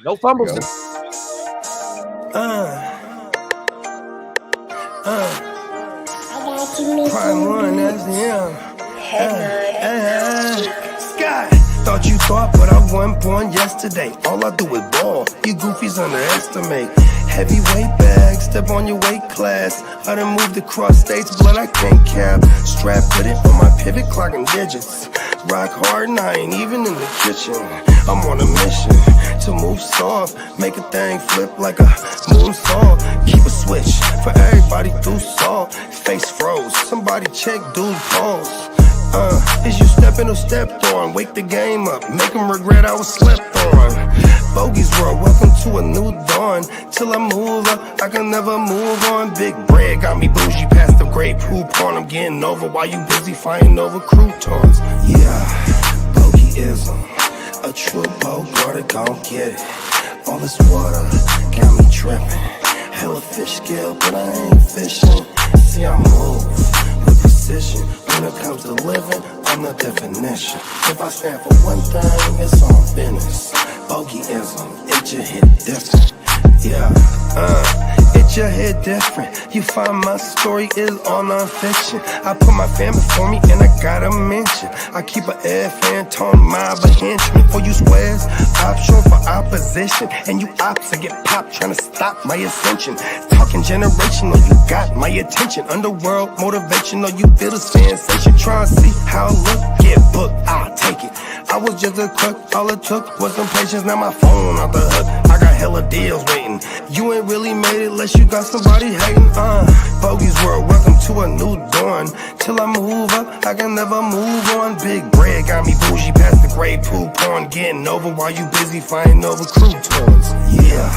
No fumbles. Prime one, that's him. Sky, thought you thought, but I wasn't born yesterday. All I do is ball, you goofies underestimate. Heavyweight bag, step on your weight class. I done moved across states, blood I can't cap. Strap with it on my pivot, clocking digits. Rock hard and I ain't even in the kitchen. I'm on a mission to move soft, make a thing flip like a moonsault. Keep a switch for everybody through salt. Face froze, somebody check dude pulse. Is you stepping or stepped on? Wake the game up, make them regret I was slept on. Bogey's world, welcome to a new dawn. Till I move up, I can never move on. Big bread got me bougie past the great poop on. I'm getting over while you busy fighting over croutons. Yeah, bogeyism, a true Bogart, gon' get it. All this water got me tripping. Hella fish scale, but I ain't fishing. See, I move with precision. When it comes to living, I'm the definition. If I stand for one thing, it's on business. Bogeyism, it just hit different. Yeah, it just hit different. You find my story is all non-fiction. I put my family for me and I gotta mention. I keep an air fan tone mob a henchman. For you squares, option for opposition. And you ops that get popped trying to stop my ascension. Talking generational, you got my attention. Underworld motivational, you feel the sensation. Try to see how I look, get booked, I'll take it. I was just a cook, all it took was some patience. Now my phone off the hook, I got hella deals waiting. You ain't really made it unless you got somebody hating. Bogey's world, welcome to a new dawn. Till I move up, I can never move on. Big bread got me bougie past the gray poop on. Getting over while you busy fighting over croutons. Yeah,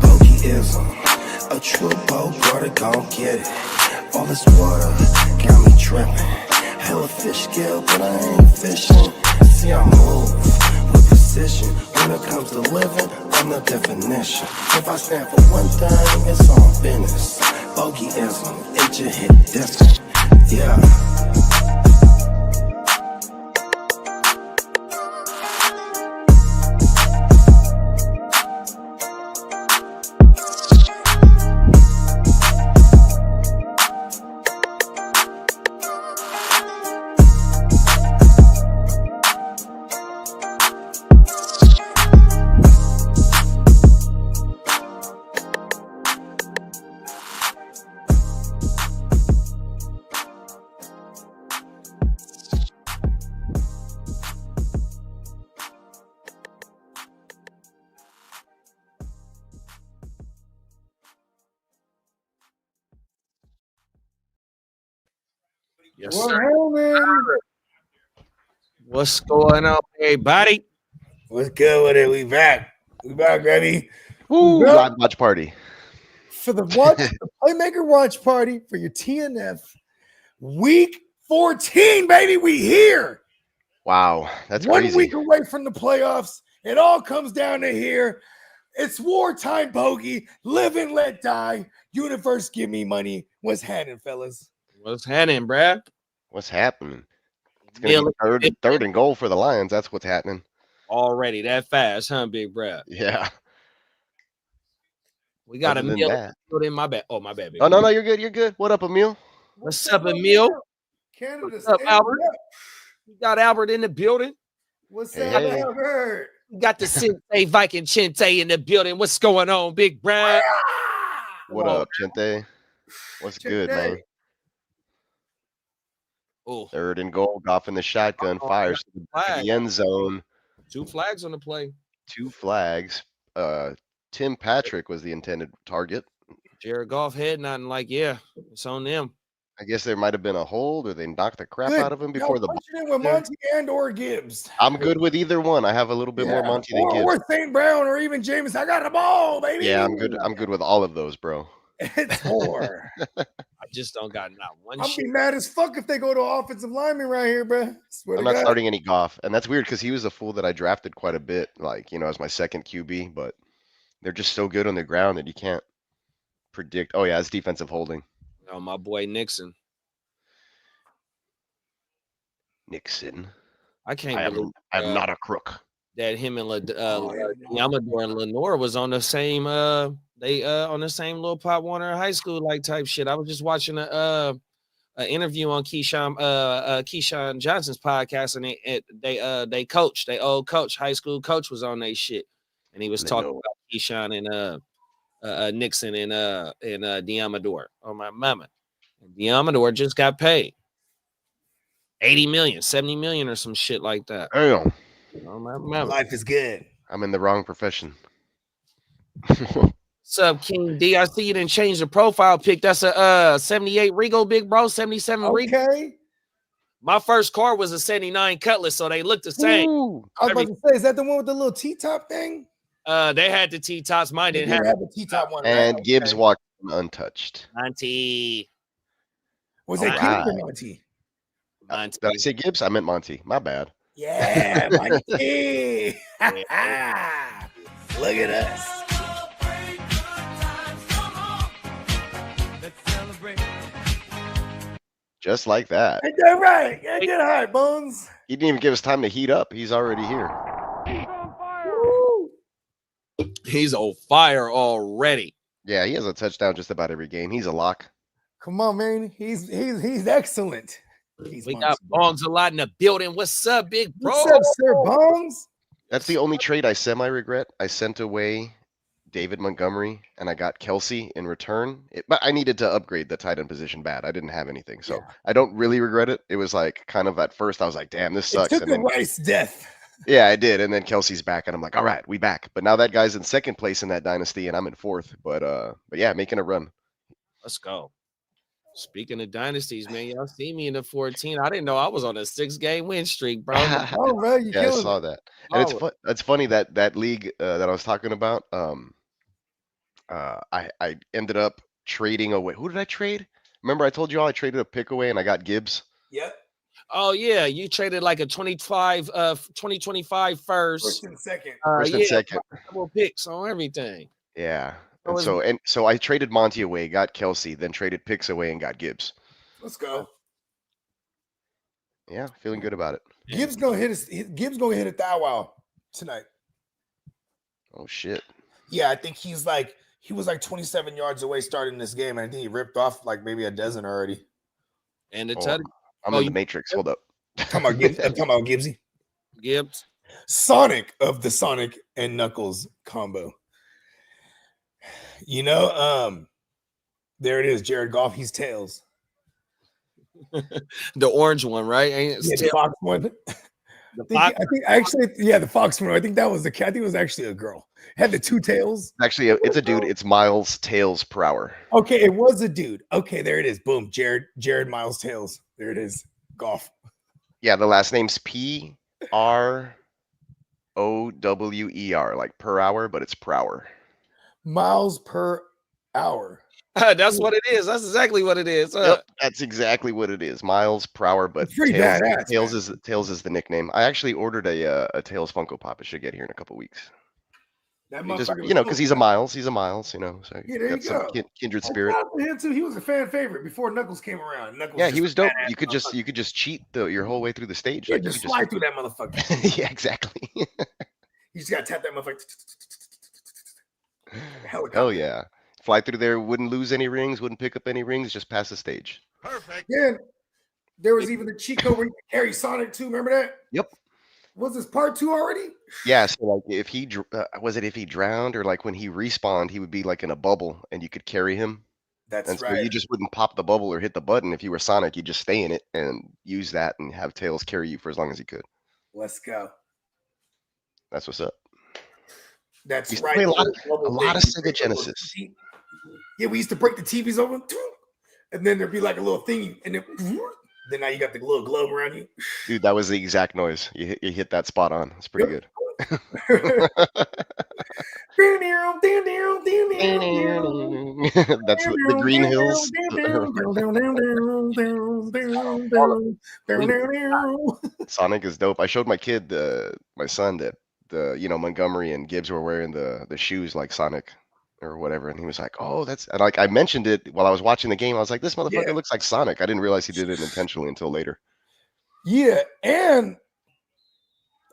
bogeyism, a true Bogart, gon' get it. All this water got me tripping. Hella fish scale, but I ain't fishing. See, I move with precision. When it comes to living, I'm the definition. If I stand for one thing, it's on business. Bogeyism, it just hit different. Yeah. Yes, sir. What's going on, everybody? What's good with it? We back. We back, ready? Woo, live watch party. For the Playmaker watch party for your TNF. Week 14, baby. We here. Wow, that's 1 crazy. week away from the playoffs. It all comes down to here. It's wartime, bogey. Live and let die. Universe, give me money. What's happening, fellas? What's happening, Brad? What's happening? It's gonna be third and goal for the Lions. That's what's happening. Already that fast, huh, Big Brad? Yeah. We got Other than Emil that. in my bad. Oh, my bad, baby. Oh no, you're good. You're good. What up, Emil? What's up, Emil? Canada, What's up, Albert? We got Albert in the building. What's Hey, up, hey. Albert? We got the Sensei Viking Chente in the building. What's going on, Big Brad? What up, Chente? What's good, man? Oh, Third and goal. Goff in the shotgun. Fires to the end zone. 2 flags on the play. 2 flags. Tim Patrick was the intended target. Jared Goff head nodding like, yeah, it's on them. I guess there might have been a hold, or they knocked the crap out of him before the. In with Monty and or Gibbs. I'm good with either one. I have a little bit more Monty than Gibbs. Or St. Brown, or even James. I got the ball, baby. Yeah, I'm good. I'm good with all of those, bro. It's 4. I just don't got not one. I'll be mad as fuck if they go to offensive lineman right here, bro. I'm not starting any Goff, and that's weird because he was a fool that I drafted quite a bit, like as my second QB. But they're just so good on the ground that you can't predict. Oh yeah, it's defensive holding. Oh, my boy Nixon. Nixon. I can't believe I'm not a crook. that him and Oh, yeah, no. Yamador and Lenore was on the same they on the same little Pop Warner High School like type shit. I was just watching an interview on Keyshawn Johnson's podcast, and they coach, they old coach, high school coach was on their shit, and he was talking Lenore. about Keyshawn and Nixon and Diamador. Oh my mama. And Diamador just got paid 80 million, 70 million or some shit like that. Damn. Oh my mama. Life is good. I'm in the wrong profession. What's up, King D? I see you didn't change the profile pic. That's a 78 Regal, big bro, 77 Regal. Okay. My first car was a 79 Cutlass, so they look the same. Ooh. I was about to say, is that the one with the little T-top thing? They had the T-tops. Mine They didn't did have have the T-top one, right? And Gibbs Okay. walked untouched. Monty. Was it Alright. Gibbs or Monty? Monty. Did I say Gibbs? I meant Monty. My bad. Yeah, Monty. Look at us. Just like that. Ain't that right? Ain't that right, Bones? He didn't even give us time to heat up. He's already here. Woo. He's on fire already. Yeah, he has a touchdown just about every game. He's a lock. Come on, man. He's excellent. He's We monster. got Bongs a lot in the building. What's up, big bro? What's up, Sir Bones? That's the only trade I semi-regret. I sent away David Montgomery, and I got Kelsey in return. But I needed to upgrade the tight end position bad. I didn't have anything, so Yeah. I don't really regret it. It was like kind of at first I was like, "Damn, this It sucks." took And a then Rice death. yeah, I did. And then Kelsey's back, and I'm like, "All right, we back." But now that guy's in second place in that dynasty, and I'm in fourth. But yeah, making a run. Let's go. Speaking of dynasties, man, y'all see me in the 14. I didn't know I was on a 6-game win streak, bro. Oh, bro, you Yeah, I killing saw it. that. And Oh, it's funny that league that I was talking about. I ended up trading away. Who did I trade? Remember I told you all I traded a pick away and I got Gibbs. Yep. oh yeah, you traded like a 2025 First first. and second. First and Yeah, second. double picks on everything. Yeah. That was- And so I traded Monty away, got Kelsey, then traded picks away and got Gibbs. Let's go. Yeah, feeling good about it. Gibbs gonna hit a thou wow tonight. Oh shit. Yeah, I think he was like 27 yards away starting this game. And I think he ripped off like maybe a dozen already. And the Oh, touch I'm Oh, in you- the Matrix. Hold up. Talking about Gibbs. I'm talking about Gibbsy. Gibbs. Sonic of the Sonic and Knuckles combo. You know, there it is, Jared Goff. He's tails. The orange one, right? Ain't it Yeah, the still Fox one. the I Fox? think actually, yeah, the Fox one. I think that was the cat. I think it was actually a girl. Had the two tails. Actually, it's a dude. It's Miles Tails per hour. Okay, it was a dude. Okay, there it is. Boom, Jared Miles Tails. There it is. Golf. Yeah, the last name's PROWER, like per hour, but it's per hour. Miles per hour. That's what it is. That's exactly what it is. Yep, that's exactly what it is. Miles per hour, but It's pretty badass, Tails is the nickname. I actually ordered a Tails Funko Pop. It should get here in a couple weeks. That Just motherfucker was because he's a cool. Miles, So Yeah, there got you some go. kindred Shout spirit. out to him too. He was a fan favorite before Knuckles came around. Knuckles Yeah, just he was a dope. badass You could just cheat your whole way through the stage. Yeah, Like, you just could fly through that motherfucker. yeah, exactly. You just gotta tap that motherfucker. Helicopter. Hell yeah. Fly through there, wouldn't lose any rings, wouldn't pick up any rings, just pass the stage. Yeah. There was even the cheat code where you could carry Sonic too. Remember that? Yep. Was this part 2 already? Yeah, so like if he if he drowned or like when he respawned, he would be like in a bubble and you could carry him. That's And so right. you just wouldn't pop the bubble or hit the button. If you were Sonic, you'd just stay in it and use that and have Tails carry you for as long as he could. Let's go. That's what's up. That's Used to right. play a lot Global of thing. Sega Genesis. Yeah, we used to break the TVs open, and then there'd be like a little thing, and then now you got the little globe around you. Dude, that was the exact noise. You hit that spot on. It's pretty good. That's the Green Hills. Sonic is dope. I showed my kid, my son, that Montgomery and Gibbs were wearing the shoes like Sonic or whatever, and he was like, "Oh, that's," and like I mentioned it while I was watching the game. I was like, "This motherfucker Yeah. looks like Sonic." I didn't realize he did it intentionally until later. Yeah, and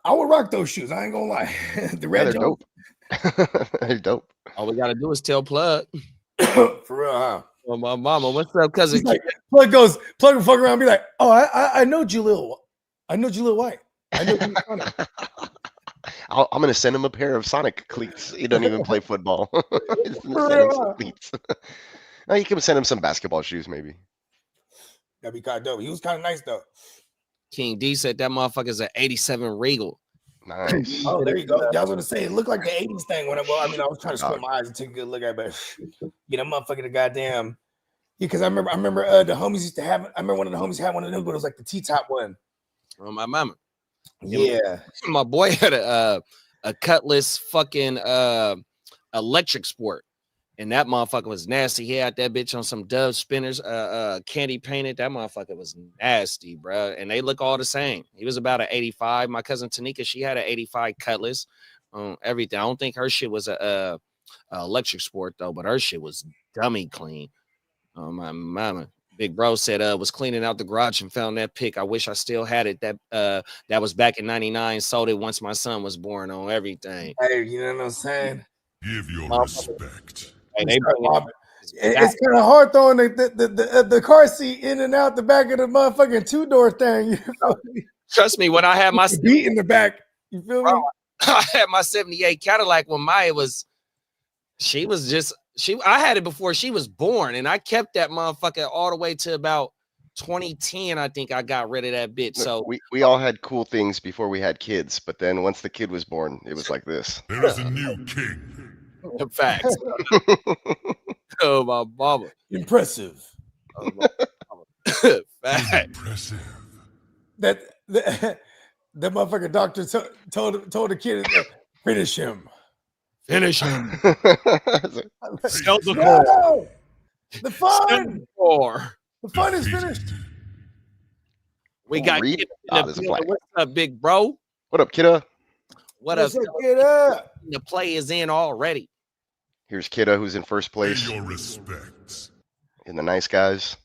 I would rock those shoes. I ain't gonna lie. The Yeah, red they're Jones. dope. They're dope. All we gotta do is tell Plug. For real, huh? Well, my mama, what's up, cousin? He's like, Plug and fuck around, and be like, oh, I know Jaleel. I know Jaleel White. I know Jaleel Sonic. I'm gonna send him a pair of Sonic cleats. He doesn't even play football. He's gonna For send him real, some huh? cleats. No, you can send him some basketball shoes, maybe. That'd be kind of dope. He was kind of nice though. King D said that motherfucker's an 87 Regal. Nice. Oh, there you go. Yeah, I was gonna say it looked like the 80s thing when I was trying to squint Dog. my eyes and take a good look at it, but you know, motherfucker, the goddamn. Yeah, because I remember the homies used to have. I remember one of the homies had one of them, but it was like the T-top one. Oh, my mama. Yeah. My boy had a Cutlass fucking electric sport. And that motherfucker was nasty. He had that bitch on some Dove spinners, candy painted. That motherfucker was nasty, bro. And they look all the same. He was about an 85. My cousin Tanika, she had an 85 Cutlass. Everything. I don't think her shit was a electric sport though, but her shit was dummy clean. Oh my mama. Big bro said was cleaning out the garage and found that pic. I wish I still had it. That was back in 99. Sold it once my son was born on everything. Hey, you know what I'm saying? Give your respect. Hey, It's kind of hard throwing the car seat in and out the back of the motherfucking two-door thing. You feel me? Trust me, when I had my beat in the back, you feel me? I had my 78 Cadillac when Maya was, I had it before she was born, and I kept that motherfucker all the way to about 2010. I think I got rid of that bitch. So we all had cool things before we had kids, but then once the kid was born, it was like this. There is a new king. Facts. Oh my mama. Impressive. Oh, my mama. Facts. Impressive. That motherfucker doctor told the kid, finish him. Finish him. Sell the core. The fun. The fun is Defeated. finished. We got Reed Kid in God the is a building. flag. What's up, big bro? What up, kidda? What up? What's up, get up. The play is in already. Here's Kidda, who's in first Pay place your respects. in the nice guys.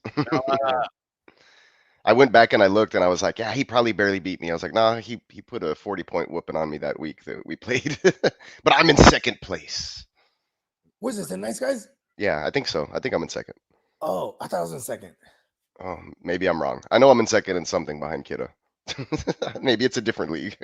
I went back and I looked and I was like, yeah, he probably barely beat me. I was like, nah, he put a 40-point whooping on me that week that we played. But I'm in second place. What's this, the nice guys? Yeah, I think so. I think I'm in second. Oh, I thought I was in second. Oh, maybe I'm wrong. I know I'm in second and something behind Kidda. Maybe it's a different league.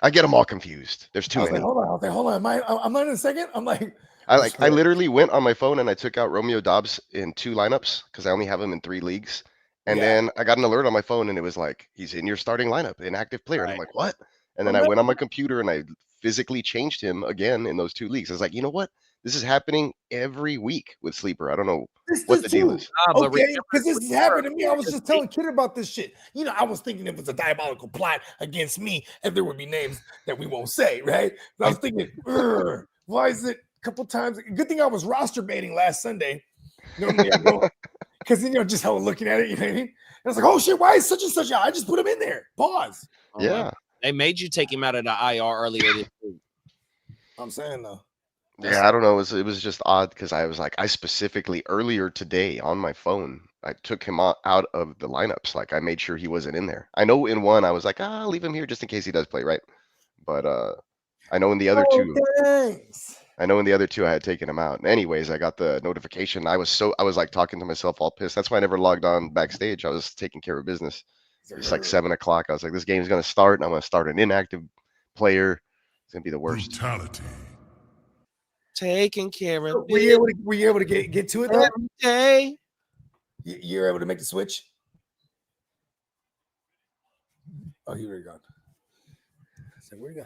I get them all confused. There's too I was many. like, hold on. I'm not in second. I'm like, I literally went on my phone and I took out Romeo Dobbs in 2 lineups because I only have him in 3 leagues. And Yeah. then I got an alert on my phone and it was like, he's in your starting lineup, inactive player. And I'm Right. like, what? And then I went on my computer and I physically changed him again in those 2 leagues. I was like, you know what? This is happening every week with Sleeper. I don't know what the deal is. But Okay, remember- because this has happened to me. I was just telling Kid about this shit. You know, I was thinking it was a diabolical plot against me, and there would be names that we won't say, right? But I was thinking, "Ugh, why is it a couple times? Good thing I was roster baiting last Sunday. Normally I don't, because just hella looking at it, you know what I mean? And I was like, oh shit, why is such and such out? I just put him in there. Pause. Oh, my- Yeah. They made you take him out of the IR earlier this week. I'm saying though. Yeah, I don't know. It was just odd because I was like, I specifically earlier today on my phone, I took him out of the lineups. Like I made sure he wasn't in there. I know in one I was like, I'll leave him here just in case he does play, right? But I know in the other two, Thanks. I had taken him out. And anyways, I got the notification. I was like talking to myself all pissed. That's why I never logged on backstage. I was taking care of business. It's like 7 o'clock. I was like, this game's gonna start, and I'm gonna start an inactive player. It's gonna be the worst. Brutality. Taking care of Were you able to get to it though? every day. You're able to make the switch? Oh, here we go. So where you go?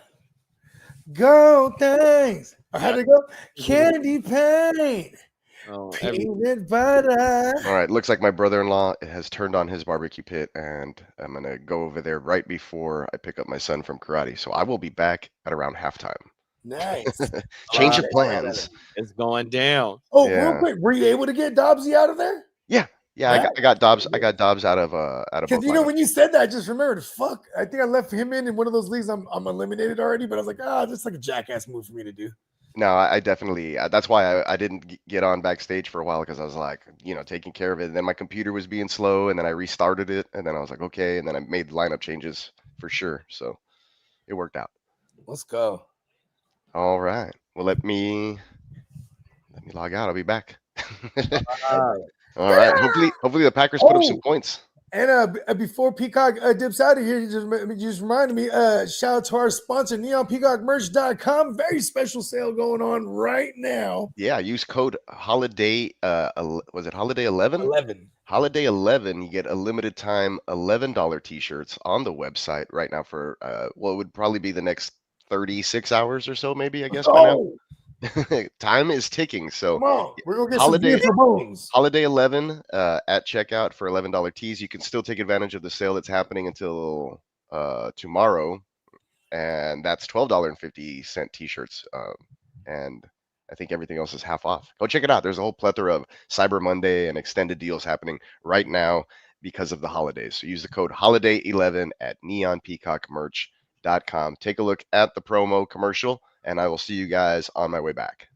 Go, thanks. I had to go. Candy paint. Oh, every Peanut butter. All right, looks like my brother-in-law has turned on his barbecue pit, and I'm gonna go over there right before I pick up my son from karate. So I will be back at around halftime. Nice. Change of Alright. plans. it's going down. Oh, Yeah. real quick, were you able to get Dobbsy out of there? Yeah, I got Dobbs. I got Dobbs out of both Because lineups. when you said that, I just remembered. Fuck, I think I left him in one of those leagues. I'm eliminated already, but I was like, that's like a jackass move for me to do. No, I definitely. That's why I didn't get on backstage for a while because I was like, taking care of it. And then my computer was being slow, and then I restarted it, and then I was like, okay, and then I made lineup changes for sure. So it worked out. Let's go. All right. Well, let me log out. I'll be back. All right. Hopefully the Packers put up some Oh, points. and before Peacock dips out of here, you just reminded me, shout out to our sponsor, neonpeacockmerch.com. Very special sale going on right now. Yeah, use code holiday was it holiday 11? 11. Holiday 11, you get a limited time $11 t-shirts on the website right now for well, it would probably be the next 36 hours or so, maybe, I guess, by now. Oh, Time is ticking. So come on. We're going to get Holiday- some beer for bones. Holiday 11 at checkout for $11 tees. You can still take advantage of the sale that's happening until tomorrow, and that's $12.50 t-shirts. And I think everything else is half off. Go check it out. There's a whole plethora of Cyber Monday and extended deals happening right now because of the holidays. So use the code HOLIDAY11 at neonpeacockmerch.com. Take a look at the promo commercial, and I will see you guys on my way back.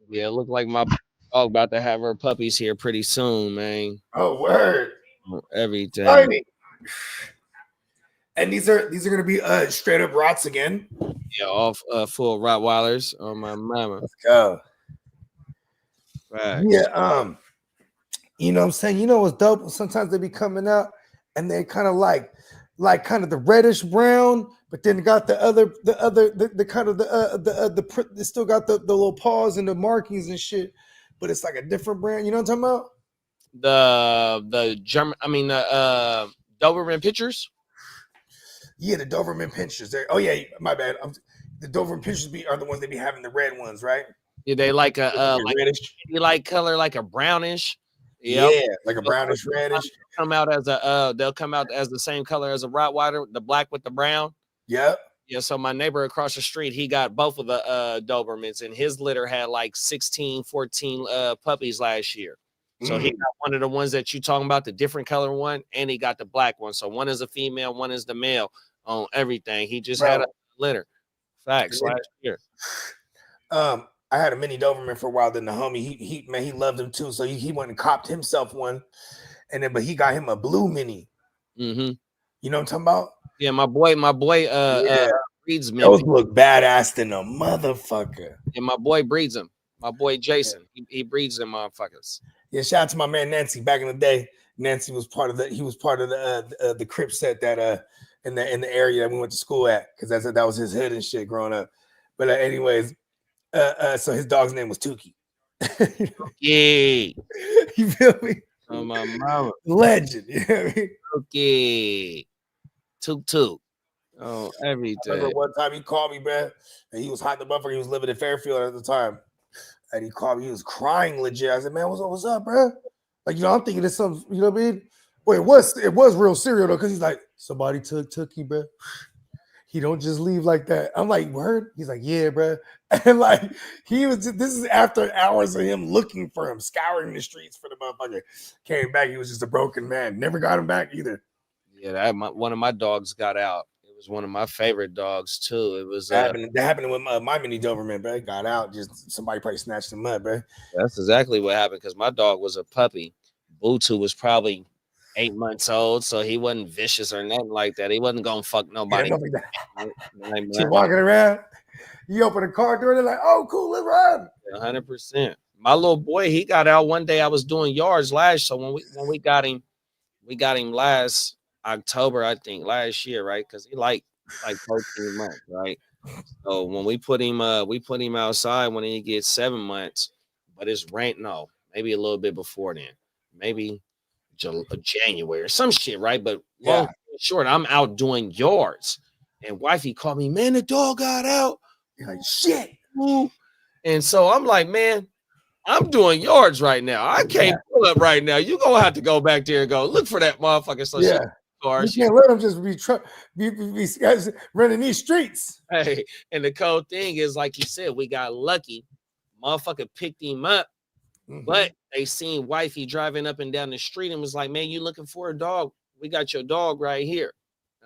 Yeah, it look like my dog about to have her puppies here pretty soon, man. Oh, word. Everything. Tiny. And these are going to be straight up rots again. Yeah, all full Rottweilers on my mama. Let's go. Facts. Yeah, you know what I'm saying? You know what's dope? Sometimes they be coming out and they kind of like kind of the reddish brown, but then got the kind of they still got the little paws and the markings and shit, but it's like a different brand. You know what I'm talking about? The German, I mean the Doberman pictures. Yeah, the Doberman pinchers. Oh yeah, my bad. The Doberman pinchers are the ones that be having the red ones, right? Yeah, they like a Like reddish. like color like a brownish. Yep. Yeah, like a brownish reddish. They'll come out as the same color as a Rottweiler, the black with the brown. Yep. Yeah, so my neighbor across the street, he got both of the Dobermans, and his litter had like 16, 14 puppies last year. So he got one of the ones that you talking about, the different color one, and he got the black one. So one is a female, one is the male on everything. He just had a litter. Facts last year. I had a mini Doberman for a while. Then the homie, he loved him too. So he went and copped himself one, but he got him a blue mini. Mm-hmm. You know what I'm talking about? Yeah, my boy, breeds them. Those look badass than a motherfucker. Yeah, my boy breeds them. My boy Jason, he breeds them motherfuckers. Yeah, shout out to my man Nancy. Back in the day, Nancy was part of the Crip set that in the area that we went to school at, because that was his hood and shit growing up. But anyways. So his dog's name was Tukey. Yeah. You feel me? Oh, my mama. Legend. You know what I mean? Okay. Took. Oh, every day. I remember one time he called me, man, and he was hot in the motherfucker. He was living in Fairfield at the time. And he called me, he was crying legit. I said, man, what's up, bro? Like, I'm thinking it's some, you know what I mean? Well, it was real serial though, because he's like, somebody took Tukey, bro. He don't just leave like that. I'm like, word? He's like, yeah, bro. And like, this is after hours of him looking for him, scouring the streets for the motherfucker. Came back, he was just a broken man. Never got him back either. Yeah, one of my dogs got out. It was one of my favorite dogs too. It was that happened with my mini Doberman, bro. Got out, just somebody probably snatched him up, bro. That's exactly what happened, because my dog was a puppy. Butu was probably 8 months old, so he wasn't vicious or nothing like that. He wasn't gonna fuck nobody. She's walking around. You open the car door, they're like, "Oh, cool, let's run." 100%. My little boy, he got out one day. I was doing yards last, so when we got him last October, I think last year, right? Because he like 13 months, right? So when we put him outside when he gets 7 months, but it's rain. No, maybe a little bit before then, maybe January or some shit, right? But long story short, I'm out doing yards, and wifey called me, man, the dog got out. You're like, shit. And so I'm like, man, I'm doing yards right now. I can't pull up right now. You gonna have to go back there and go look for that motherfucker. So she car. You can't let them just be guys running these streets. Hey, and the cold thing is, like you said, we got lucky. Motherfucker picked him up, but they seen wifey driving up and down the street and was like, man, you looking for a dog? We got your dog right here.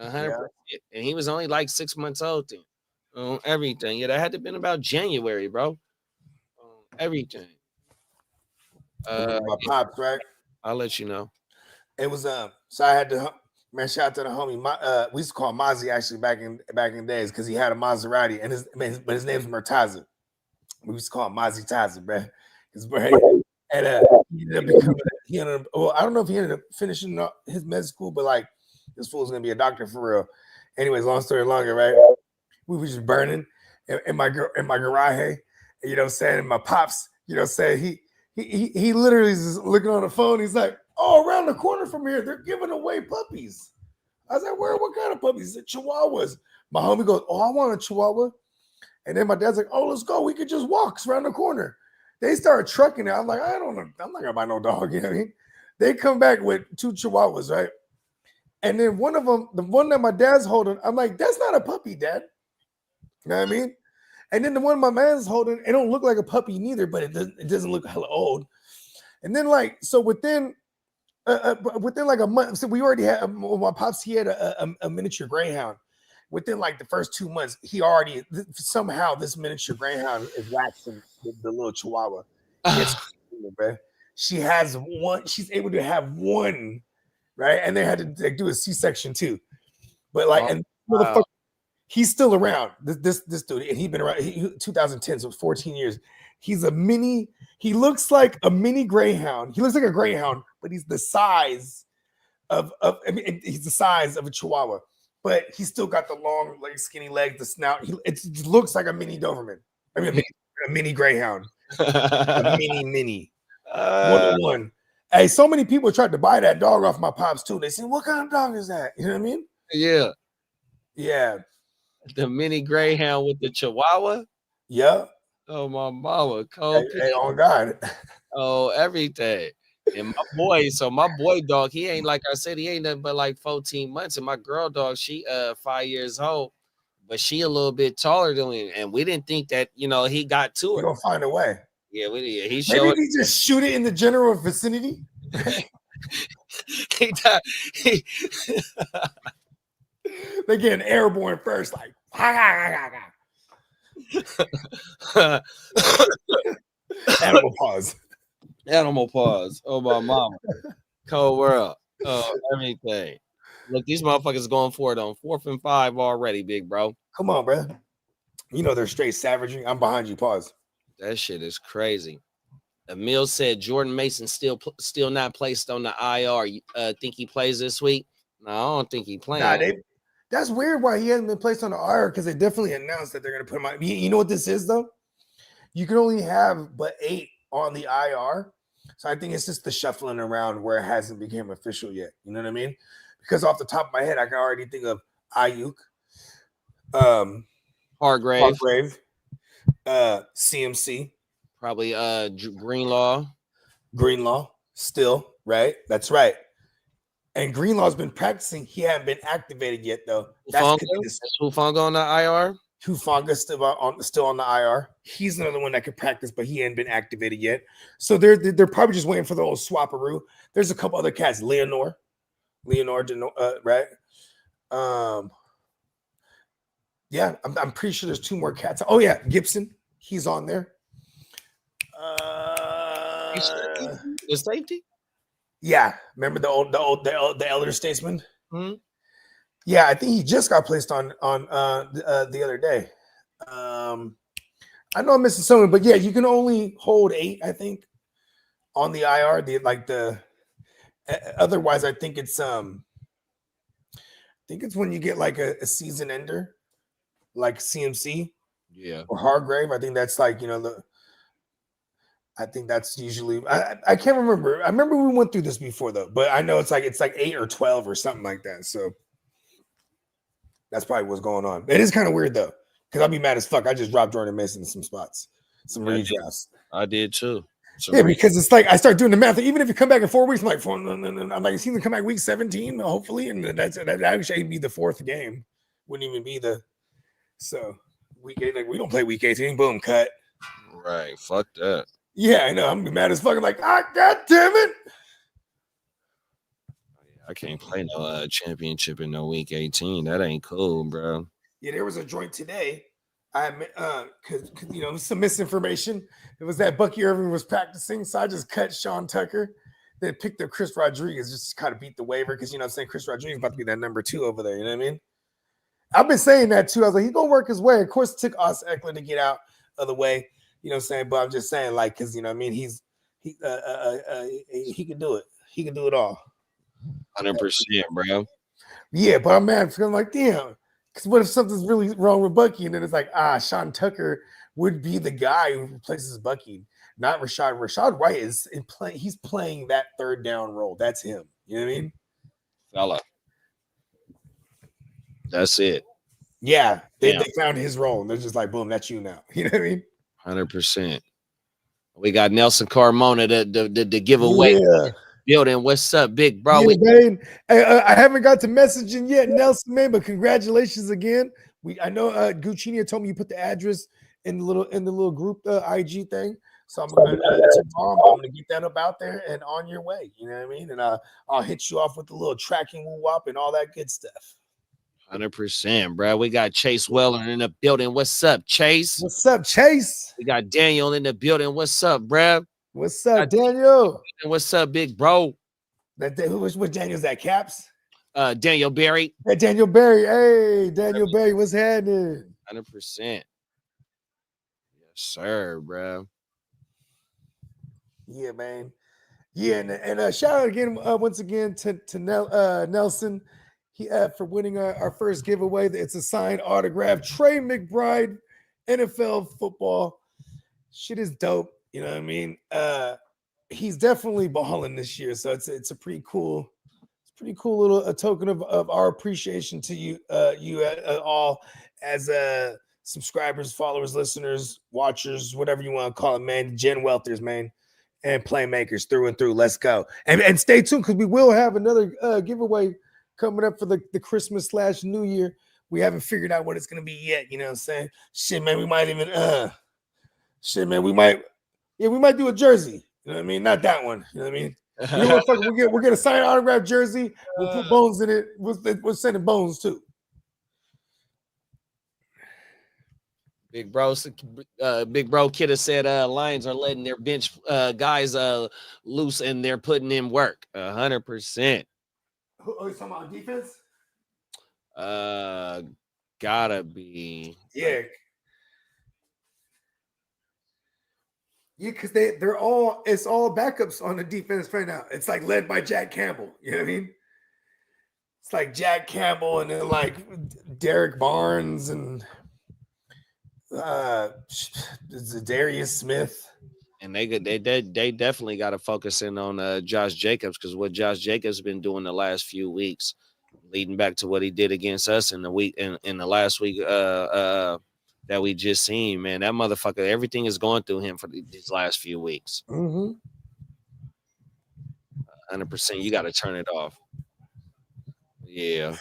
100%. And he was only like 6 months old then. Everything. Yeah, that had to been about January, bro. Everything. My pops, right? I'll let you know. It was so I had to shout out to the homie. We used to call him Mozzie actually back in the days because he had a Maserati and his name's Murtaza. We used to call him Mozzie Taza, bro. And he ended up well, I don't know if he ended up finishing his med school, but like this fool's gonna be a doctor for real. Anyways, long story longer, right? We were just burning in my garage, you know what I'm saying? And my pops, you know what I'm saying? He literally is just looking on the phone. He's like, oh, around the corner from here, they're giving away puppies. I was like, what kind of puppies? He said, Chihuahuas. My homie goes, oh, I want a Chihuahua. And then my dad's like, oh, let's go. We could just walk around the corner. They started trucking it. I'm like, I don't know. I'm not going to buy no dog. You know what I mean? They come back with 2 Chihuahuas, right? And then one of them, the one that my dad's holding, I'm like, that's not a puppy, Dad. You know what I mean? And then the one my man's holding, it don't look like a puppy neither, but it doesn't look hella old. And then like, so within like a month, so we already had my pops, he had a miniature greyhound. Within like the first 2 months, he already somehow this miniature greyhound is waxing the little Chihuahua. She has one, she's able to have one, right? And they had to like, do a C-section too. But like, and motherfucker, he's still around. This dude, and he's been around 2010, so 14 years. He looks like a mini greyhound. He looks like a greyhound, but he's the size of he's the size of a Chihuahua. But he's still got the long, like skinny legs, the snout. It looks like a mini Doberman. I mean, a mini greyhound. A mini. 1-on-1. Hey, so many people tried to buy that dog off my pops too. They said, what kind of dog is that? You know what I mean? Yeah. Yeah. The mini greyhound with the Chihuahua? Yeah. Oh, my mama. Cold. Hey, oh, God. Oh, everything. And my boy dog, he ain't, like I said, he ain't nothing but like 14 months. And my girl dog, she 5 years old, but she a little bit taller than me. And we didn't think that, he got to it. We're gonna find a way. Yeah, he showed. Maybe he just shoot it in the general vicinity. They get an airborne first, like animal pause. Animal pause. Oh, my mama. Cold world. Oh, everything. Look, these motherfuckers going for it on 4th and 5 already, big bro. Come on, bro. You know they're straight savagery. I'm behind you. Pause. That shit is crazy. Emil said Jordan Mason still not placed on the IR. You think he plays this week? No, I don't think he playing. Nah, that's weird why he hasn't been placed on the IR because they definitely announced that they're going to put him on. You know what this is, though? You can only have but 8 on the IR. So I think it's just the shuffling around where it hasn't become official yet. You know what I mean? Because off the top of my head, I can already think of Ayuk, Hargrave, CMC, probably Greenlaw still, right? That's right. And Greenlaw's been practicing. He hasn't been activated yet, though. Is Hufanga on the IR? Hufanga's still on the IR. He's another one that could practice, but he ain't been activated yet. So they're probably just waiting for the old swapperoo. There's a couple other cats, Leonore, right? Yeah, I'm pretty sure there's 2 more cats. Oh yeah, Gibson, he's on there. The safety? Yeah, remember the elder statesman? Mm-hmm. Yeah, I think he just got placed on the other day. I know I'm missing someone, but yeah, you can only hold 8, I think, on the IR. Otherwise, I think it's when you get like a season ender, like CMC Yeah. or Hargrave. I think that's like, I think that's usually I can't remember. I remember we went through this before though, but I know it's like 8 or 12 or something like that. So that's probably what's going on. It is kind of weird though, because I'll be mad as fuck. I just dropped Jordan Mason in some spots, some redrafts. I did too. Yeah, because it's like I start doing the math. Even if you come back in 4 weeks, I'm like, I'm like, he's gonna come back week 17, hopefully, and that actually be the 4th game. Wouldn't even be week 8. Like we don't play week 18. Boom, cut. Right. Fuck that. Yeah, I know. I'm mad as fuck. I'm like, god damn it. I can't play no championship in no week 18. That ain't cool, bro. Yeah, there was a joint today. Cause some misinformation. It was that Bucky Irving was practicing, so I just cut Sean Tucker, then picked up Chris Rodriguez just to kind of beat the waiver because I'm saying Chris Rodriguez is about to be that number 2 over there. You know what I mean? I've been saying that too. I was like, he's gonna work his way. Of course, it took Austin Eckler to get out of the way. You know what I'm saying? But I'm just saying, like, because he can do it. He can do it all. 100%, bro. Yeah, but I'm mad because I'm like, damn. Because what if something's really wrong with Bucky? And then it's like, Sean Tucker would be the guy who replaces Bucky, not Rashad. Rashad White is he's playing that 3rd down role. That's him. You know what I mean? Fella. That's it. Yeah, they found his role. And they're just like, boom, that's you now. You know what I mean? 100%. We got Nelson Carmona, the giveaway. Yeah. Building. What's up, big bro? Yeah, man. I haven't got to messaging yet, Nelson, man, but congratulations again. I know Guccini told me you put the address in the little group IG thing. So I'm gonna get that up out there and on your way. You know what I mean? And I'll hit you off with the little tracking woo wop and all that good stuff. 100%, bro. We got Chase Weller in the building. What's up, Chase? What's up, Chase? We got Daniel in the building. What's up, bro? What's up, Daniel? What's up, big bro? Which Daniel's that? Caps? Daniel Berry. Hey, Daniel Berry. Hey, Daniel Berry. What's happening? 100%. Yes, sir, bro. Yeah, man. Yeah, and shout out again once again to Nelson. He for winning our first giveaway. It's a signed autograph. Trey McBride, NFL football. Shit is dope. You know what I mean? He's definitely balling this year, so it's a pretty cool little token of our appreciation to you all as subscribers, followers, listeners, watchers, whatever you want to call it, man. Gen Welters, man, and Playmakers through and through. Let's go and stay tuned because we will have another giveaway coming up for the Christmas/New Year. We haven't figured out what it's gonna be yet. You know what I'm saying? Shit, man, we might even we might do a jersey. You know what I mean? Not that one. You know what I mean? You know what? We're gonna sign an autograph jersey. We'll put Bones in it. We're sending Bones too. Big bro Kidda said Lions are letting their bench guys loose and they're putting in work. 100%. Oh, you talking about defense? Gotta be. Yeah. Yeah, because it's all backups on the defense right now. It's like led by Jack Campbell. You know what I mean? It's like Jack Campbell and then like Derek Barnes and Darius Smith. And they definitely got to focus in on Josh Jacobs because what Josh Jacobs been doing the last few weeks, leading back to what he did against us in the last week that we just seen, man. That motherfucker, everything is going through him for these last few weeks. 100%. You got to turn it off. Yeah.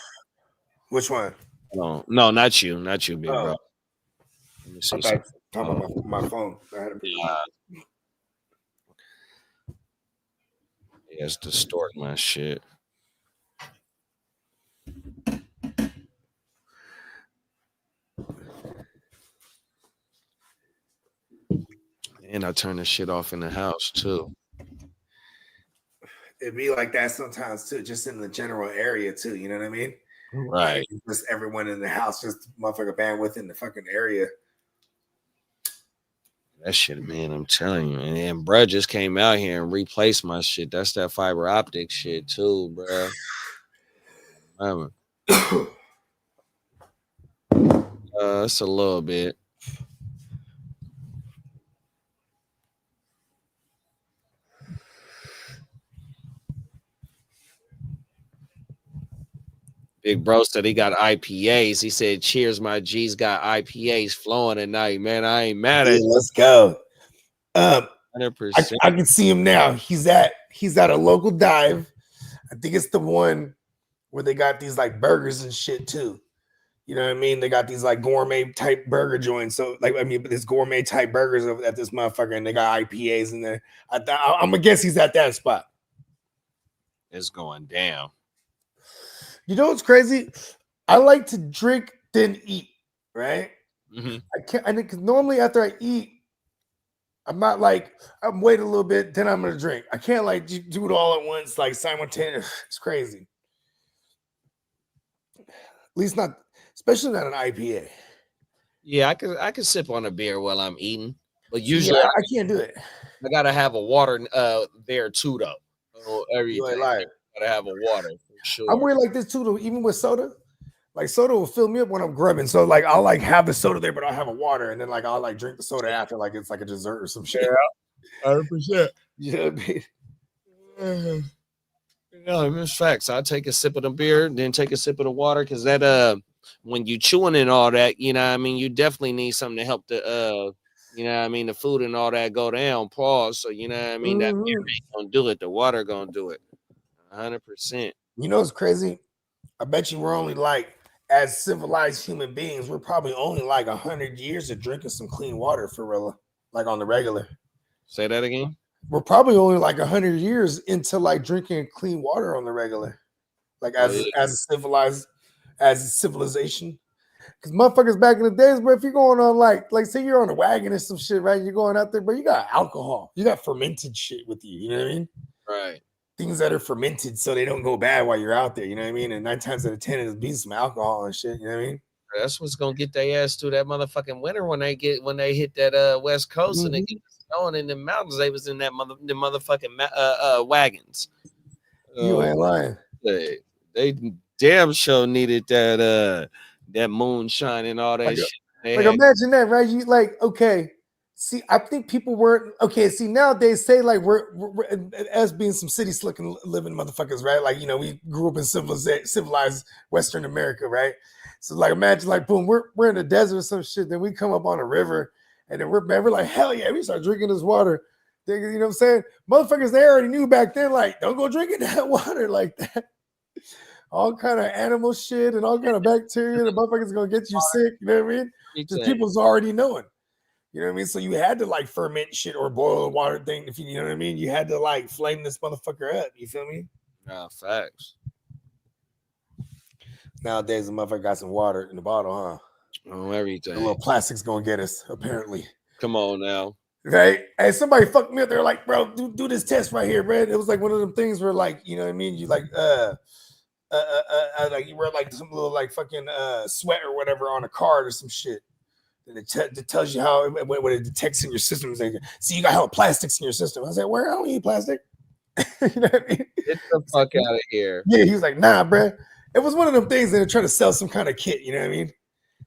Which one? No, not you, big bro. Let me see. Talking about my phone. I had it's distorting my shit. And I turn the shit off in the house too. It'd be like that sometimes too, just in the general area too. You know what I mean? Right. Like just everyone in the house, just motherfucker bandwidth in the fucking area. That shit, man, I'm telling you. And bruh just came out here and replaced my shit. That's that fiber optic shit too, bruh. It's a little bit. Big bro said he got IPAs. He said, "Cheers, my G's got IPAs flowing tonight, man. I ain't mad Yeah, at let's go. 100%." I can see him now. He's at a local dive. I think it's the one where they got these like burgers and shit too. You know what I mean? They got these like gourmet type burger joints. So like, I mean, but this gourmet type burgers at this motherfucker, and they got IPAs in there. I'm gonna guess he's at that spot. It's going down. You know what's crazy? I like to drink then eat. Right? Mm-hmm. I can't. I think because normally after I eat, I'm not like I'm waiting a little bit, then I'm gonna drink. I can't like do it all at once, like simultaneous. It's crazy. At least not, especially not an IPA. Yeah, I could sip on a beer while I'm eating, but Yeah, usually I can't do it. I gotta have a water there too though. So You ain't everything lying. gotta have a water for I'm sure. weird like this too, though. Even with soda, like soda will fill me up when I'm grubbing. So like I'll like have the soda there, but I'll have a water, and then like I'll like drink the soda after, like it's like a dessert or some shit. Yeah, 100%. You know what I mean? No, it's facts. I take a sip of the beer, then take a sip of the water, because that when you chewing and all that, you know what I mean, you definitely need something to help the you know what I mean, the food and all that go down. Pause. So you know what I mean, that beer Mhm. ain't gonna do it. The water gonna do it. 100%. You know what's crazy? I bet you we're only like, as civilized human beings, we're probably only like 100 years of drinking some clean water for real, like on the regular. Say that again. We're probably only like 100 years into like drinking clean water on the regular, like Oh, yeah. as a civilization. Because motherfuckers back in the days, bro, if you're going on like say you're on a wagon or some shit, right? You're going out there, but you got alcohol, you got fermented shit with you. You know what I mean? Right. Things that are fermented so they don't go bad while you're out there. You know what I mean? And 9 times out of 10, it'll be some alcohol and shit. You know what I mean? That's what's gonna get their ass through that motherfucking winter when they hit that West Coast and they Mhm. get snowing in the mountains. They was in that motherfucking wagons. You ain't lying. They damn sure needed that moonshine and all that Like, shit. They like had imagine that, right? You like, okay. See, I think people weren't okay. See, nowadays, say like we're as being some city slicking living motherfuckers, right? Like, you know, we grew up in civilized Western America, right? So like imagine like boom, we're in the desert or some shit, then we come up on a river, and then we're like, hell yeah, we start drinking this water. You know what I'm saying? Motherfuckers, they already knew back then, like, don't go drinking that water like that. All kind of animal shit and all kind of bacteria. The motherfuckers gonna get you sick. You know what I mean? Just everything. people's already knowing. You know what I mean? So you had to like ferment shit or boil the water thing. If you know what I mean, you had to like flame this motherfucker up. You feel me? Nah, facts. Nowadays, the motherfucker got some water in the bottle, huh? Oh, The everything. little plastic's gonna get us, apparently. Come on now. Right? Hey, somebody fucked me up. They're like, bro, do this test right here, bro. It was like one of them things where, like, you know what I mean? You like, like you wear like some little like fucking sweat or whatever on a card or some shit. And it tells you how when it detects in your system. It's like, see, you got hella plastics in your system. I was like, where? I don't eat plastic. You know what I mean? Get the fuck out of here. Yeah, he was like, nah, bro. It was one of them things that they're trying to sell some kind of kit. You know what I mean?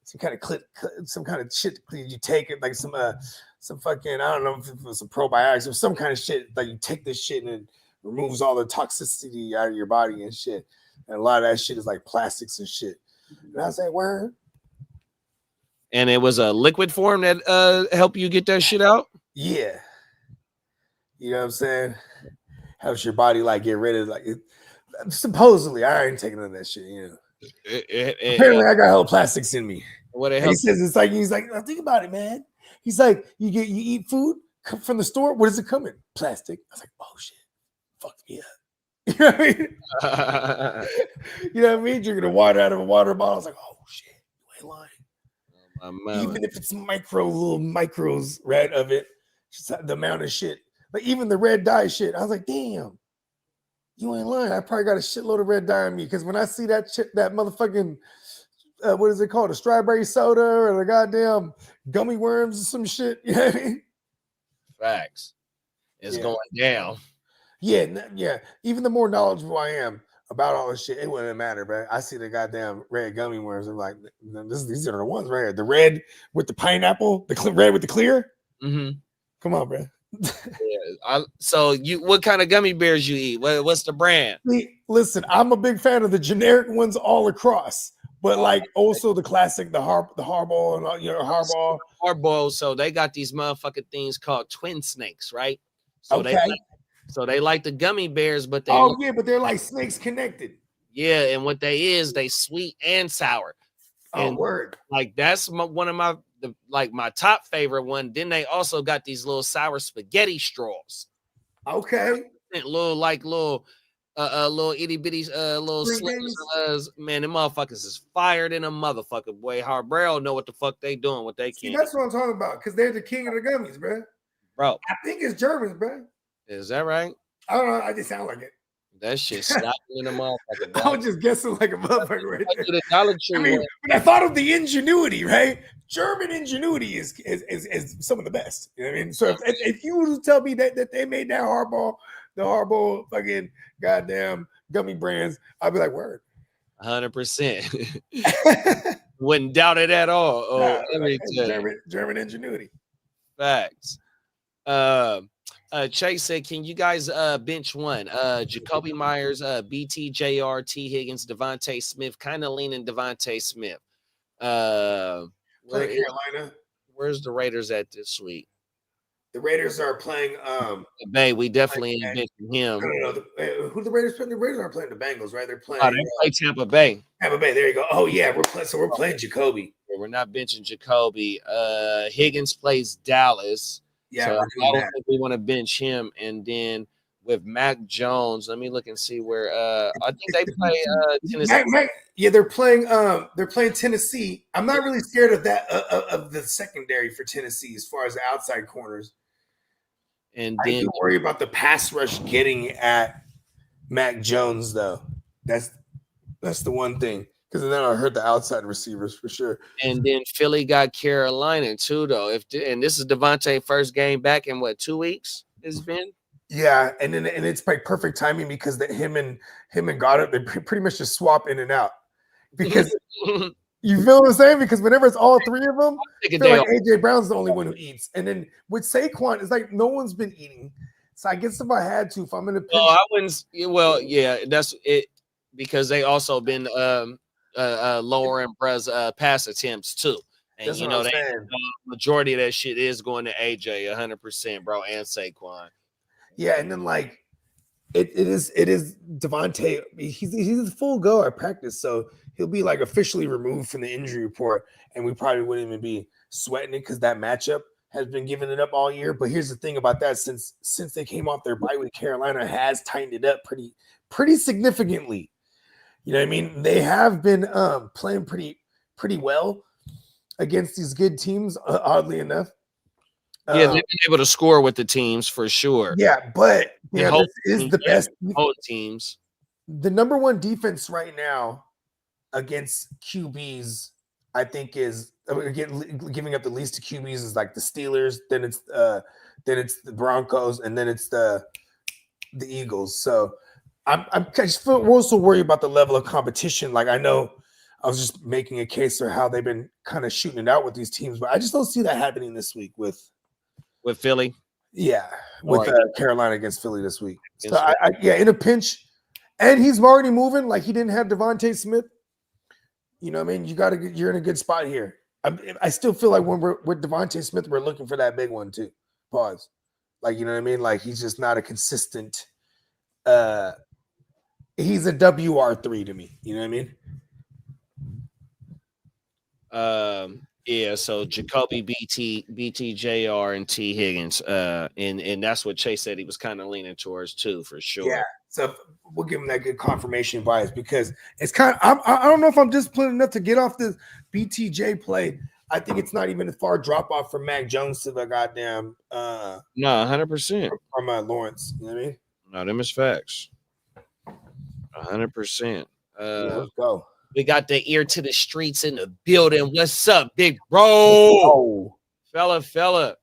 Some kind of some kind of shit. You take it like some fucking, I don't know if it was some probiotics or some kind of shit. Like you take this shit and it removes all the toxicity out of your body and shit. And a lot of that shit is like plastics and shit. And I was like, where? And it was a liquid form that helped you get that shit out. Yeah. You know what I'm saying? Helps your body like get rid of like it, supposedly. I ain't taking none of that shit, you know. Apparently, I got hella plastics in me. What it He helps. says it's like he's like, now think about it, man. He's like, you eat food from the store. What does it come in? Plastic. I was like, oh shit, fuck me up. You know what I mean? You know what I mean? Drinking the water out of a water bottle. I was like, oh shit, you ain't lying. Even if it's little micros, right, of it, just the amount of shit. Like even the red dye shit, I was like, damn, you ain't lying. I probably got a shitload of red dye on me because when I see that shit, that motherfucking, what is it called? A strawberry soda or the goddamn gummy worms or some shit. You know what I mean? Facts. It's going down. Yeah. Even the more knowledgeable I am, about all this shit, it wouldn't matter, bro. I see the goddamn red gummy worms. I'm like, these are the ones right here. The red with the pineapple, the red with the clear. Mm-hmm. Come on, bro. Yeah. So what kind of gummy bears you eat? What's the brand? Listen, I'm a big fan of the generic ones all across, but like also the classic, the hardball, and hardball. Hardball. So they got these motherfucking things called twin snakes, right? So Okay. they like the gummy bears, but they but they're like snakes connected. yeah, and what they sweet and sour. And Word. like that's one of my top favorite one. Then they also got these little sour spaghetti straws. Okay. Little itty bitty little slivers. Man, them motherfuckers is fired in a motherfucker, boy. Harbrow know what the fuck they doing, what they See, can. that's what I'm talking about, because they're the king of the gummies, bro. I think it's Germans, bro. Is that right? I don't know. I just sound like it. That shit slapping in a motherfucker. I was just guessing like a motherfucker right there. The Dollar Tree when I thought of the ingenuity, right? German ingenuity is some of the best. You know what I mean? So if you were to tell me that they made that the hardball fucking goddamn gummy brands, I'd be like, word. 100%. Wouldn't doubt it at all. German ingenuity. Facts. Chase said, can you guys bench one? Jacoby Myers, BTJR, T. Higgins, Devontae Smith, kind of leaning Devontae Smith. Carolina. Where's the Raiders at this week? The Raiders are playing Bay. We definitely ain't benching him. Who the Raiders playing? The Raiders aren't playing the Bengals, right? They're playing they play Tampa Bay. Tampa Bay, there you go. Oh yeah, we're playing Jacoby. We're not benching Jacoby. Higgins plays Dallas. Yeah, so I don't think we want to bench him. And then with Mac Jones, let me look and see where I think they play Tennessee. They're playing Tennessee. I'm not really scared of that of the secondary for Tennessee as far as the outside corners. And I then do worry about the pass rush getting at Mac Jones, though. That's the one thing. Because then I hurt the outside receivers for sure. And then Philly got Carolina too, though. And this is Devontae first game back in what, 2 weeks? It's been. Yeah, and it's like perfect timing because him and Goddard, they pretty much just swap in and out. Because you feel what I'm saying? Because whenever it's all three of them, I feel like AJ Brown's the only one who eats. And then with Saquon, it's like no one's been eating. So I guess if I had to, if I'm gonna, I wouldn't. Well, yeah, that's it because they also been lowering Bruh's pass attempts too. And that's the majority of that shit is going to AJ 100%, bro, and Saquon. Yeah, and then like it is Devontae. He's a full go at practice, so he'll be like officially removed from the injury report, and we probably wouldn't even be sweating it because that matchup has been giving it up all year. But here's the thing about that: since they came off their bye week, Carolina has tightened it up pretty significantly. You know what I mean? They have been playing pretty well against these good teams, oddly enough. Yeah, they've been able to score with the teams for sure. Yeah, but this is the best teams. The number one defense right now against QBs, I think, is giving up the least to QBs is like the Steelers. Then it's the Broncos, and then it's the Eagles. So I just feel also worried about the level of competition. Like I know I was just making a case for how they've been kind of shooting it out with these teams, but I just don't see that happening this week with Philly. Yeah, with Carolina against Philly this week. So in a pinch, and he's already moving. Like he didn't have Devontae Smith. You know what I mean? You're in a good spot here. I still feel like when we're with Devontae Smith, we're looking for that big one too. Pause. Like you know what I mean? Like he's just not a consistent. He's a WR3 to me. You know what I mean? Yeah, so Jacoby, BTJR, and T. Higgins. And that's what Chase said he was kind of leaning towards too, for sure. Yeah, so we'll give him that good confirmation bias because it's kind of I don't know if I'm disciplined enough to get off this BTJ play. I think it's not even a far drop off from Mac Jones to the goddamn no, 100% from Lawrence. You know what I mean? No, them is facts. 100%. Let's go. We got the ear to the streets in the building. What's up, big bro? Fella.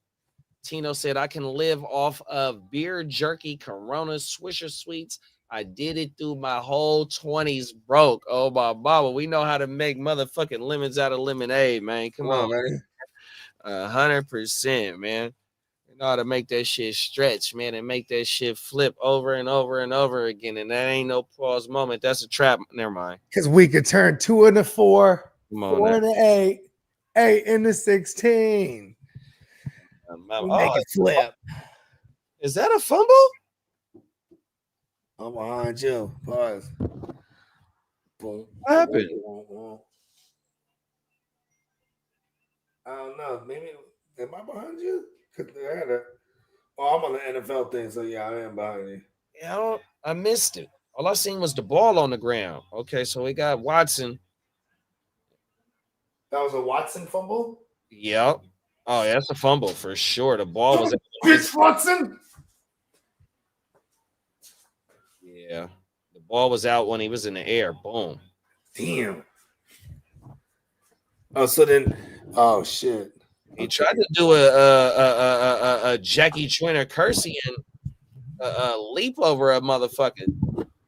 Tino said, I can live off of beer, jerky, Corona, Swisher Sweets, I did it through my whole 20s broke. Oh my mama, we know how to make motherfucking lemons out of lemonade, man. Come on, man. 100%, man. You know how to make that shit stretch, man, and make that shit flip over and over and over again. And that ain't no pause moment. That's a trap. Never mind. Because we could turn 2 into 4, Come on 4 now. into 8, 8 into 16. We make it flip. Is that a fumble? I'm behind you. Pause. Boom. What happened? I don't know. Maybe am I behind you? Oh, I'm on the NFL thing, so yeah, I am behind you. Yeah, I missed it. All I seen was the ball on the ground. Okay, so we got Watson. That was a Watson fumble? Yep. Oh, yeah, that's a fumble for sure. The ball was Bitch Watson. Yeah. The ball was out when he was in the air. Boom. Damn. Oh, so then shit. He tried to do a Jackie Trainer Kersey and leap over a motherfucker,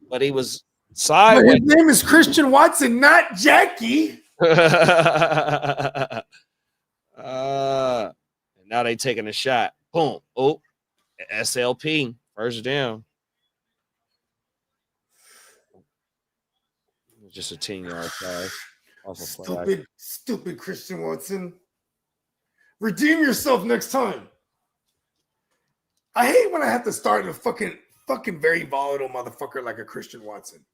but he was But sideways. his name is Christian Watson, not Jackie. And now they taking a shot. Boom. Oh, SLP. First down. Just a 10-yard flag. Stupid Christian Watson. Redeem yourself next time. I hate when I have to start a fucking very volatile motherfucker like a Christian Watson.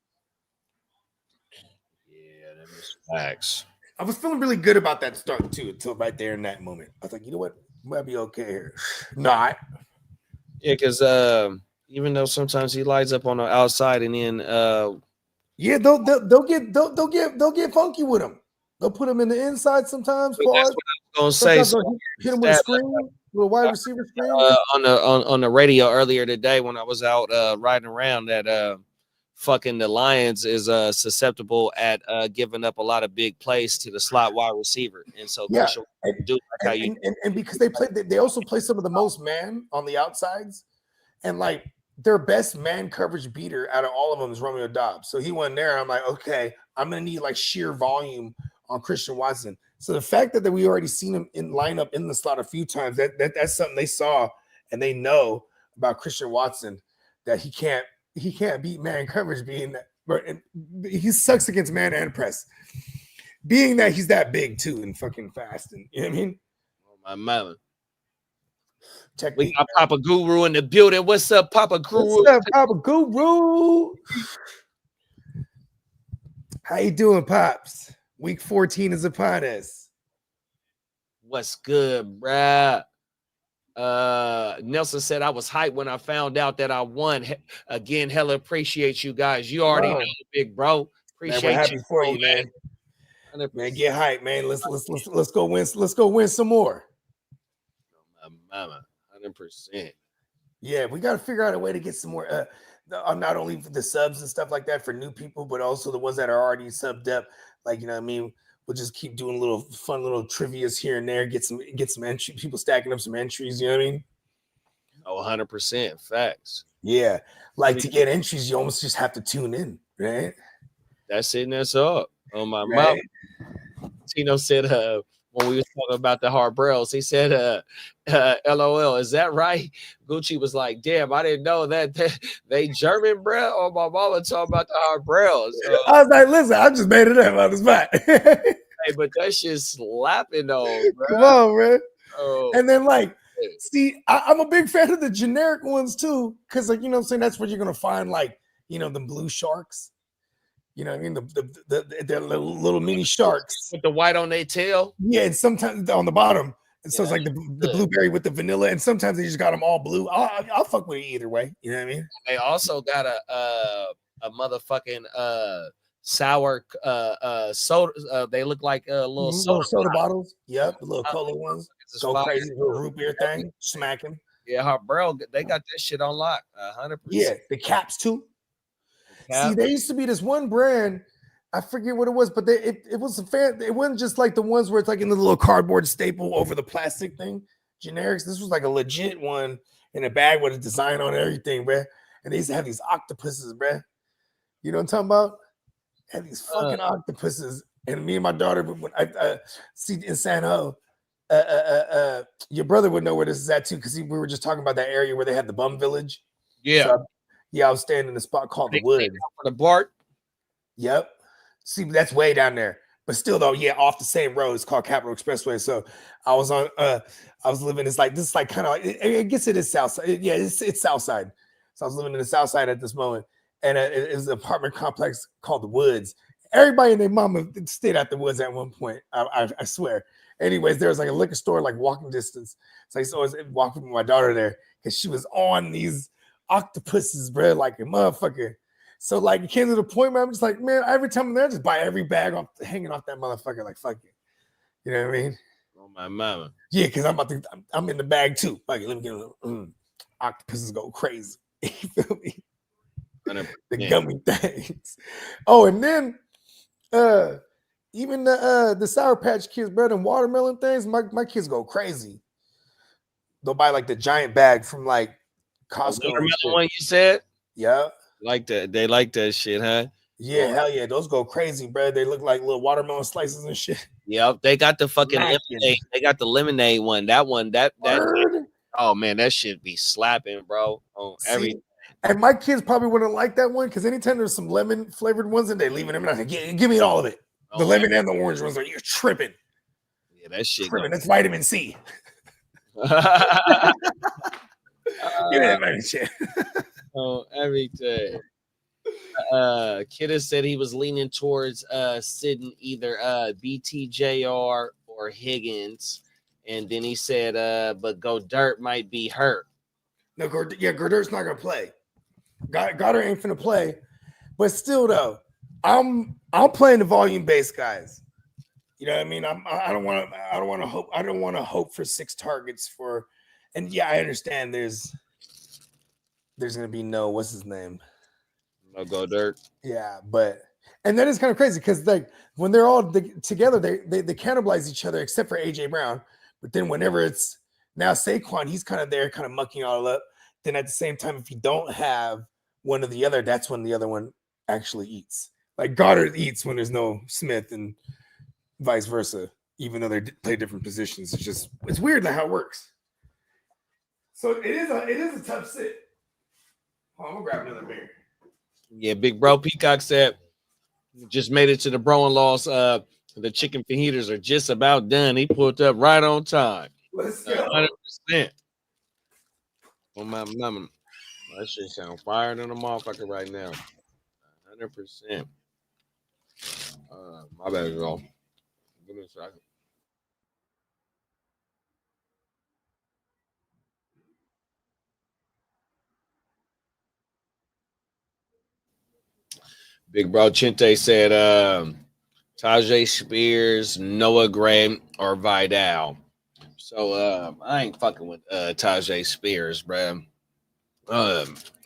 Yeah, that was facts. I was feeling really good about that start too, until right there in that moment. I was like, you know what? Might be okay here. Not. Yeah, because even though sometimes he lights up on the outside and then yeah, they'll get funky with him. They'll put him in the inside sometimes. that's what I was gonna say. So hit him with a screen, with a wide receiver screen. On the radio earlier today when I was out riding around that fucking the Lions is susceptible at giving up a lot of big plays to the slot wide receiver, and so Yeah, and because they also play some of the most man on the outsides, and like their best man coverage beater out of all of them is Romeo Doubs. So he went there. I'm like, okay, I'm gonna need like sheer volume on Christian Watson. So the fact that we already seen him in lineup in the slot a few times, that's something they saw and they know about Christian Watson, that he can't beat man coverage, being that he sucks against man and press, being that he's that big too and fucking fast, and you know what I mean? Oh, my mama. Technique, we got Papa Guru in the building. What's up, Papa Guru? What's up, Papa Guru? How you doing, Pops? Week 14 is upon us. What's good, bruh? Nelson said I was hyped when I found out that I won. Again, hella appreciate you guys. You already know, big bro. Appreciate man, we're happy for you, man. Man, get hyped, man. Let's go win. Let's go win some more. Mama, 100%. Yeah, we got to figure out a way to get some more. Not only for the subs and stuff like that for new people, but also the ones that are already subbed up. Like, you know what I mean? We'll just keep doing little fun little trivias here and there, get some entry, people stacking up some entries, you know what I mean? Oh, 100%. Facts. Yeah. Like to get entries, you almost just have to tune in, right? That's it and that's up. Oh, my mom. Tino said when we was talking about the hard bros, he said LOL, is that right? Gucci was like, damn, I didn't know that they German, bro. Oh, my mama talking about the hard bros. I was like, listen, I just made it up on the spot. Hey, but that shit's slapping though, bro. Come on, man. Oh. And then like, see, I'm a big fan of the generic ones too, because like, you know what I'm saying, that's where you're gonna find like, you know, the blue sharks. You know what I mean? The little mini sharks with the white on their tail. Yeah, and sometimes on the bottom. And so it's like the blueberry with the vanilla, and sometimes they just got them all blue. I'll fuck with it either way. You know what I mean? They also got a motherfucking sour soda. They look like little soda bottles. Yep, the little cola ones. Go crazy, little root beer thing, smacking. Yeah, bro, they got that shit on lock. 100%. Yeah, the caps too. See, there used to be this one brand, I forget what it was, but it was a fan. It wasn't just like the ones where it's like in the little cardboard staple over the plastic thing, generics. This was like a legit one in a bag with a design on everything, bro. and they used to have these octopuses, bruh. You know what I'm talking about? Had these fucking octopuses, and me and my daughter, when I see in San Ho, your brother would know where this is at too, because we were just talking about that area where they had the bum village. Yeah. So, I was staying in a spot called the Woods. For the Bart. Yep. See, that's way down there. But still, though, off the same road. It's called Capitol Expressway. So I was on. I was living. This is like kind of. I guess it is south side. Yeah, it's south side. So I was living in the south side at this moment, and it was an apartment complex called the Woods. Everybody and their mama stayed at the Woods at one point. I swear. Anyways, there was like a liquor store like walking distance. So I used to always walk with my daughter there because she was on these octopuses, bro, like a motherfucker. So like it came to the point where I'm just like, man, every time I'm there, I just buy every bag hanging off that motherfucker. Like fuck it, you know what I mean? Oh my mama. Yeah, because I'm in the bag too. Fuck it, let me get a little. Octopuses go crazy. You feel me? 100%. The gummy things. Oh, and then even the Sour Patch Kids, bread and watermelon things. My kids go crazy. They'll buy like the giant bag from like Costco. Watermelon one you said? Yeah. Like that. They like that shit, huh? Yeah, hell yeah. Those go crazy, bro. They look like little watermelon slices and shit. Yep. They got the fucking lemonade. They got the lemonade one. That one, that oh man, that shit be slapping, bro. On everything. And my kids probably wouldn't like that one because anytime there's some lemon flavored ones and they leaving them, like, give me all of it. The lemon and the orange ones are you're tripping. Yeah, that shit. Tripping. That's vitamin C. Give me that vitamin shit. Oh, everything. Kidda said he was leaning towards sitting either BTJR or Higgins, and then he said but Goddard might be hurt. No, Goddard's not gonna play. Goddard ain't finna play, but still though, I'm playing the volume based guys. You know what I mean? I don't want to hope for 6 targets for, and yeah, I understand there's gonna be no what's his name. No Goddard. Yeah, and that is kind of crazy because like when they're all together, they cannibalize each other except for AJ Brown. But then whenever it's now Saquon, he's kind of there, kind of mucking all up. Then at the same time, if you don't have one or the other, that's when the other one actually eats. Like Goddard eats when there's no Smith and vice versa, even though they play different positions. It's weird how it works. So it is a tough sit. Oh, I'm gonna grab another beer. Yeah, big bro Peacock said just made it to the bro-in-laws. The chicken fajitas are just about done. He pulled up right on time. Let's go. 100%. Oh my mama. That shit sound fire than a motherfucker right now. 100%. My bad, y'all. Give me a second. Big bro Chinte said Tajay Spears, Noah Gray, or Vidal. So I ain't fucking with Tajay Spears, bro.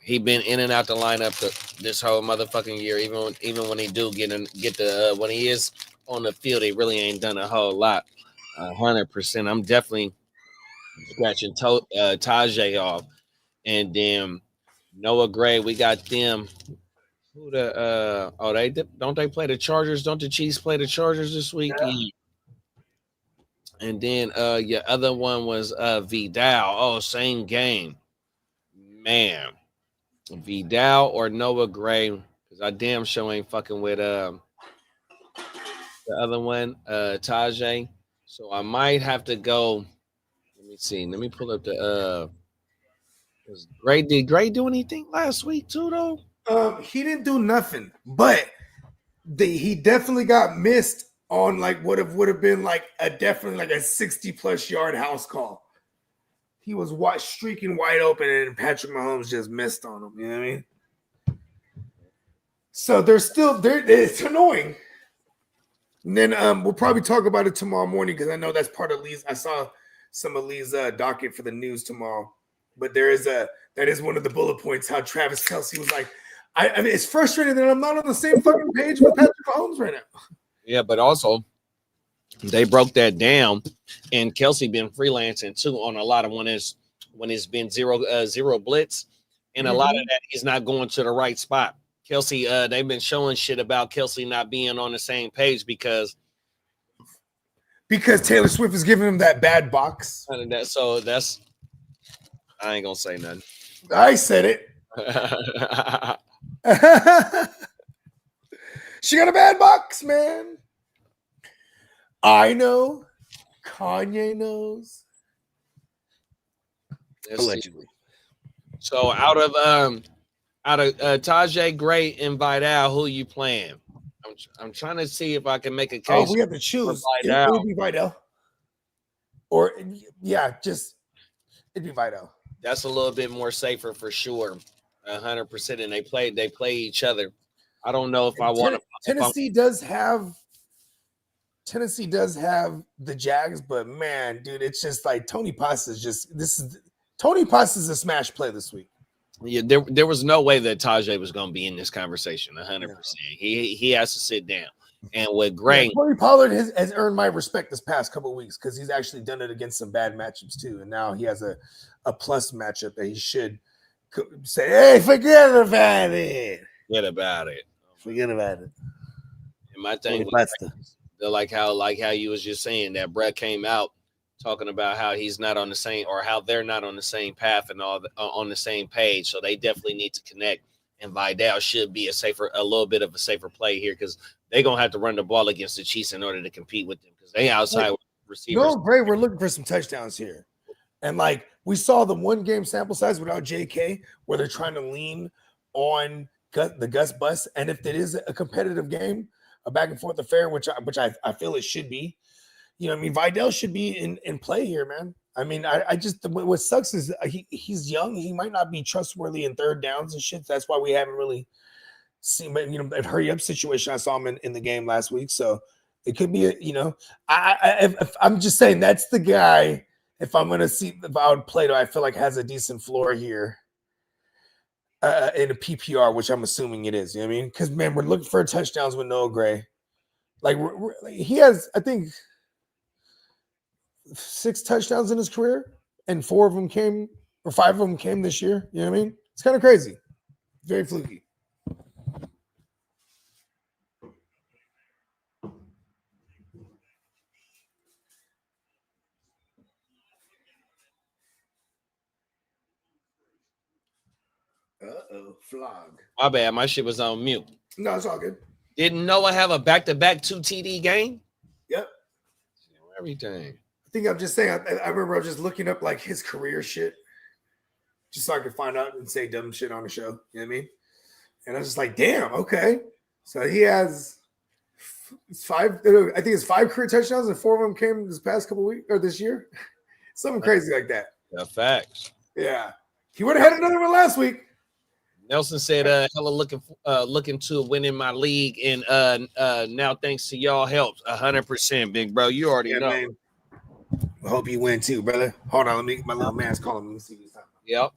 He been in and out the lineup this whole motherfucking year. Even when he do get the when he is on the field, he really ain't done a whole lot. 100%. I'm definitely scratching Tajay off, and then Noah Gray. We got them. Who don't they play the Chargers? Don't the Chiefs play the Chargers this week? Yeah. And then your other one was Vidal. Oh, same game. Man. Vidal or Noah Gray. Because I damn sure ain't fucking with the other one, Tajay. So I might have to go. Let me see. Let me pull up the did Gray do anything last week too though? He didn't do nothing, but he definitely got missed on like would have been like definitely like a 60+ yard house call. He was streaking wide open, and Patrick Mahomes just missed on him. You know what I mean? So they're still there. It's annoying. And then we'll probably talk about it tomorrow morning because I know that's part of Lee's. I saw some of Lee's docket for the news tomorrow, but that is one of the bullet points. How Travis Kelce was like. I mean, it's frustrating that I'm not on the same fucking page with Patrick Mahomes right now. Yeah, but also they broke that down, and Kelce been freelancing too on a lot of when it's been zero blitz, and a lot of that he's not going to the right spot. Kelsey, they've been showing shit about Kelsey not being on the same page because Taylor Swift is giving him that bad box. So that's I ain't gonna say nothing. I said it. She got a bad box, man. I know. Kanye knows. Allegedly. So out of Tajay, Gray, and Vidal, who you playing? I'm trying to see if I can make a case. Oh, we have to choose. Vidal. It would be Vidal. Or it'd be Vidal. That's a little bit more safer for sure. 100%. And they play each other. I don't know if I want to. Tennessee does have the Jags, but man, dude, it's just like Tony Pasta is a smash play this week. Yeah, there was no way that Tajay was going to be in this conversation. 100%. He has to sit down. And with Gray, Corey Pollard has earned my respect this past couple of weeks because he's actually done it against some bad matchups too, and now he has a plus matchup that he should say, "Hey, forget about it." Forget about it. And my thing was like how you was just saying that Brett came out talking about how he's not on the same, or how they're not on the same path and on the same page. So they definitely need to connect. And Vidal should be a little bit of a safer play here because they're gonna have to run the ball against the Chiefs in order to compete with them because they outside receivers. No, Gray, we're looking for some touchdowns here. And like we saw the 1 game sample size without JK, where they're trying to lean on the Gus bus. And if it is a competitive game, a back and forth affair, which I feel it should be, you know, I mean, Vidal should be in play here, man. I mean, I just what sucks is he's young. He might not be trustworthy in third downs and shit. That's why we haven't really seen, you know, that hurry up situation. I saw him in the game last week, so it could be I'm just saying that's the guy. If I'm gonna see if I would play, I feel like has a decent floor here in a PPR, which I'm assuming it is. You know what I mean? Because man, we're looking for touchdowns with Noah Gray. Like he has, I think, 6 touchdowns in his career, and 5 of them came this year. You know what I mean? It's kind of crazy. Very fluky. Flog. My bad. My shit was on mute. No, it's all good. Didn't Noah have a back-to-back 2 TD game? Yep. Everything. I think I'm just saying, I remember I was just looking up like his career shit just so I could find out and say dumb shit on the show. You know what I mean? And I was just like, damn, okay. So he has 5, I think it's 5 career touchdowns and 4 of them came this past couple weeks or this year. Something crazy like that. Yeah, facts. Yeah. He would have had another one last week. Nelson said, hella looking to winning my league, and now thanks to y'all helps 100%, big bro. You already know. Man. I hope you win too, brother. Hold on, my little man's calling me. Let me see this time. Yep.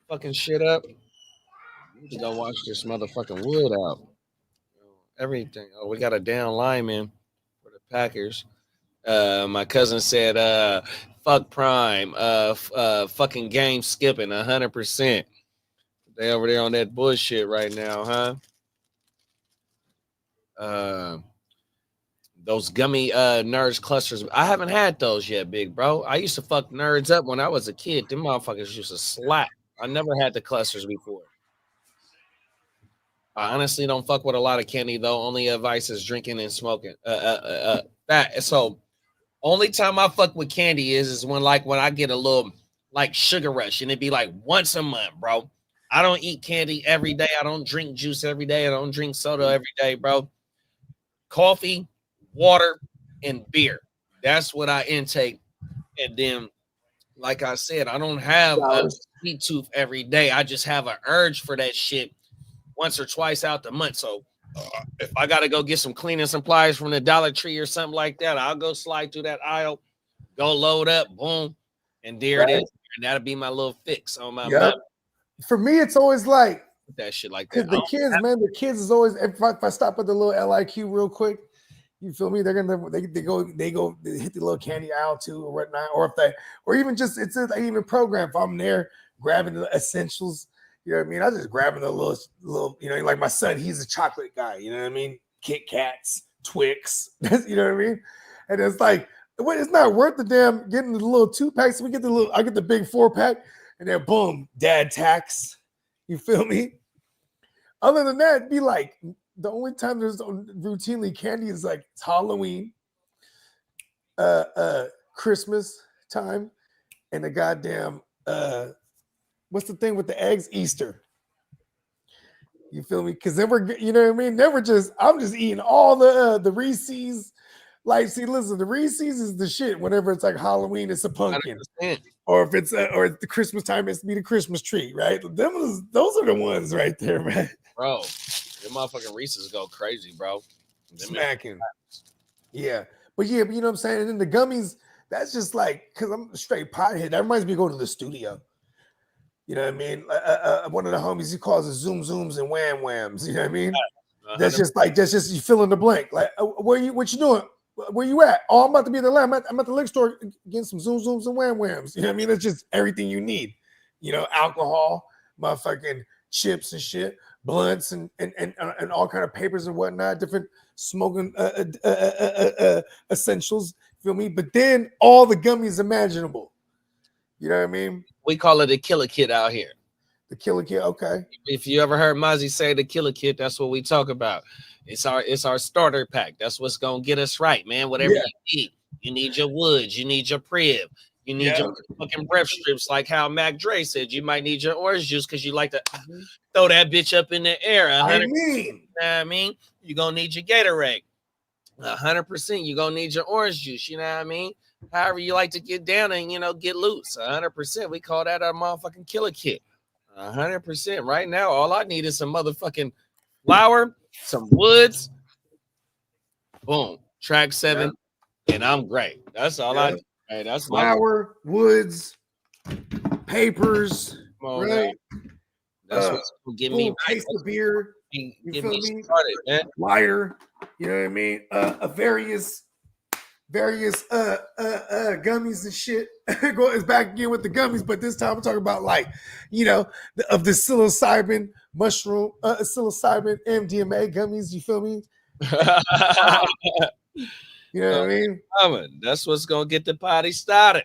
Fucking shit up. We go watch this motherfucking wood out. Everything. Oh, we got a down lineman for the Packers. My cousin said, fuck Prime, fucking game skipping 100%. They over there on that bullshit right now, huh? Those gummy nerds clusters. I haven't had those yet, big bro. I used to fuck nerds up when I was a kid. Them motherfuckers used to slap. I never had the clusters before. I honestly don't fuck with a lot of candy though. Only advice is drinking and smoking. So only time I fuck with candy is when I get a little like sugar rush, and it'd be like once a month, bro. I don't eat candy every day. I don't drink juice every day. I don't drink soda every day, bro. Coffee, water, and beer. That's what I intake. And then, like I said, I don't have a sweet tooth every day. I just have an urge for that shit once or twice out the month. So if I got to go get some cleaning supplies from the Dollar Tree or something like that, I'll go slide through that aisle, go load up, boom, and there it is. And that'll be my little fix on my month. For me, it's always like that shit like that. The kids is always, if I stop at the little LIQ real quick, You feel me? They're gonna they hit the little candy aisle too or whatnot, or even just it's a even program. If I'm there grabbing the essentials, you know what I mean? I just grabbing the little like my son, he's a chocolate guy. You know what I mean? Kit Kats, Twix, you know what I mean? And it's like, it's not worth the damn getting the little 2-packs. We get I get the big 4-pack, and then boom, dad tax. You feel me? Other than that, it'd be like the only time there's routinely candy is like it's Halloween, Christmas time, and the goddamn what's the thing with the eggs? Easter. You feel me? Because then you know what I mean? Never just I'm just eating all the Reese's. Like, see, listen, the Reese's is the shit. Whenever it's like Halloween, it's a pumpkin, 100%. or if it's or it's the Christmas time, it's be the Christmas tree, right? Those are the ones right there, man. Bro, your motherfucking Reese's go crazy, bro. Smacking. Yeah. But you know what I'm saying? And then the gummies, that's just like, because I'm a straight pothead. That reminds me of going to the studio. You know what I mean? One of the homies, he calls it Zoom Zooms and Wham Whams. You know what I mean? That's just you fill in the blank. Like, what you doing? Where you at? Oh, I'm about to be in the lab. I'm at the liquor store getting some Zoom Zooms and Wham Whams. You know what I mean? It's just everything you need. You know, alcohol, motherfucking chips and shit, blunts and all kind of papers and whatnot, different smoking essentials. Feel me? But then all the gummies imaginable. You know what I mean? We call it a killer kit out here. The killer kit, okay. If you ever heard Mozzie say the killer kit, that's what we talk about. It's our starter pack. That's what's gonna get us right, man. Whatever you need. You need your woods, you need your prib, you need your fucking breath strips, like how Mac Dre said. You might need your orange juice because you like to throw that bitch up in the air. I mean, you're gonna need your Gatorade. 100%, you're gonna need your orange juice, you know what I mean? However you like to get down and get loose. 100%. We call that our motherfucking killer kit. 100%. Right now, all I need is some motherfucking flour, some woods. Boom. Track 7, and I'm great. That's all I need. Hey, that's flour, woods, papers, right? That's what's gonna give me case of beer. Get me started, man. Lighter, you know what I mean? Various gummies and shit. It's back again with the gummies, but this time I'm talking about of the psilocybin mushroom, psilocybin MDMA gummies. You feel me? You know what I mean? That's what's gonna get the party started.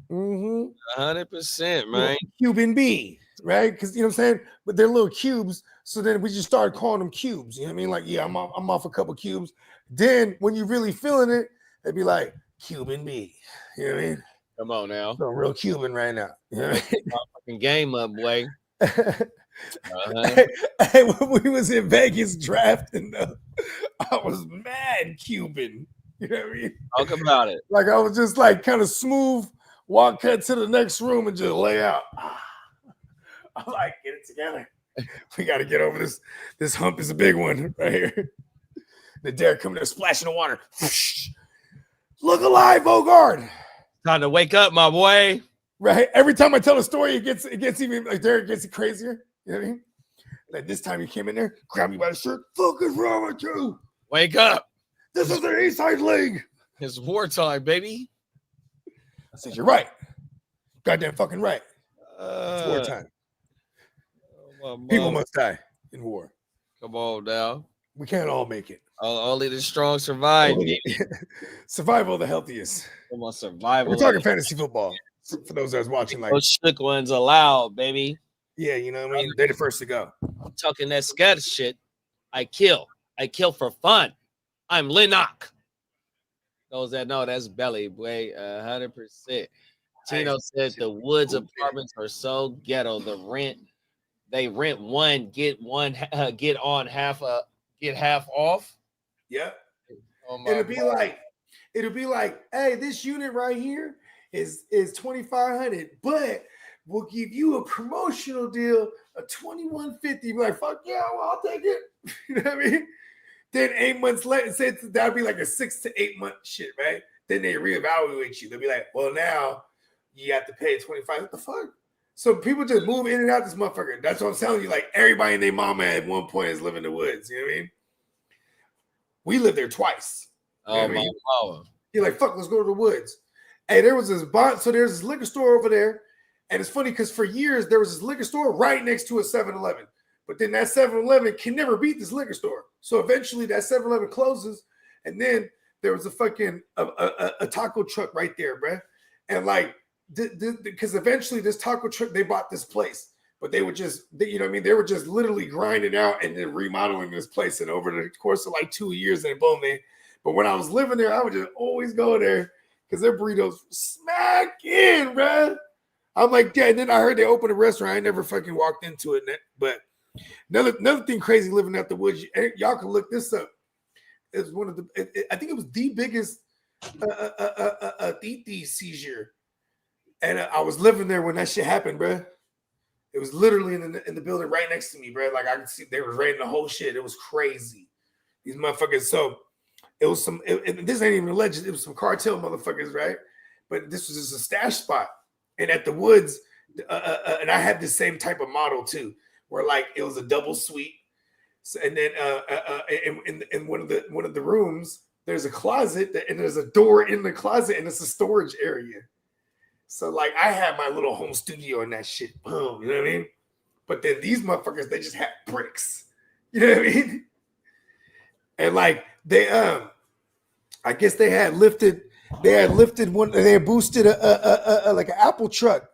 100%, man. Cuban B, right? Because you know what I'm saying? But they're little cubes. So then we just started calling them cubes. You know what I mean? Like, I'm off a couple cubes. Then when you're really feeling it, they'd be like Cuban B. You know what I mean? Come on now. So real Cuban right now. You know what I mean? Fucking game up, boy. Hey, when we was in Vegas drafting, I was mad Cuban. You know what I mean? Talk about it. Like I was just like kind of smooth, walk cut to the next room and just lay out. I'm like, get it together. We got to get over this. This hump is a big one right here. The dare coming there, splashing the water. Look alive, Bogard. Time to wake up, my boy. Right. Every time I tell a story, it gets even like there, it gets crazier. You know what I mean? Like this time you came in there, grabbed me by the shirt. Fuck is wrong with you? Wake up. This is the East Side League. It's wartime, baby. I said, you're right. Goddamn fucking right. It's wartime. People must die in war. Come on now. We can't all make it. Only the strong survive. Survival of the healthiest. Come on, survival. We're talking fantasy football. For those that's watching, like those shook ones allowed, baby. Yeah, you know what I mean? They're the first to go. I'm talking that scat shit. I kill for fun. I'm Linnock. Those that know, that's Belly, boy. 100%. Tino said the Woods apartments are so ghetto. They rent one, get half off. Yeah. Oh it'll be like, hey, this unit right here is $2,500, but we'll give you a promotional deal of $2,150. Be like, fuck yeah, well, I'll take it. You know what I mean? Then 8 months later, say that'd be like a 6 to 8 month shit, right? Then they reevaluate you. They'll be like, well, now you have to pay $25. What the fuck? So people just move in and out this motherfucker. That's what I'm telling you. Like everybody and their mama at one point is living in the woods. You know what I mean? We lived there twice. You know Oh what I my mean? mama. You're like, fuck, let's go to the woods. Hey, there was this so there's this liquor store over there. And it's funny because for years there was this liquor store right next to a 7-Eleven. But then that 7-Eleven can never beat this liquor store. So eventually that 7-Eleven closes. And then there was a fucking a taco truck right there, bruh. And like, because eventually this taco truck, they bought this place. But they were just, you know what I mean? They were just literally grinding out and then remodeling this place. And over the course of like 2 years, and boom, man. But when I was living there, I would just always go there because their burritos smack in, bruh. I'm like, yeah. And then I heard they opened a restaurant. I never fucking walked into it. But another thing crazy living out the woods, y'all can look this up. It's one of the, I think it was the biggest Titi seizure. And I was living there when that shit happened, bruh. It was literally in the building right next to me, bruh. Like I could see they were raiding the whole shit. It was crazy. These motherfuckers. So it was some, this ain't even alleged. It was some cartel motherfuckers, right? But this was just a stash spot. And at the woods, and I had the same type of model too, where like it was a double suite. So, and then in one of the rooms, there's a closet and there's a door in the closet and it's a storage area. So like I had my little home studio and that shit. Boom, you know what I mean? But then these motherfuckers, they just had bricks. You know what I mean? And like they I guess they had lifted one, they had boosted a like an Apple truck,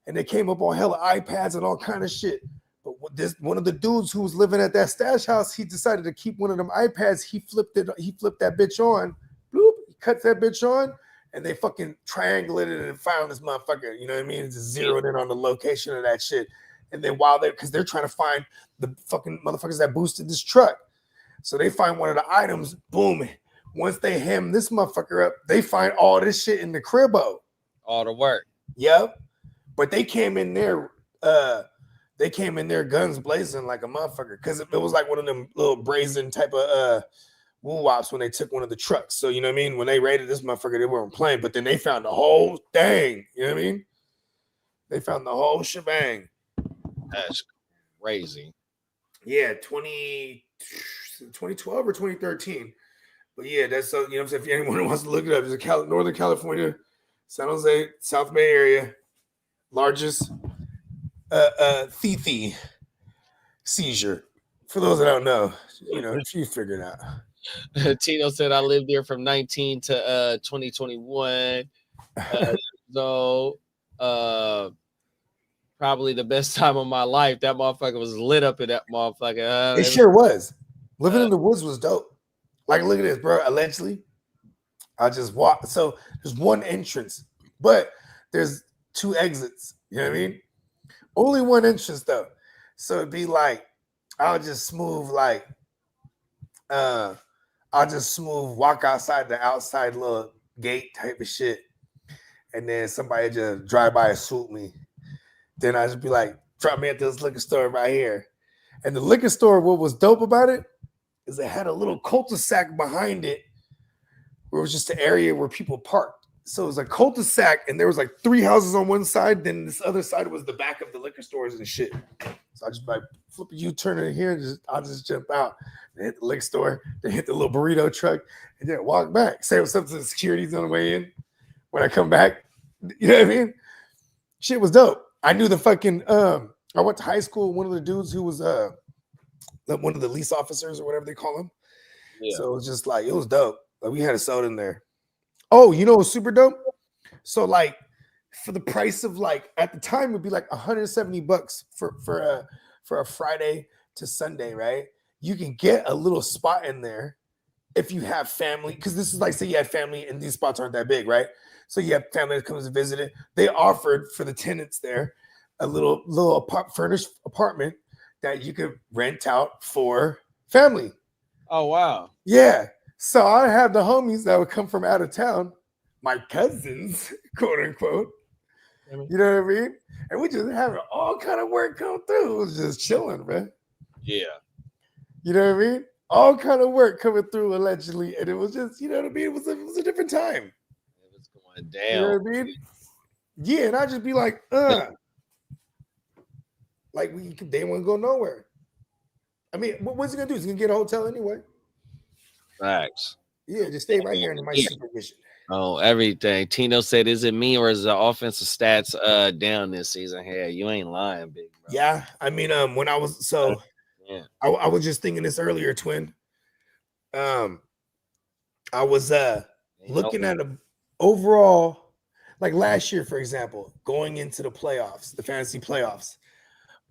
and they came up on hella iPads and all kind of shit. But one of the dudes who was living at that stash house, he decided to keep one of them iPads. He flipped that bitch on, bloop, he cuts that bitch on, and they fucking triangulated it and found this motherfucker. You know what I mean? It's just zeroed in on the location of that shit. And then because they're trying to find the fucking motherfuckers that boosted this truck. So they find one of the items, boom. Once they hem this motherfucker up, they find all this shit in the cribbo. All the work. Yep. But they came in there, guns blazing like a motherfucker. Because it was like one of them little brazen type of woo-wops when they took one of the trucks. So you know what I mean? When they raided this motherfucker, they weren't playing, but then they found the whole thing. You know what I mean? They found the whole shebang. That's crazy. Yeah, 2012 or 2013. But yeah, that's so, you know what I'm saying? If anyone wants to look it up, it's Northern California, San Jose, South Bay area, largest Thifi seizure. For those that don't know, you know, you figured out. Tino said I lived there from 19 to 2021. So probably the best time of my life. That motherfucker was lit up in that motherfucker. It sure was. Living in the woods was dope. Like, look at this, bro. Allegedly, I just walked. So there's one entrance, but there's 2 exits. You know what I mean? Only one entrance though. So it'd be like, I'll just smooth walk outside the outside little gate type of shit. And then somebody just drive by and swoop me. Then I just be like, drop me at this liquor store right here. And the liquor store, what was dope about it is it had a little cul-de-sac behind it where it was just an area where people parked. So it was a cul-de-sac and there was like 3 houses on one side. Then this other side was the back of the liquor stores and shit. So I just like flip a U-turn in here and I'll just jump out and hit the liquor store, then hit the little burrito truck and then walk back. Say what's up to the security's on the way in. When I come back, you know what I mean? Shit was dope. I knew the fucking, I went to high school, one of the dudes who was one of the lease officers or whatever they call him. Yeah. So it was just like, it was dope. Like we had a soda in there. Oh, you know what was super dope? So like for the price of like at the time it would be like $170 for a Friday to Sunday, right? You can get a little spot in there if you have family, because this is like, say you had family and these spots aren't that big, right? So you have family that comes to visit it. They offered for the tenants there a little furnished apartment that you could rent out for family. Oh, wow. Yeah. So I had the homies that would come from out of town, my cousins, quote unquote. You know what I mean? And we just having all kind of work come through. It was just chilling, man. Yeah. You know what I mean? All kind of work coming through allegedly. And it was just, you know what I mean? It was a different time. It was going down. You know what I mean? Yeah, and I'd just be like, like they won't go nowhere. I mean, what's he gonna do? He's gonna get a hotel anyway. Facts. Yeah, just stay right here under my Yeah. supervision. Oh, everything. Tino said, "Is it me or is the offensive stats down this season?" Hey, you ain't lying, big bro. Yeah, I mean, when I was Yeah. I was just thinking this earlier, twin. I was looking at a overall, like last year, for example, going into the playoffs, the fantasy playoffs.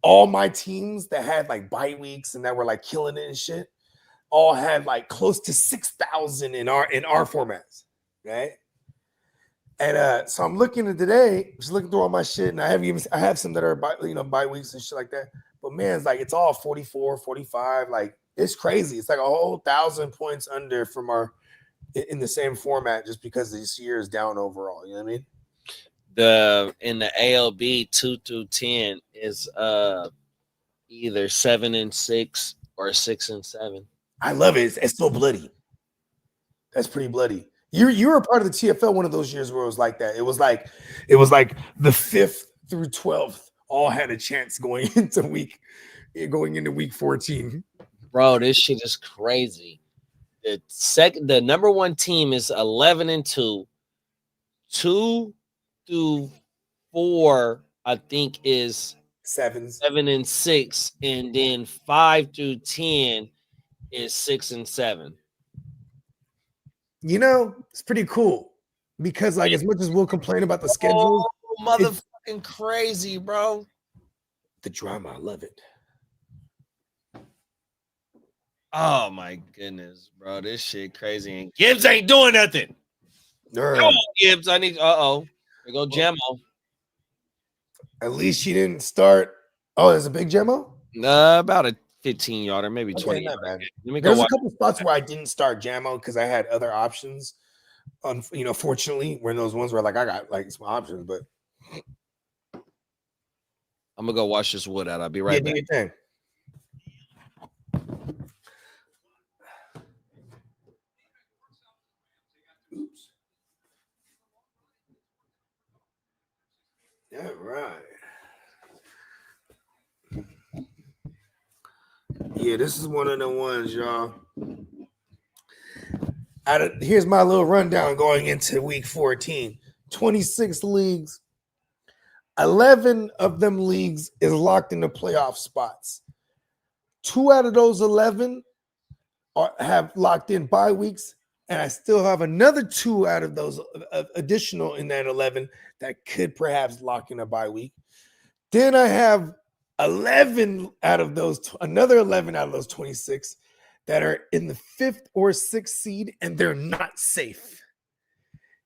All my teams that had like bye weeks and that were like killing it and shit, all had like close to 6,000 in our formats, right? And so I'm looking at today, just looking through all my shit, and I have some that are bye weeks and shit like that. But man, it's like it's all 44, 45. Like it's crazy. It's like a whole 1,000 points under from our in the same format just because this year is down overall. You know what I mean? In the ALB 2 through 10 is either 7-6 or 6-7. I love it. It's so bloody. That's pretty bloody. You were a part of the TFL one of those years where it was like that. It was like the 5th through 12th all had a chance going into week 14. Bro, this shit is crazy. The number one team is 11-2. 2 through 4, I think, is Sevens. 7-6, and then 5 through 10 is 6-7. You know, it's pretty cool because like as much as we'll complain about the schedules, Oh, motherfucking crazy, bro. the drama, I love it. Oh my goodness, bro. This shit crazy. And Gibbs ain't doing nothing. Come on, Gibbs. I need there go Jamo. At least she didn't start. Oh, there's a big Jamo? About a 15-yarder, maybe 20. Not bad. Let me go There's a watch. couple spots where I didn't start Jamo because I had other options. Fortunately, where those ones where like I got like some options, but I'm gonna go watch this wood out. I'll be right back. Do your thing. Oops. All right. Yeah, this is one of the ones, y'all. Here's my little rundown going into week 14. 26 leagues. 11 of them leagues is locked in the playoff spots. 2 out of those 11 have locked in bye weeks, and I still have another 2 out of those additional in that 11 that could perhaps lock in a bye week. Then I have 11 out of those, another 11 out of those 26 that are in the 5th or 6th seed, and they're not safe.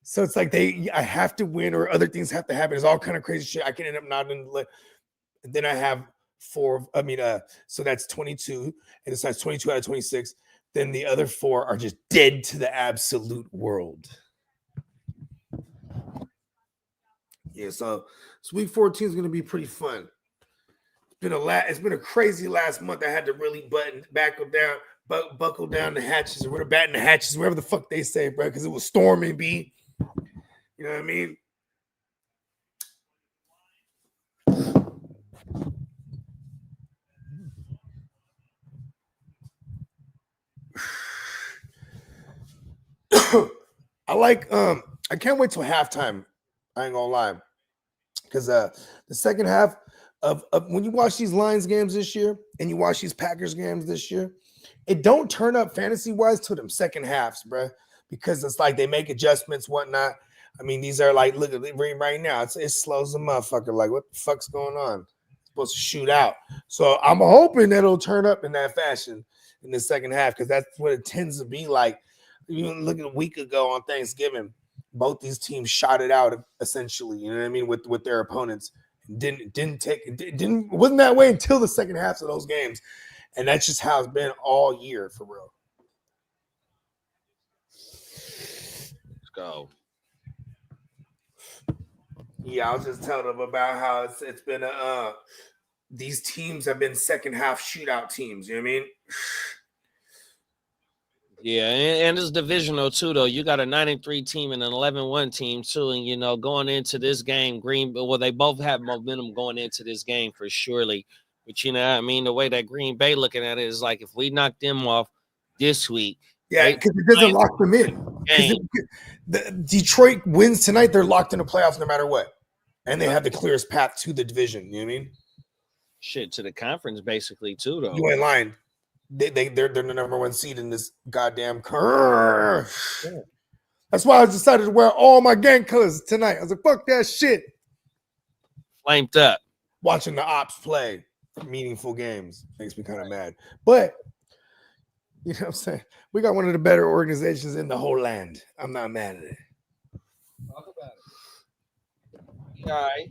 So it's like I have to win or other things have to happen. It's all kind of crazy shit. I can end up not in the. Then I have 4. So that's 22, and it's 22 out of 26. Then the other 4 are just dead to the absolute world. Yeah, so week 14 is going to be pretty fun. It's been a crazy last month. I had to really buckle down the hatches, or batten the hatches, wherever the fuck they say, bro, because it was storming, B. You know what I mean? I can't wait till halftime. I ain't gonna lie. Because the second half of when you watch these Lions games this year and you watch these Packers games this year, it don't turn up fantasy-wise till them second halves, bro. Because it's like they make adjustments, whatnot. I mean, these are like, look at it right now. It slows the motherfucker. Like, what the fuck's going on? It's supposed to shoot out. So I'm hoping that it'll turn up in that fashion in the second half, because that's what it tends to be like. Even looking a week ago on Thanksgiving, both these teams shot it out essentially. You know what I mean, with their opponents. Wasn't that way until the second halves of those games, and that's just how it's been all year for real. Let's go. Yeah, I was just telling them about how it's been these teams have been second half shootout teams. You know what I mean? Yeah, and it's divisional too, though. You got a 9-3 team and an 11-1 team too, and going into this game, they both have momentum going into this game for surely. But I mean, the way that Green Bay looking at it is like, if we knock them off this week, Yeah, because it doesn't lock them in. Because the Detroit wins tonight, they're locked in the playoffs no matter what, and they have the clearest path to the division. You know what I mean? Shit, to the conference basically too, though. You ain't lying. They're the number one seed in this goddamn curve. Yeah. That's why I decided to wear all my gang colors tonight. I was like, fuck that shit. Flamed up. Watching the Ops play meaningful games makes me kind of mad. But you know what I'm saying? We got one of the better organizations in the whole land. I'm not mad at it. Talk about it. All right.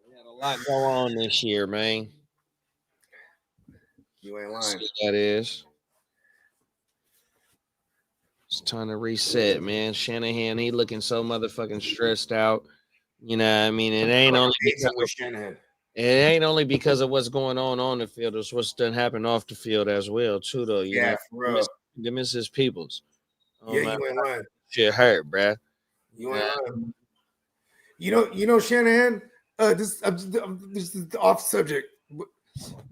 We had a lot go on this year, man. You ain't That's lying. what that is. It's time to reset, man. Shanahan, he looking so motherfucking stressed out. You know what I mean? It ain't only because of what's going on the field. It's what's done happen off the field as well, too, though. You know, for real. the Mrs. Peoples. Yeah, you ain't lying. Shit hurt, bruh. You ain't lying. You know, Shanahan. This is off subject,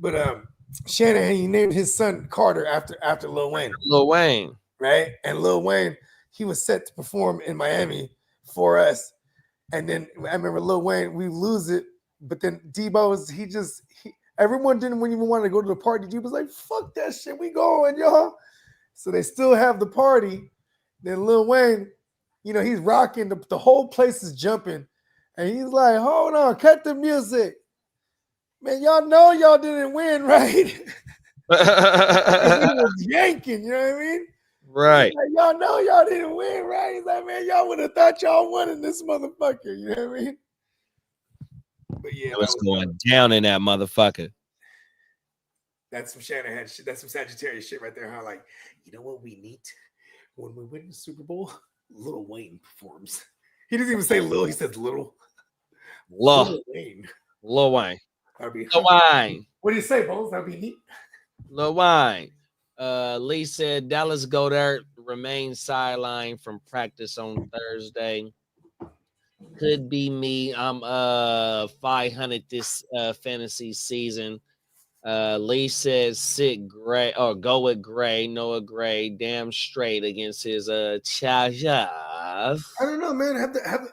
but Shanahan, he named his son Carter after Lil Wayne. Lil Wayne, right? And Lil Wayne, he was set to perform in Miami for us, and then I remember Lil Wayne, we lose it, but then Debo's everyone didn't even want to go to the party. Debo was like, "Fuck that shit, we going, y'all." So they still have the party. Then Lil Wayne, you know, he's rocking, the whole place is jumping. And he's like, hold on, cut the music. Man, y'all know y'all didn't win, right? He was yanking, you know what I mean? right? Like, y'all know y'all didn't win, right? He's like, man, y'all would have thought y'all won in this motherfucker, you know what I mean? But yeah, What's going down in that motherfucker? That's some Shanahan shit. That's some Sagittarius shit right there. Huh? Like, you know what we need when we win the Super Bowl? Lil Wayne performs. He doesn't even say Lil, he says Little. Lil Wayne. Lil Wayne. That'd be Lil Wayne. What do you say, Bones? That'd be neat. Lil Wayne. Lee said Dallas Goddard remains sidelined from practice on Thursday. Could be me. I'm 500 this fantasy season. Lee says sit Gray or go with Gray, Noah Gray, damn straight against his Chargers. I don't know, man.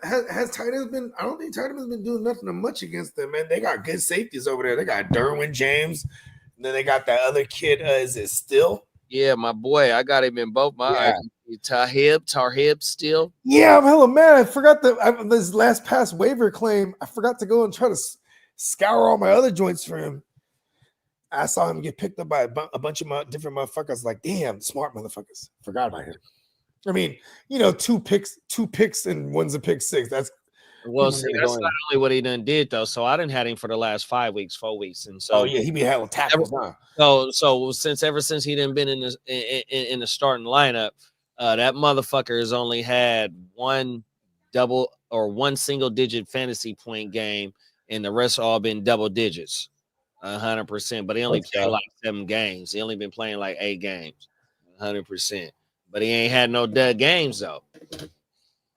Has tight ends been? I don't think tight ends has been doing nothing much against them, man. They got good safeties over there. They got Derwin James, and then they got that other kid. Is it Still? Yeah, my boy. I got him in both my Tarhib still. Yeah, I'm hella mad. I forgot this last past waiver claim. I forgot to go and try to scour all my other joints for him. I saw him get picked up by a bunch of different motherfuckers. Like, damn, smart motherfuckers. Forgot about him. I mean, you know, two picks, and one's a pick six. That's see, that's not only what he done did though. So I didn't had him for the last 4 weeks, and so he be having tackles, huh? So ever since he didn't been in the starting lineup, that motherfucker has only had one single digit fantasy point game, and the rest all been double digits, 100%. But he only played like 7 games. He only been playing like 8 games, 100%. But he ain't had no dud games though.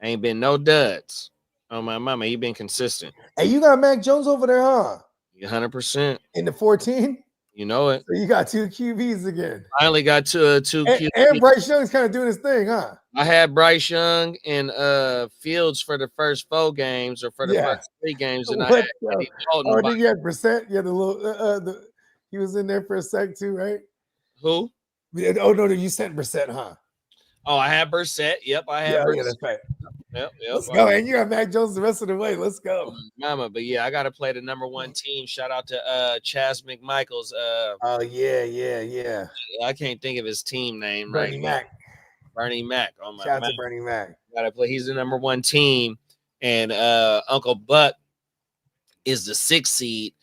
Ain't been no duds. Oh my mama, he been consistent. Hey, you got Mac Jones over there, huh? 100% in the 14. You know it. So you got 2 QBs again. I only got two QBs. And Bryce Young's kind of doing his thing, huh? I had Bryce Young and Fields for the first 4 games or for the first 3 games, and I had Eddie Dalton. Then you had Brissett. You had the little he was in there for a sec too, right? Who? Oh no, you sent Brissett, huh? Oh, I had Brissett. Yep, I had Brissett. Yeah, that's right. Yep. Let's go. And you got Mac Jones the rest of the way. Let's go. Mama, but yeah, I gotta play the number 1 team. Shout out to Chaz McMichaels. Oh yeah. I can't think of his team name Bernie Mac. Bernie Mac. Oh my Shout out to Bernie Mac. Gotta play. He's the number 1 team, and Uncle Buck is the 6th seed,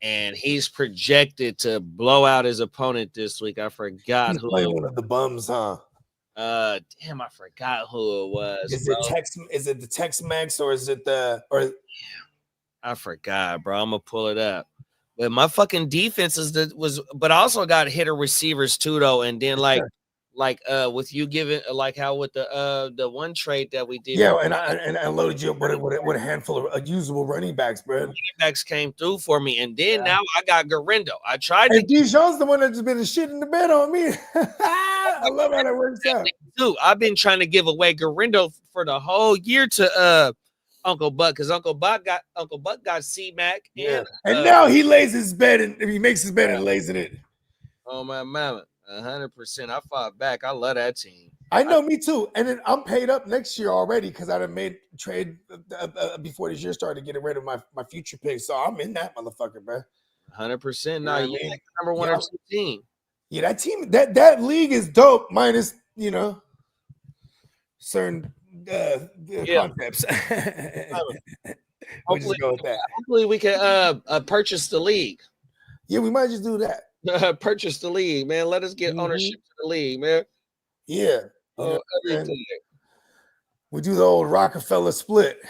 and he's projected to blow out his opponent this week. I forgot he's who. Playing one of the bums, huh? Damn, I forgot who it was. Is it the Tex-Mex or is it I forgot, bro. I'm gonna pull it up. But my fucking defense but I also got hitter receivers too, though. And then like like with you giving like how with the one trade that we did, Yeah, and I loaded you up with a handful of usable running backs, bro. backs came through for me, and then now I got Garindo. I tried to And Dijon's the one that's been the shit in the bed on me. I love how that works out. too. I've been trying to give away Garindo for the whole year to Uncle Buck, because Uncle Buck got C-Mac and now he lays his bed and he makes his bed and lays in it. Oh my mama, 100%. I fought back. I love that team. I know, me too. And then I'm paid up next year already because I done made trade before this year started, getting rid of my future picks. So I'm in that motherfucker, bro. 100%. Now you like number one or two team. Yeah, that team, that league is dope. Minus certain concepts. We'll just go with that. Hopefully we can purchase the league. Yeah, we might just do that. Purchase the league, man. Let us get ownership to the league, man. Yeah. Everything. We do the old Rockefeller split.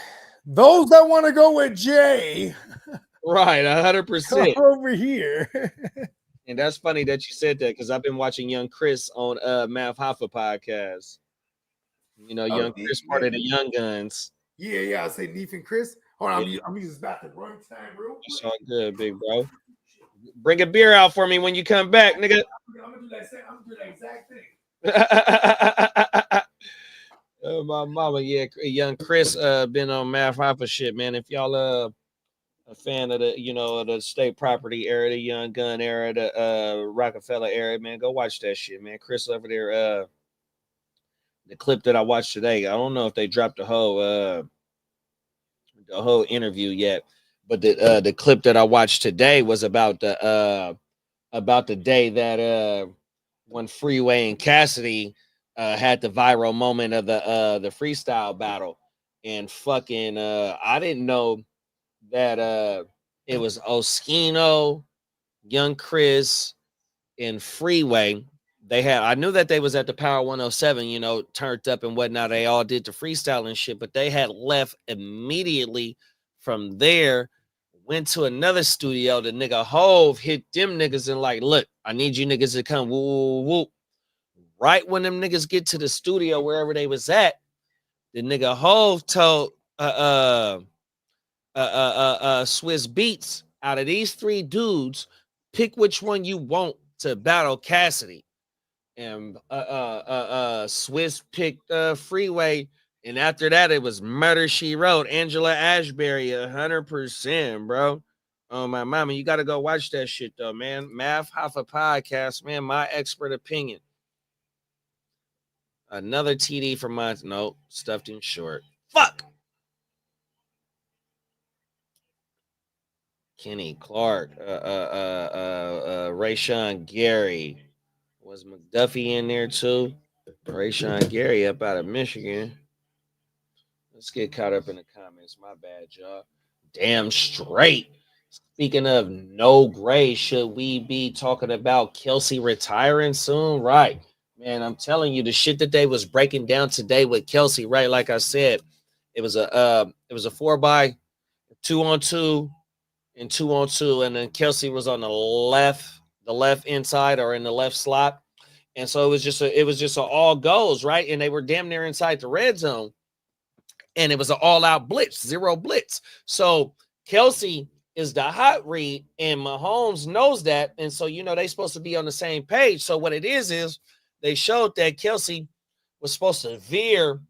Those that want to go with Jay, right, 100% over here. And that's funny that you said that, because I've been watching Young Chris on Mav Hoffa podcast. You know, Young Chris, part of the Young Guns. Yeah. I say Neef and Chris. Hold on, I'm using this bathroom run time real quick. It's all good, big bro. Bring a beer out for me when you come back, nigga. I'm gonna do that exact thing. Oh, my mama, yeah, Young Chris been on Math Hoffa shit, man. If y'all a fan of the the state property era, the Young Gun era, the Rockefeller era, man, go watch that shit, man. Chris over there, the clip that I watched today, I don't know if they dropped the whole interview yet, but the clip that I watched today was about the day that when Freeway and Cassidy had the viral moment of the freestyle battle, and fucking I didn't know that it was Oskino, Young Chris, and Freeway. I knew that they was at the Power 107, turned up and whatnot. They all did the freestyle and shit, but they had left immediately from there, went to another studio. The nigga Hove hit them niggas and like, look, I need you niggas to come. Woo, woo, woo. Right when them niggas get to the studio, wherever they was at, the nigga Hove told Swiss Beats, out of these three dudes, pick which one you want to battle Cassidy. And Swiss picked Freeway, and after that it was Murder She Wrote, Angela Ashbury, 100%, bro. Oh my mama, you gotta go watch that shit though, man. Math Hoffa podcast, man. My expert opinion. Another TD for my stuffed in short. Fuck. Kenny Clark, Rayshawn Gary. Was McDuffie in there too? Rayshawn Gary up out of Michigan. Let's get caught up in the comments. My bad, y'all. Damn straight. Speaking of no gray, should we be talking about Kelsey retiring soon? Right. Man, I'm telling you, the shit that they was breaking down today with Kelsey, right? Like I said, it was a 4x 2-on-2 and 2-on-2, and then Kelsey was on the left inside or in the left slot. And so it was just a all goals, right? And they were damn near inside the red zone. And it was an all-out blitz, zero blitz. So Kelsey is the hot read, and Mahomes knows that. And so, they supposed to be on the same page. So what it is they showed that Kelsey was supposed to veer.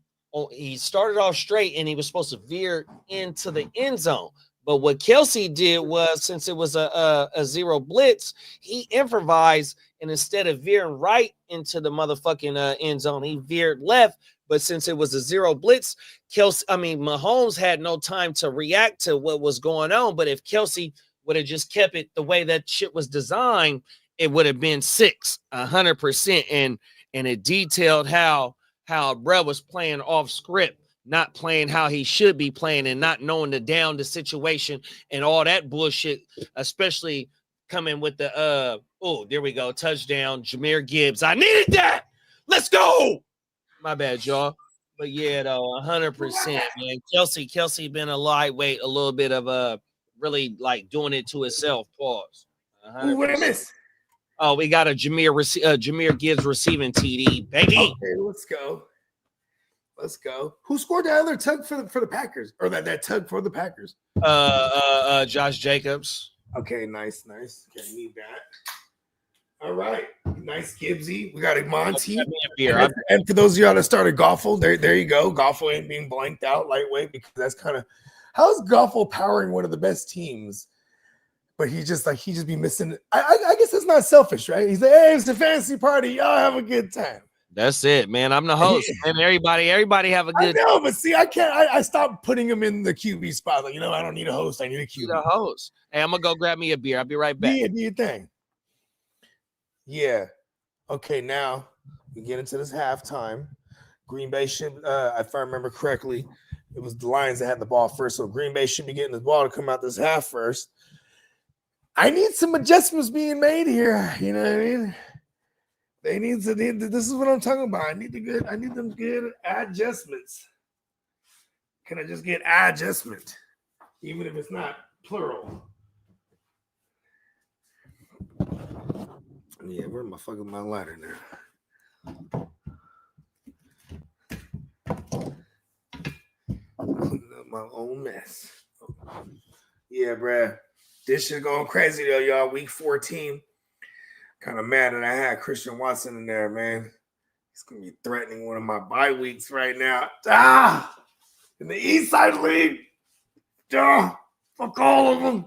He started off straight, and he was supposed to veer into the end zone. But what Kelsey did was, since it was a zero blitz, he improvised, and instead of veering right into the motherfucking end zone, he veered left. But since it was a zero blitz, Mahomes had no time to react to what was going on. But if Kelsey would have just kept it the way that shit was designed, it would have been 100%. And it detailed how bruh was playing off script, not playing how he should be playing, and not knowing the situation and all that bullshit, especially coming with the there we go, touchdown, Jahmyr Gibbs. I needed that. Let's go. My bad, y'all. But yeah, though, 100%, man. Kelsey been a lightweight, a little bit of really like doing it to himself. Pause. Ooh, what I miss? Oh, we got a Jameer Gibbs receiving TD, baby. Okay, let's go. Let's go. Who scored that other tug for the Packers, or that tug for the Packers? Josh Jacobs. Okay, nice. Okay, need that. All right, nice Gibbsy. We got a Monty. And for those of y'all that started Goffle, there you go. Goffle ain't being blanked out lightweight, because that's kind of how's Goffle powering one of the best teams, but he just be missing. I guess it's not selfish, right? He's like, hey, it's a fantasy party. Y'all have a good time. That's it, man. I'm the host, and everybody have a good. I know, but see, I can't. I stopped putting him in the QB spot. Like, I don't need a host. I need a QB. The host. Hey, I'm gonna go grab me a beer. I'll be right back. Yeah, do your thing. Yeah. Okay, now we get into this halftime. Green Bay should, if I remember correctly, it was the Lions that had the ball first. So Green Bay should be getting the ball to come out this half first. I need some adjustments being made here. You know what I mean? This is what I'm talking about. I need them good adjustments. Can I just get adjustment? Even if it's not plural. Yeah, where my fucking my lighter now? Cleaning up my own mess. Yeah, bruh. This shit going crazy though, y'all. Week 14. Kind of mad that I had Christian Watson in there, man. He's gonna be threatening one of my bye weeks right now. In the East Side League. Fuck all of them.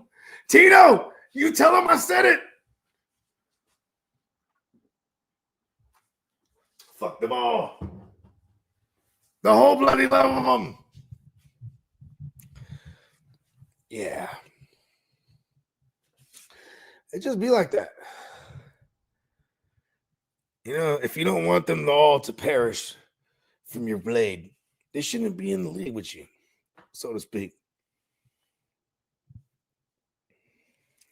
Tito, you tell him I said it. Fuck them all. The whole bloody love of them. Yeah. It just be like that. If you don't want them all to perish from your blade, they shouldn't be in the league with you, so to speak.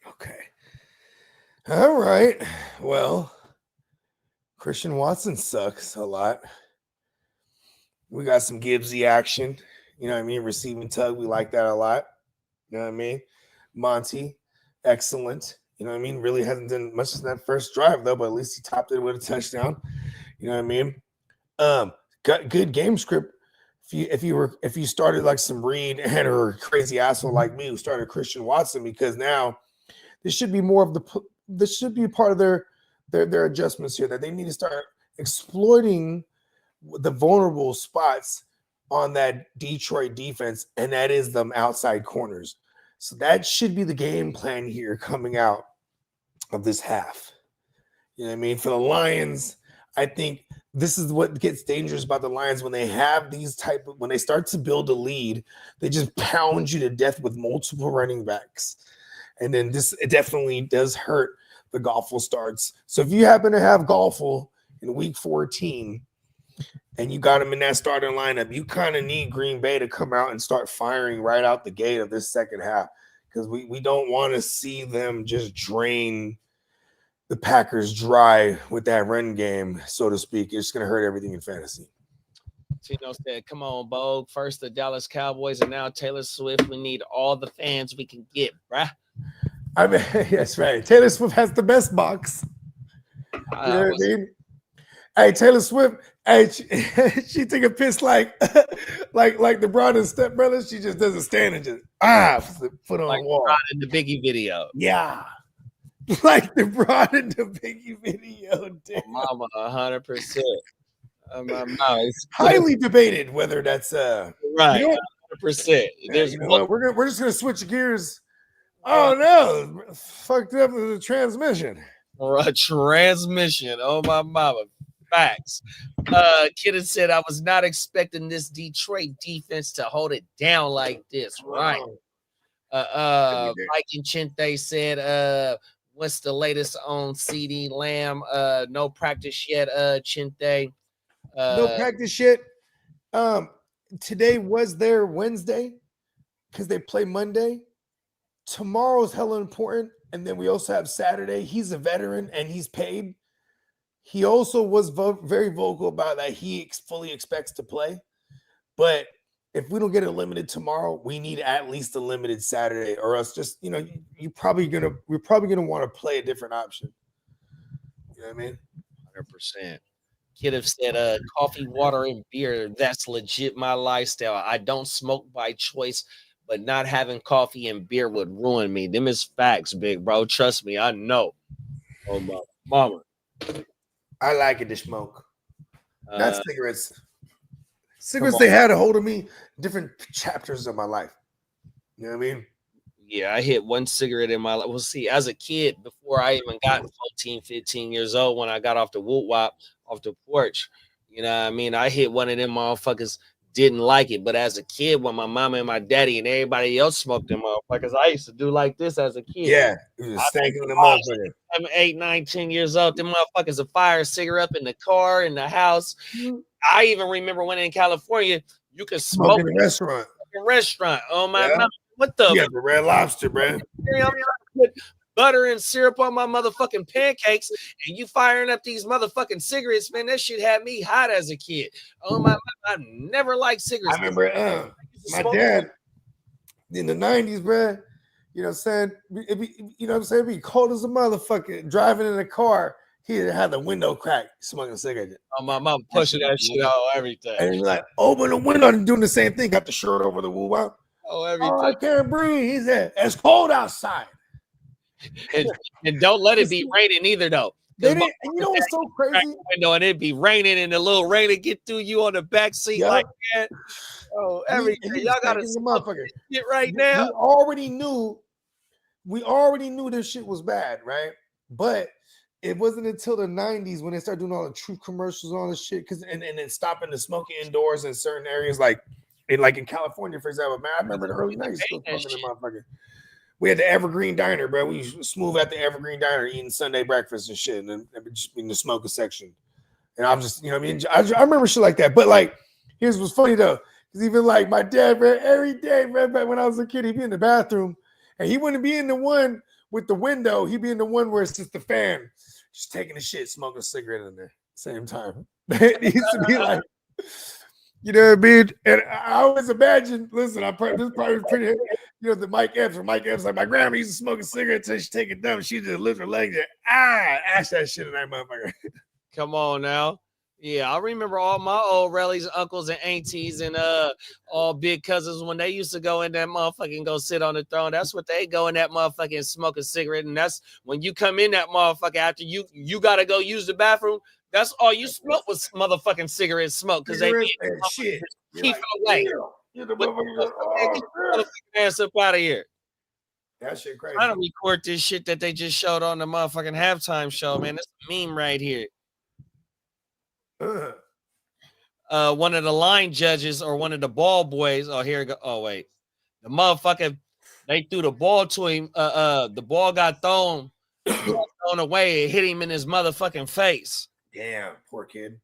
Okay. All right. Well, Christian Watson sucks a lot. We got some Gibbsy action. You know what I mean? Receiving tug. We like that a lot. You know what I mean? Monty, excellent. You know what I mean? Really hasn't done much in that first drive, though, but at least he topped it with a touchdown. You know what I mean? Got good game script. If you started like some Reed and or a crazy asshole like me who started Christian Watson, because now this should be this should be part of their adjustments here, that they need to start exploiting the vulnerable spots on that Detroit defense, and that is them outside corners. So that should be the game plan here coming out of this half. You know what I mean? For the Lions, I think this is what gets dangerous about the Lions when they have when they start to build a lead, they just pound you to death with multiple running backs. And then it definitely does hurt the Goffle starts. So if you happen to have Goffle in week 14 and you got him in that starting lineup, you kind of need Green Bay to come out and start firing right out the gate of this second half, because we don't want to see them just drain the Packers dry with that run game, so to speak. It's going to hurt everything in fantasy. Tino said, come on, Bogue. First the Dallas Cowboys and now Taylor Swift. We need all the fans we can get, bruh. I mean, that's right. Taylor Swift has the best box. You know what I mean? Hey, Taylor Swift, hey, she took a piss like the Broad and Step Brothers. She just doesn't stand and just put on like the wall. Broad in the Biggie video. Yeah. Like the Broad in the Biggie video. Damn. Mama, 100%. No, it's highly debated whether that's right. 100%. We're just gonna switch gears. Oh no, fucked up the transmission. A transmission. Oh my mama. Facts. Kidden said, I was not expecting this Detroit defense to hold it down like this. Right. Mike and Chinte said, what's the latest on CD Lamb? No practice yet, Chinte. No practice yet. Today was their Wednesday because they play Monday. Tomorrow's hella important. And then we also have Saturday. He's a veteran and he's paid. He also was very vocal about that he fully expects to play. But if we don't get it limited tomorrow, we need at least a limited Saturday, or else just, we're probably gonna want to play a different option. know what I mean? 100%. Kid have said, coffee, water, and beer. That's legit my lifestyle. I don't smoke by choice, but not having coffee and beer would ruin me. Them is facts, big bro. Trust me, I know. Oh my mama. I like it to smoke. Not Uh, cigarettes. come Cigarettes, on. they had a hold of me different chapters of my life. You know what I mean? Yeah, I hit one cigarette in my life. Well, see, as a kid, before I even got 14, 15 years old, when I got off the woot wop off the porch, you know what I mean? I hit one of them motherfuckers, didn't like it. But as a kid, when my mama and my daddy and everybody else smoked them motherfuckers, I used to do like this as a kid. Yeah, it was I stank think in the five, motherfucker. 7, 8, 9, 10 years old, them motherfuckers will fire a cigarette up in the car, in the house. I even remember when in California, you could smoke Smoke in the restaurant. in a restaurant. Oh my Yeah. mouth. What the Yeah, the Red Lobster, bro. I put butter and syrup on my motherfucking pancakes, and you firing up these motherfucking cigarettes, man. That shit had me hot as a kid. Oh my, I never liked I cigarettes. remember my dad in the 90s, bro. You know what I'm saying? You know what I'm saying? It'd be cold as a motherfucker. Driving in a car, he'd have the window crack, smoking a cigarette. Oh my mom pushing that shit out, everything. And he's like, open the window and doing the same thing. Got the shirt over the woo wow. Oh, Oh, I everything. can't breathe. He said, it's cold outside. And don't let it be raining either, though. They didn't, and you know what's so crazy? Window and it'd be raining, and the little rain would get through you on the back seat Yep. like that. Oh, everything. And he Y'all was gotta thinking the smoke motherfucker. this shit right now. We already knew this shit was bad, right? But it wasn't until the 90s when they started doing all the truth commercials and all this shit, and then stopping the smoking indoors in certain areas, like in California, for example. Man, I remember the early 90s still smoking the motherfucker. We had the Evergreen Diner, bro. We used to smooth at the Evergreen Diner eating Sunday breakfast and shit, and then just in the smoking section. And I'm just, you know what I mean? I remember shit like that. But like, here's what's funny though, because even like my dad, man, every day, man, back when I was a kid, he'd be in the bathroom, and he wouldn't be in the one with the window. He'd be in the one where it's just the fan, just taking a shit, smoking a cigarette in there, same time. It used to be like, you know what I mean? And I always imagine, listen, this probably pretty, you know, the Mike Epps, like my grandma used to smoke a cigarette until she take it down. She just lift her leg there, ash that shit in that motherfucker. Come on now. Yeah, I remember all my old rellies, uncles, and aunties, and all big cousins when they used to go in that motherfucking go sit on the throne. That's what they go in that motherfucking smoke a cigarette. And that's when you come in that motherfucker after you gotta go use the bathroom. That's all you smoke was motherfucking cigarette smoke because they shit. keep it away. Get the motherfucking ass up out of here. That shit crazy. I'm trying to record this shit that they just showed on the motherfucking halftime show, man. That's a meme right here. One of the line judges or one of the ball boys. Oh, here it go. Oh, wait. The motherfucker, they threw the ball to him. The ball got thrown away. It hit him in his motherfucking face. Damn, poor kid.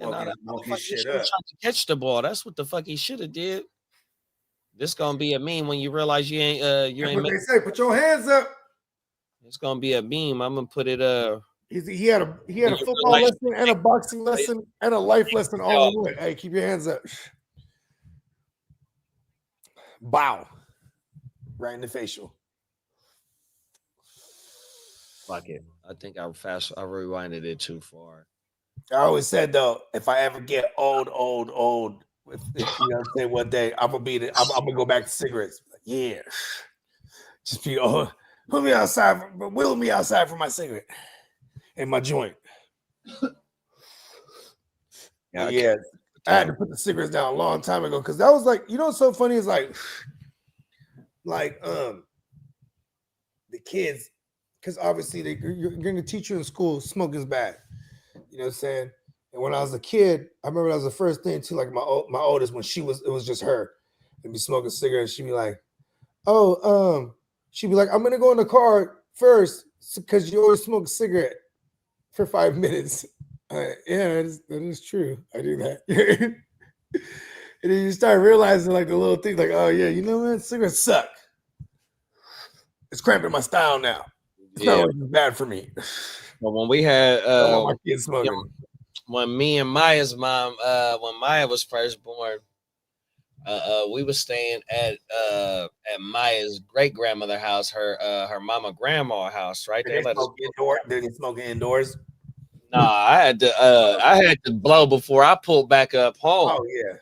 And Woke that his motherfucker shit should have up. tried to catch the ball. That's what the fuck he should have did. This gonna be a meme when you realize you ain't That's what they say. Put your hands up. It's gonna be a meme. I'm gonna put it He had a football lesson and a boxing lesson and a life lesson all in one. Hey, keep your hands up. Bow. Right in the facial. fuck it. I think I rewinded it too far. I always said though, if I ever get old, if you know what I'm saying, one day I'm gonna go back to cigarettes. Like, yeah. Just be put me outside, wheel me outside for my cigarette and my joint. Yeah, I had to put the cigarettes down a long time ago because that was like, you know what's so funny is like the kids, because obviously you're going to teach you in school smoking is bad. You know what I'm saying? And when I was a kid, I remember that was the first thing too. Like my oldest, when it was just her, and be smoking cigarettes. She'd be like, she'd be like, I'm gonna go in the car first because you always smoke a cigarette for 5 minutes. Yeah, that is true. I do that. And then you start realizing like the little things, like, oh yeah, you know what? Cigarettes suck. It's cramping my style now. It's not always bad for me. But when we had my kids smoking. When me and Maya's mom, when Maya was first born, We was staying at Maya's great grandmother house, her mama grandma house, right? Did They they let us. smoke indoor? Did they smoke indoors? Nah, I had to blow before I pulled back up home. Oh yeah,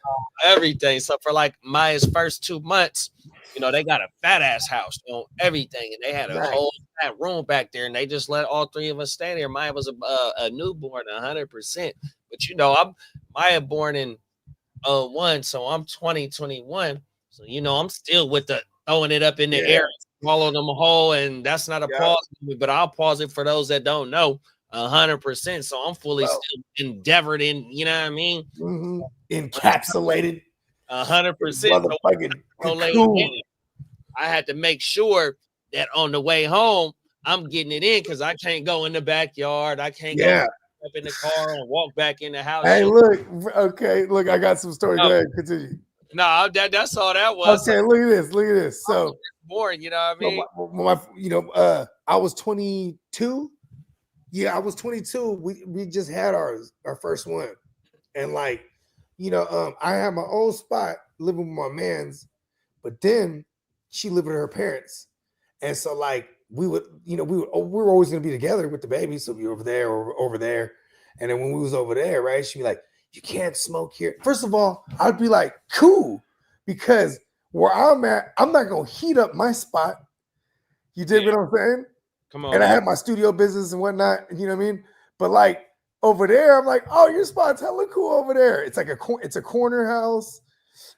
Everything. So for like Maya's first 2 months, they got a fat ass house on everything, and they had a nice. whole fat room back there, and they just let all three of us stay there. Maya was a newborn, 100%. But I'm Maya born in '01, so I'm 2021. So I'm still with the throwing it up in the Yeah, air, swallowing them whole, and that's not a yeah. pause, but I'll pause it for those that don't know. 100%. So I'm fully Well, still endeavored in, you know what I mean? encapsulated, 100%. So motherfucking bro laid down, cocoon. I had to make sure that on the way home, I'm getting it in because I can't go in the backyard. I can't go Yeah. up in the car and walk back in the house. Hey, Shit. look. Okay, look. I got some story. Go No, ahead. Continue. no, that's all that was. So Okay, look at this. Look at this. So, boring, you know what I so mean? I was 22. Yeah, I was 22. We just had our first one, and like, I had my own spot living with my man's, but then she lived with her parents, and so like we were always gonna be together with the baby, so we were over there or over there, and then when we was over there, right, she'd be like, "You can't smoke here." First of all, I'd be like, "Cool," because where I'm at, I'm not gonna heat up my spot. You dig Yeah, what I'm saying? come on And I now. had my studio business and whatnot. You know what I mean? But like over there, I'm like, oh, your spot's hella cool over there. It's like it's a corner house,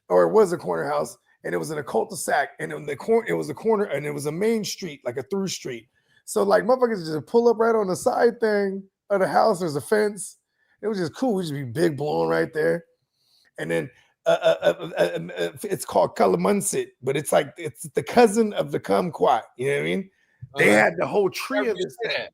or it was a corner house, and it was in a cul-de-sac, and in the corner, it was a corner, and it was a main street, like a through street. So like motherfuckers just pull up right on the side thing of the house. There's a fence. It was just cool. We just be big blowing right there, and then. It's called Kalamunsit, but it's the cousin of the kumquat. You know what I mean? They Uh, had the whole tree never of this say thing. that.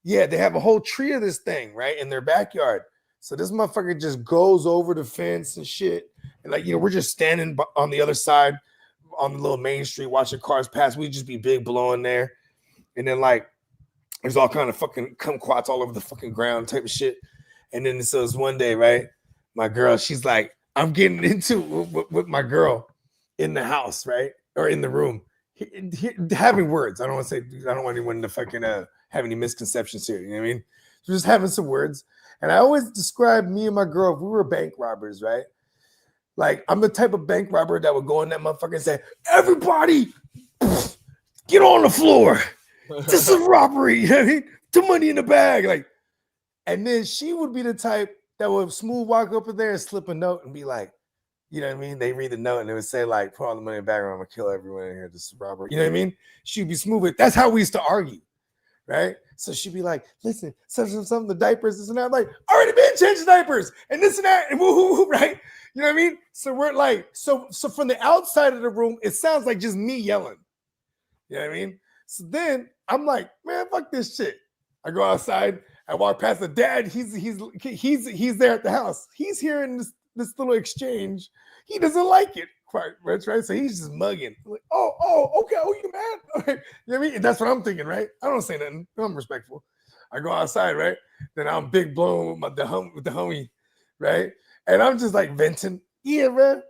Yeah, they have a whole tree of this thing, right, in their backyard. So this motherfucker just goes over the fence and shit. And like, we're just standing on the other side on the little main street watching cars pass. We just be big blowing there. And then like there's all kind of fucking kumquats all over the fucking ground type of shit. And then so it's one day, right? My girl, she's like, I'm getting into with my girl in the house, right? Or in the room. Having words. I don't want to say, I don't want anyone to fucking have any misconceptions here. You know what I mean? So just having some words. And I always describe me and my girl, if we were bank robbers, right? Like, I'm the type of bank robber that would go in that motherfucker and say, everybody, get on the floor. This is robbery. You know what I mean? The money in the bag. Like, and then she would be the type that would smooth walk up in there and slip a note and be like, you know what I mean? They read the note and it would say, like, put all the money in the bag, or I'm gonna kill everyone in here. This is robbery. You know what I mean? She'd be smooth with. That's how we used to argue, right? So she'd be like, listen, some the diapers, this and that. I'm like, already been changing diapers and this and that, and woo, right? You know what I mean? So we're like, so from the outside of the room, it sounds like just me yelling. You know what I mean? So then I'm like, man, fuck this shit. I go outside. I walk past the dad. He's there at the house. He's hearing this little exchange. He doesn't like it quite much, right? So he's just mugging. I'm like, okay. Oh, you mad? Okay. You know what I mean? And that's what I'm thinking, right? I don't say nothing. I'm respectful. I go outside, right? Then I'm big blown with the homie, right? And I'm just like venting. Yeah, man.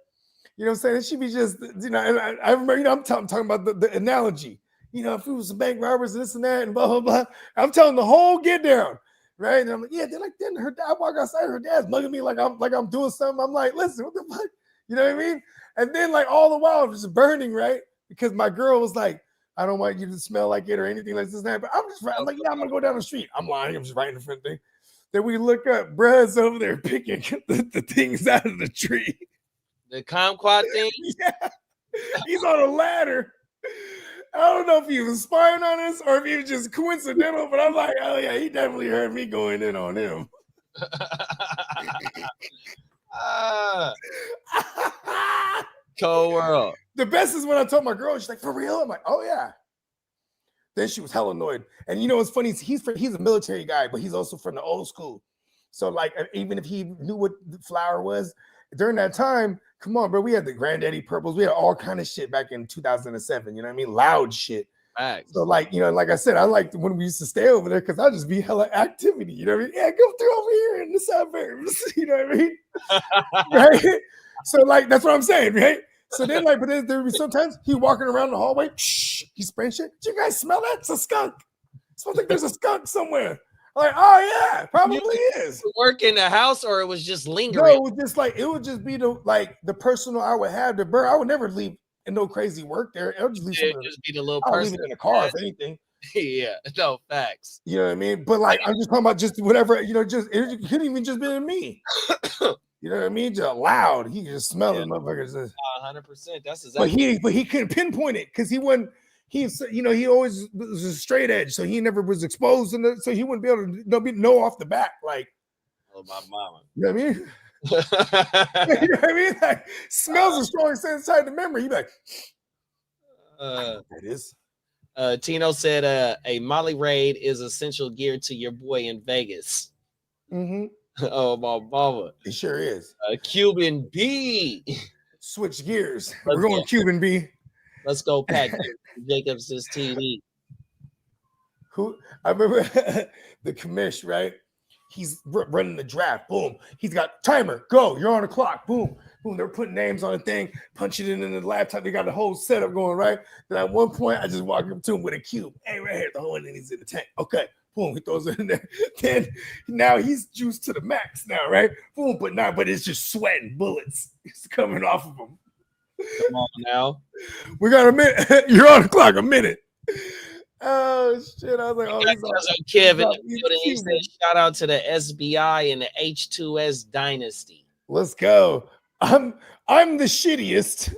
You know what I'm saying? It should be just, and I remember, I'm talking about the analogy. If it was some bank robbers and this and that and blah, blah, blah. I'm telling the whole get down, right? And I'm like, yeah, then her dad, I walk outside, her dad's mugging me like I'm doing something. I'm like, listen, what the fuck? You know what I mean? And then like all the while, I'm just burning, right? Because my girl was like, I don't want you to smell like it or anything like this and that. But I'm like, yeah, I'm gonna go down the street. I'm lying, I'm just right in the front thing. Then we look up, bruh's over there picking the things out of the tree. The kumquat thing? Yeah. He's on a ladder. I don't know if he was spying on us or if he was just coincidental, but I'm like, oh yeah, he definitely heard me going in on him. Cold world. The best is when I told my girl, she's like, for real? I'm like, oh yeah. Then she was hella annoyed. And you know what's funny? He's a military guy, but he's also from the old school. So like, even if he knew what the flower was, during that time, come on, bro, we had the Granddaddy Purples. We had all kind of shit back in 2007. You know what I mean? Loud shit. Facts. So like, like I said, I liked when we used to stay over there because I'll just be hella activity. You know what I mean? Yeah, go through over here in the suburbs. You know what I mean? Right? So like, that's what I'm saying, right? So then like, but then there would be sometimes he walking around the hallway, he spraying shit. Do you guys smell that? It's a skunk. It smells like there's a skunk somewhere. I'm like, oh yeah, probably is. Work in the house, or it was just No, lingering? it was just like it would just be the personal I would have to burn. I would never leave in no crazy work there. It would just leave It'd something. just be the little I'll leave person it in the car if anything. Yeah, no facts. You know what I mean? But like, I'm just talking about just whatever, just it couldn't even just be me. You know what I mean? Just loud. He just smelled the motherfuckers. 100%. That's exactly. But he couldn't pinpoint it because he wasn't. He always was a straight edge, so he never was exposed, so he wouldn't be able to know off the bat. Like, oh my mama. You know what I mean? You know what I mean? Like, smells a strong sense inside the memory. You be like, it is. Tino said, a Molly raid is essential gear to your boy in Vegas. Mm-hmm. Oh, my mama. It sure is. Cuban B. Switch gears. We're going Cuban B. Let's go, Pat Jacobs' TV. Who I remember the commish, right? He's running the draft. Boom. He's got timer. Go. You're on the clock. Boom. Boom. They're putting names on the thing, punching it in the laptop. They got the whole setup going, right? Then at one point, I just walk up to him with a cube. Hey, right here. The whole thing is in the tank. Okay. Boom. He throws it in there. Then now he's juiced to the max now, right? Boom. But it's just sweating bullets. It's coming off of him. Come on now. We got a minute. You're on the clock. A minute. Oh shit! I was like, Kevin, he said, shout out to the SBI and the H2S dynasty. Let's go. I'm the shittiest.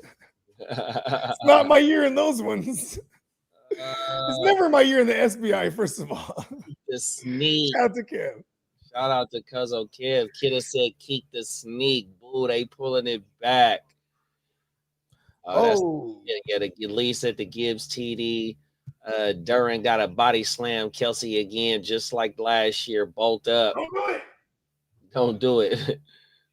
It's not my year in those ones. It's never my year in the SBI. First of all, the sneak. Shout out to Kev. Shout out to Cuzzo Kev. Kidda said, keep the sneak. Boo, they pulling it back. Get at least at the Gibbs TD. Duran got a body slam Kelsey again, just like last year. Bolt up. Don't do it. Don't do it.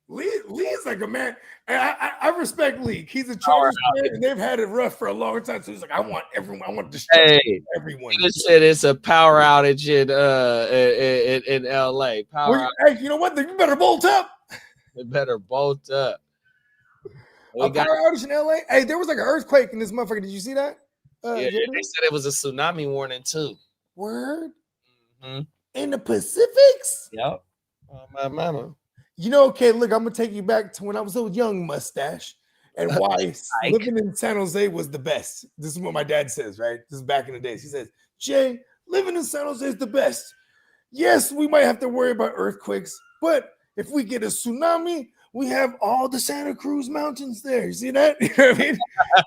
Lee's like a man. I respect Lee. He's a Chargers player, and they've had it rough for a long time. So he's like, I want everyone. I want to everyone. He said it's a power outage in LA. Hey, you know what? You better bolt up. They better bolt up. Power outage in LA. Hey, there was like an earthquake in this motherfucker. Did you see that? They said it was a tsunami warning too. Word? Mm-hmm. In the Pacifics? Yep. Oh, my mama. Okay, look, I'm gonna take you back to when I was a young mustache and why living in San Jose was the best. This is what my dad says, right? This is back in the days. He says, Jay, living in San Jose is the best. Yes, we might have to worry about earthquakes, but if we get a tsunami, we have all the Santa Cruz Mountains there. You see that? You know what I mean?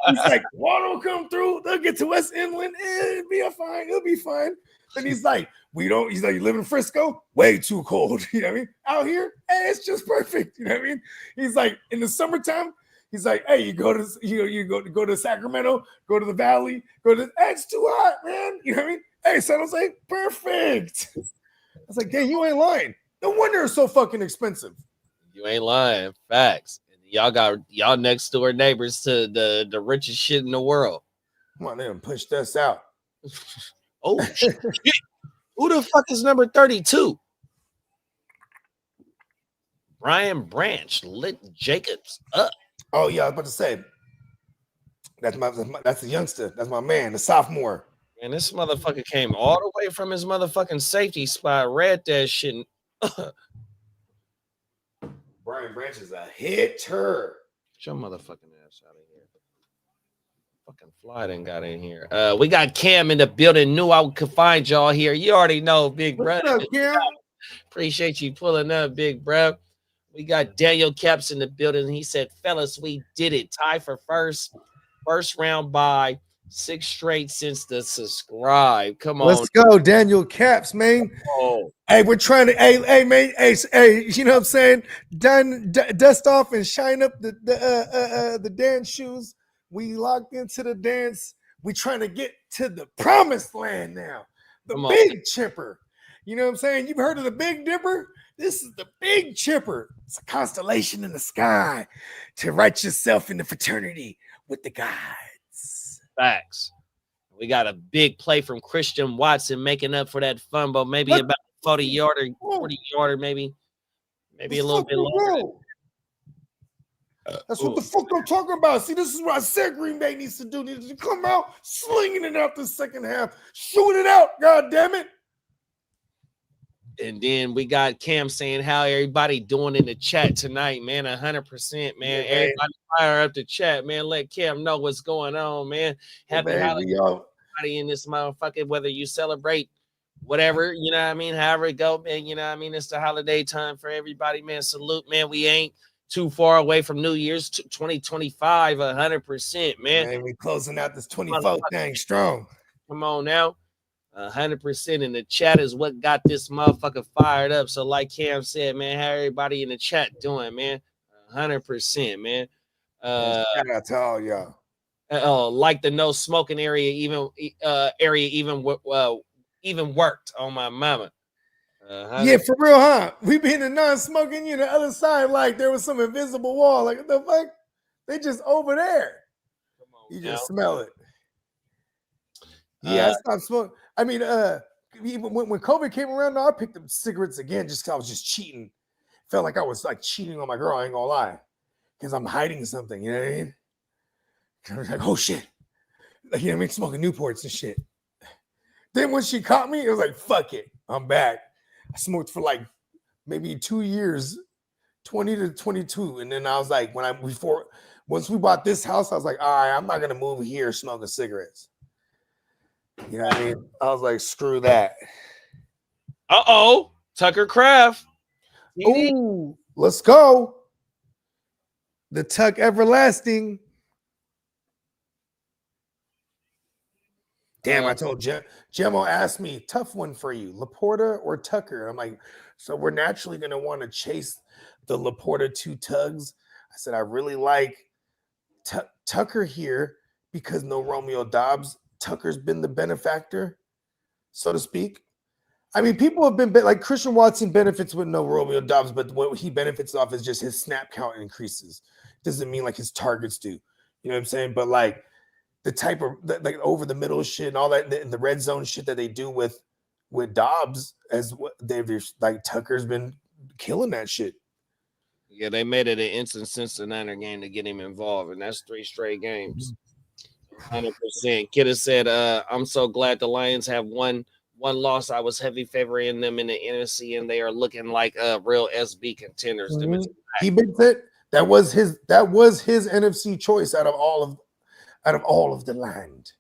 He's like, water will come through. They'll get to West Inland. It'll be fine. It'll be fine. And he's like, he's like, you live in Frisco? Way too cold. You know what I mean? Out here, hey, it's just perfect. You know what I mean? He's like, in the summertime, he's like, hey, you go to Sacramento, go to the Valley, hey, it's too hot, man. You know what I mean? Hey, San Jose, perfect. I was like, dang, you ain't lying. No wonder it's so fucking expensive. You ain't lying. Facts. Y'all next door neighbors to the richest shit in the world. Come on, they done pushed us out. Oh shit. Who the fuck is number 32? Brian Branch lit Jacobs up. Oh yeah, I was about to say that's the youngster. That's my man, the sophomore. And this motherfucker came all the way from his motherfucking safety spot, read that shit. Brian Branch is a hitter. Get your motherfucking ass out of here. Fucking fly done got in here. We got Cam in the building. Knew I could find y'all here. You already know, big brother. What's up, Cam? Appreciate you pulling up, big bro. We got Daniel Caps in the building. He said, fellas, we did it. Tie for first round bye. 6 straight since the subscribe. Come on. Let's go, Daniel Caps, man. Oh. Hey, we're trying to, hey, man, hey, you know what I'm saying? Dust off and shine up the dance shoes. We locked into the dance. We trying to get to the promised land now. The big chipper. You know what I'm saying? You've heard of the Big Dipper? This is the big chipper. It's a constellation in the sky to write yourself in the fraternity with the gods. Facts. We got a big play from Christian Watson making up for that fumble, maybe about 40-yarder, 40-yarder, maybe a little bit longer. That's what the fuck I'm talking about. See, this is what I said Green Bay needs to do. Needs to come out slinging it out the second half, shooting it out. God damn it. And then we got Cam saying how everybody doing in the chat tonight, man. 100%, man. Yeah, everybody fire up the chat, man. Let Cam know what's going on, man. Happy holidays, everybody in this motherfucker, whether you celebrate whatever, you know what I mean, however it go, man, you know what I mean? It's the holiday time for everybody, man. Salute, man. We ain't too far away from New Year's 2025, 100%, man. We closing out this 24 thing strong. Come on now. 100% in the chat is what got this motherfucker fired up. So, like Cam said, man, how everybody in the chat doing, man? 100%, man. Shout out to all y'all. Like the no smoking area, even worked on my mama. Yeah, for real, huh? We be in the non-smoking, the other side, like there was some invisible wall. Like, what the fuck? They just over there. Come on, you just smell it. Yeah, I stopped smoking. I mean, even when COVID came around, I picked up cigarettes again just because I was just cheating. Felt like I was like cheating on my girl, I ain't gonna lie. Because I'm hiding something, you know what I mean? I was like, oh shit. Like, you know what I mean? Smoking Newports and shit. Then when she caught me, it was like, fuck it. I'm back. I smoked for like maybe 2 years, 20 to 22. And then I was like, once we bought this house, I was like, all right, I'm not gonna move here smoking cigarettes. You know what I mean? I was like, screw that. Uh-oh. Tucker Craft. Ooh, let's go. The Tuck Everlasting. Damn, I told Gemmo asked me, tough one for you, Laporta or Tucker? I'm like, so we're naturally going to want to chase the Laporta 2 tugs. I said, I really like Tucker here because no Romeo Dobbs. Tucker's been the benefactor, so to speak. I mean, people have been like Christian Watson benefits with no Romeo Dobbs, but what he benefits off is just his snap count increases. Doesn't mean like his targets do. You know what I'm saying? But like the type of like over the middle shit and all that, the red zone shit that they do with Dobbs, as what they've like Tucker's been killing that shit. Yeah, they made it an instant Cincinnati game to get him involved, and that's 3 straight games. 100%. Kidda said, I'm so glad the Lions have one loss. I was heavy favoring them in the NFC, and they are looking like real SB contenders. Mm-hmm. He been fit. That was his NFC choice out of all of the land.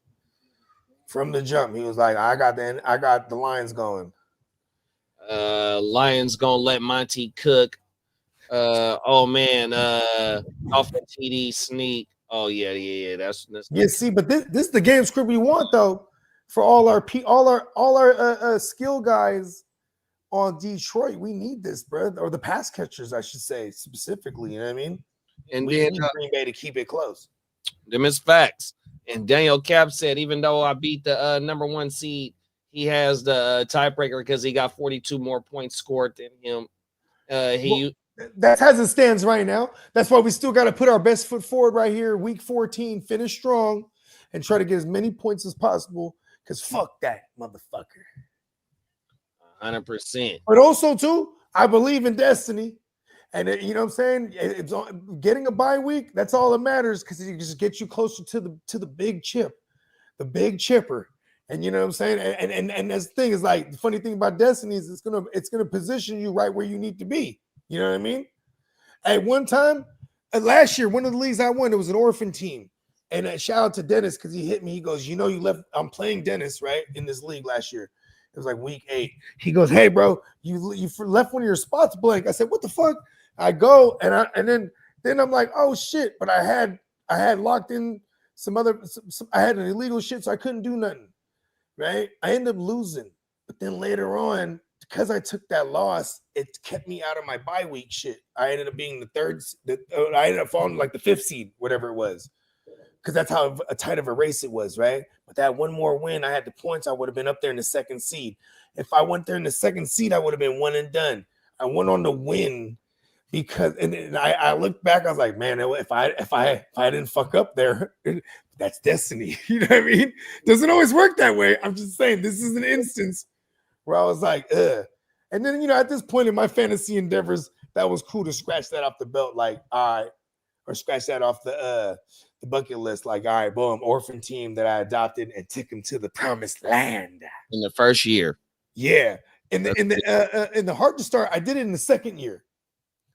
From the jump, he was like, I got the Lions going. Lions gonna let Monty cook. Oh man, off the TD sneak. Oh yeah. That's yeah. See, but this is the game script we want though for all our skill guys on Detroit. We need this, bro, or the pass catchers, I should say specifically. You know what I mean? And we then need Green Bay to keep it close. Them is facts. And Daniel Cap said, even though I beat the number 1 seed, he has the tiebreaker because he got 42 more points scored than him. That's as it stands right now. That's why we still got to put our best foot forward right here. Week 14, finish strong and try to get as many points as possible. Because fuck that motherfucker. 100%. But also, too, I believe in destiny. And you know what I'm saying? It's getting a bye week. That's all that matters because it just gets you closer to the big chip, the big chipper. And you know what I'm saying? And this thing is like the funny thing about destiny is it's gonna position you right where you need to be. You know what I mean? At one time, last year, one of the leagues I won, it was an orphan team. And shout out to Dennis because he hit me. He goes, you left. I'm playing Dennis right in this league last year. It was like week 8. He goes, hey bro, you left one of your spots blank. I said, what the fuck? I go and then I'm like, oh shit! But I had locked in I had an illegal shit, so I couldn't do nothing. Right? I ended up losing, but then later on, because I took that loss, it kept me out of my bye week shit. I ended up being I ended up falling like the 5th seed, whatever it was, because that's how tight of a race it was, right? But that one more win, I had the points. I would have been up there in the 2nd seed. If I went there in the 2nd seed, I would have been one and done. I went on to win because and then I looked back, I was like, man, if I didn't fuck up there, that's destiny. You know what I mean? Doesn't always work that way. I'm just saying this is an instance where I was like, ugh. And then, you know, at this point in my fantasy endeavors, that was cool to scratch that off the belt, like, all right, or scratch that off the bucket list, like, all right, boom, orphan team that I adopted and took him to the promised land in the first year. Yeah, in the hard to start, I did it in the second year.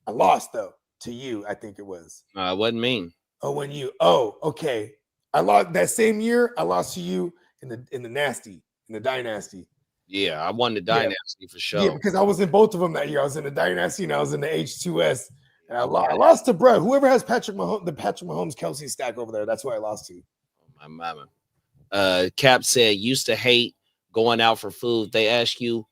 I lost though to you, I think it was. It wasn't me. Oh, when you? Oh, okay. I lost that same year. I lost to you in the dynasty. Yeah, I won the dynasty for sure. Yeah, because I was in both of them that year. I was in the dynasty and I was in the H2S. And I lost to bro. Whoever has the Patrick Mahomes Kelsey stack over there. That's who I lost to. Oh, my mama. Cap said used to hate going out for food. They ask you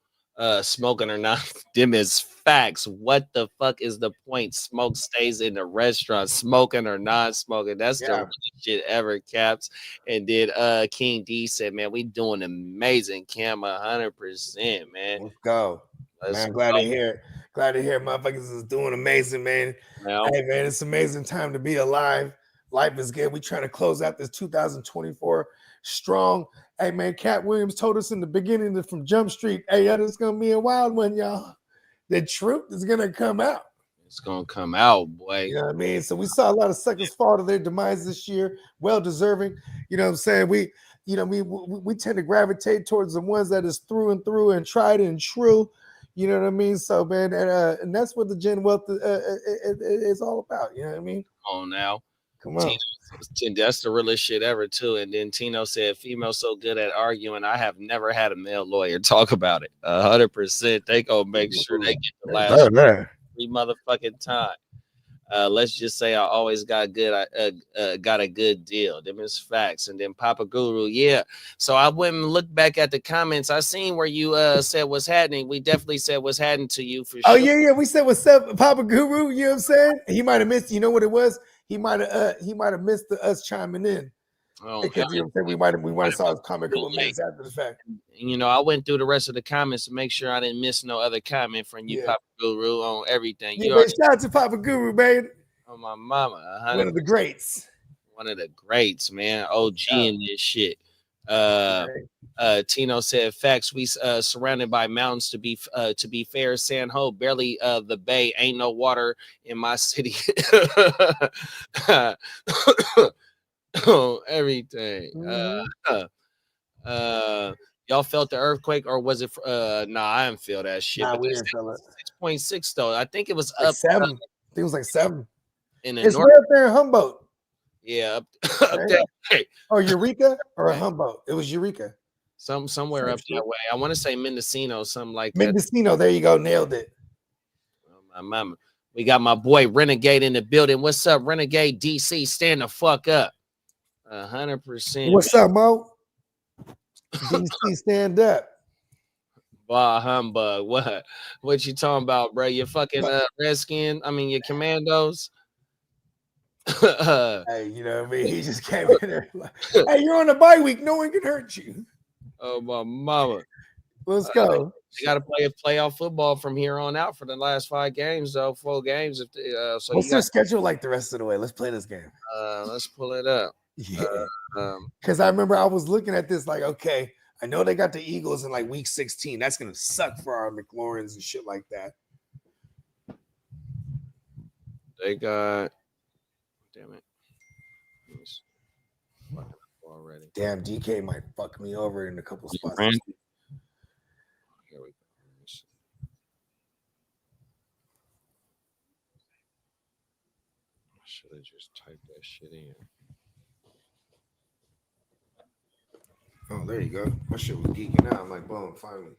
smoking or not. Them is facts. What the fuck is the point? Smoke stays in the restaurant, smoking or not smoking. That's the realest shit ever, Caps. And then King D said, man, we doing amazing, Cam, 100%, man. Let's go. Man, I'm glad to hear it. Glad to hear motherfuckers is doing amazing, man. Hey, man, it's an amazing time to be alive. Life is good. We trying to close out this 2024 strong. Hey, man, Cat Williams told us in the beginning that from Jump Street, hey, that is going to be a wild one, y'all. The truth is going to come out. It's going to come out, boy. You know what I mean? So we saw a lot of suckers fall to their demise this year. Well deserving. You know what I'm saying? We tend to gravitate towards the ones that is through and through and tried and true. You know what I mean? So, man, and that's what the Gen Wealth is all about. You know what I mean? Come on now. Come on. That's the realest shit ever, too. And then Tino said, females so good at arguing. I have never had a male lawyer talk about it. 100%. They go make sure they get the last every motherfucking time. Let's just say I always got a good deal. Them is facts. And then Papa Guru, yeah. So I went and looked back at the comments. I seen where you said what's happening. We definitely said what's happening to you for sure. Oh yeah. We said what's up, Papa Guru. You know what I'm saying? He might have missed. You know what it was? He might have missed us chiming in. Oh, because you know what I'm saying? We might have saw his comment a couple minutes after the fact. You know, I went through the rest of the comments to make sure I didn't miss no other comment from you, Papa Guru, on everything. Yeah, shout out to Papa Guru, man. Oh, my mama. 100%. One of the greats. One of the greats, man. OG in this shit. Tino said, facts. We surrounded by mountains. To be fair, San Ho, barely the bay. Ain't no water in my city. Everything. Y'all felt the earthquake, or was it? Nah, I didn't feel that shit. Nah, but we didn't feel it. 6.6 though. I think it was like up 7. I think it was like 7. It's way up there in Humboldt. Yeah, up there. Hey. Or Eureka or Humboldt. It was Eureka. Somewhere up that way. I want to say Mendocino, something like that. Mendocino, there you go, nailed it. Oh, my mama. We got my boy Renegade in the building. What's up, Renegade DC? Stand the fuck up. 100%. What's up, Mo? DC, stand up. Bah humbug. What you talking about, bro? Your fucking Redskin? I mean, your Commandos? Hey, you know what I mean? He just came in there like, hey, you're on a bye week. No one can hurt you. Oh, my mama. Let's go. They got to play playoff football from here on out for the last 5 games, though. 4 games. So what's their schedule like the rest of the way? Let's play this game. Let's pull it up. Yeah. Because I remember I was looking at this like, okay, I know they got the Eagles in like week 16. That's going to suck for our McLaurins and shit like that. They got... Damn it. Already. Damn, DK might fuck me over in a couple spots. Here we go. I should have just typed that shit in. Oh, there you go. My shit was geeking out. I'm like, boom, finally.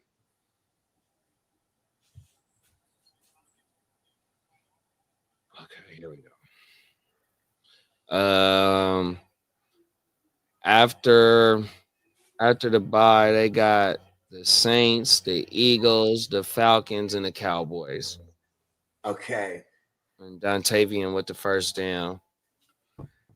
Okay, here we go. After the bye, they got the Saints, the Eagles, the Falcons, and the Cowboys. Okay. And Dontavian with the first down.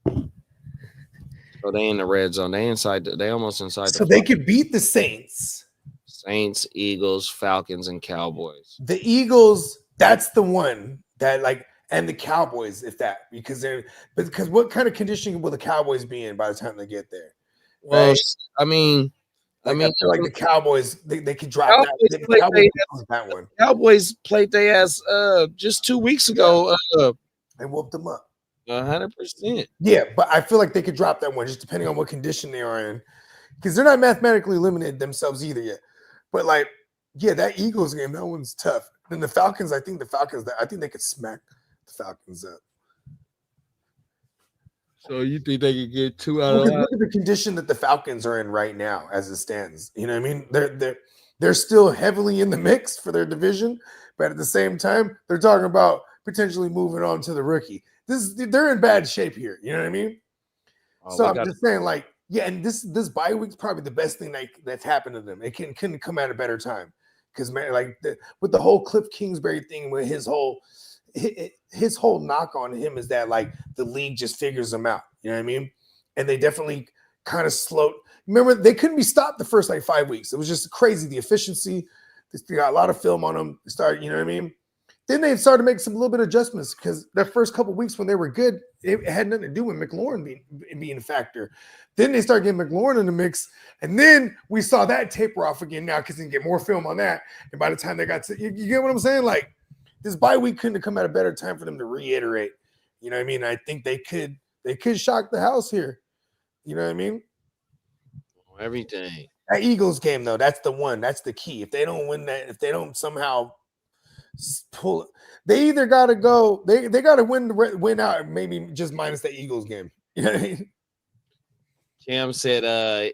So they in the red zone. They almost inside. So they could beat the Saints. Saints, Eagles, Falcons, and Cowboys. The Eagles, that's the one That like and the Cowboys, if that because what kind of conditioning will the Cowboys be in by the time they get there? Well, Right? I mean, Like I feel like the Cowboys they could drop that. Cowboys The played Cowboys they could lose that one Cowboys played their ass just 2 weeks ago. and whoop them up. 100%. Yeah, but I feel like they could drop that one just depending on what condition they are in, because they're not mathematically eliminated themselves either yet. But like, yeah, that Eagles game, that one's tough. Then the Falcons, I think they could smack the Falcons up. So you think they could get 2 out Well, of 'cause that? look at the condition that the Falcons are in right now, as it stands. You know what I mean? They're still heavily in the mix for their division, but at the same time, they're talking about potentially moving on to the rookie. They're in bad shape here. You know what I mean? So I'm just saying, like, yeah, and this bye week's probably the best thing that's happened to them. It couldn't come at a better time because man, like with the whole Cliff Kingsbury thing, with his whole knock on him is that like the league just figures them out. You know what I mean? And they definitely kind of slowed. Remember, they couldn't be stopped the first like 5 weeks. It was just crazy. The efficiency. They got a lot of film on them. They started, you know what I mean? Then they started to make some little bit of adjustments because their first couple weeks when they were good, it had nothing to do with McLaurin being a factor. Then they started getting McLaurin in the mix, and then we saw that taper off again now because they can get more film on that. And by the time they got to, you get what I'm saying? Like this bye week couldn't have come at a better time for them to reiterate. You know what I mean? I think they could shock the house here. You know what I mean? Everything. That Eagles game though, that's the one. That's the key. If they don't win that, if they don't somehow pull, they either got to go. They got to win out. Maybe just minus the Eagles game. You know what I mean? Cam said,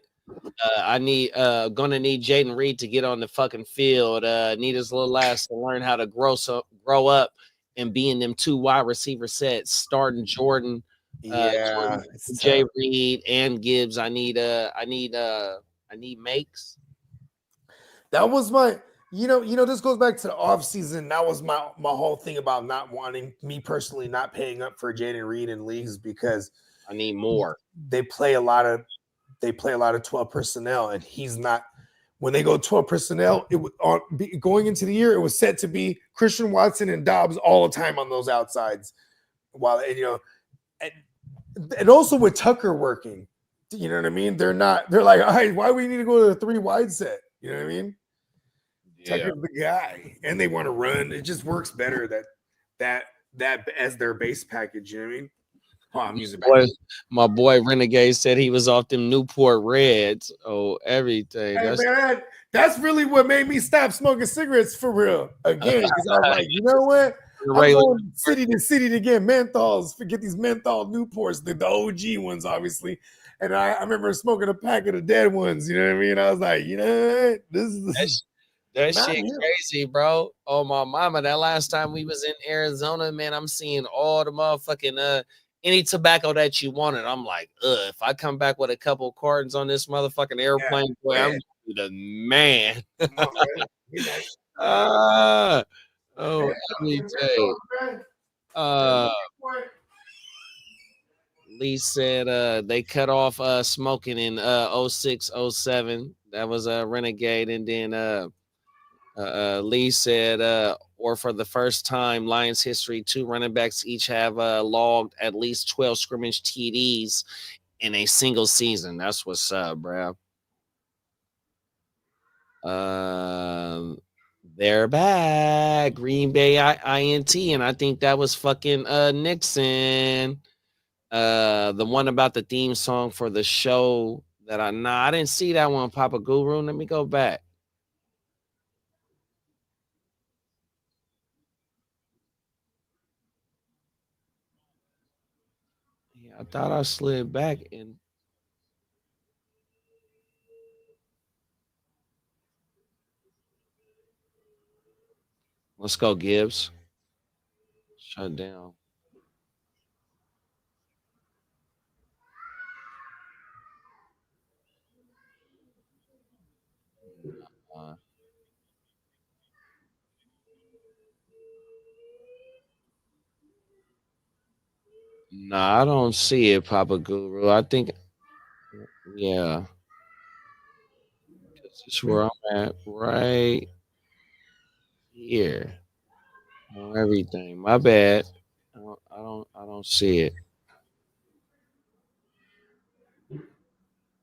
I need gonna need Jaden Reed to get on the fucking field. Need his little ass to learn how to grow up and be in them 2 wide receiver sets, starting Jordan, Yeah, Jay Reed and Gibbs. I need makes. That was my, this goes back to the off season. That was my whole thing about not wanting, me personally, not paying up for Jaden Reed in leagues because I need more. They play a lot of 12 personnel, and he's not. When they go 12 personnel, going into the year, it was set to be Christian Watson and Dobbs all the time on those outsides. While and also with Tucker working, you know what I mean? They're like, all right, why do we need to go to the 3 wide set? You know what I mean? Yeah. Tucker's the guy, and they want to run. It just works better that as their base package. You know what I mean? Oh, I'm using my boy Renegade said he was off them Newport Reds. Oh, everything. Hey, that's really what made me stop smoking cigarettes for real again. Because I was like, you know what? I'm going city to city to get menthols. Forget these menthol Newports, the OG ones, obviously. And I remember smoking a packet of dead ones. You know what I mean? I was like, you know what? This is that shit crazy, bro. Oh my mama, that last time we was in Arizona, man, I'm seeing all the motherfucking any tobacco that you wanted. I'm like, if I come back with a couple cartons on this motherfucking airplane, boy, I'm the man. Let me tell you. Lee said they cut off smoking in 06, 07. That was a Renegade. And then Lee said, or for the first time, Lions history, 2 running backs each have logged at least 12 scrimmage TDs in a single season. That's what's up, bro. They're back. Green Bay INT, and I think that was fucking Nixon. The one about the theme song for the show that I didn't see that one, Papa Guru. Let me go back. Yeah, I thought I slid back and let's go, Gibbs. Shut down. No, I don't see it, Papa Guru. I think, yeah, this is where I'm at right here. On everything. My bad. I don't see it.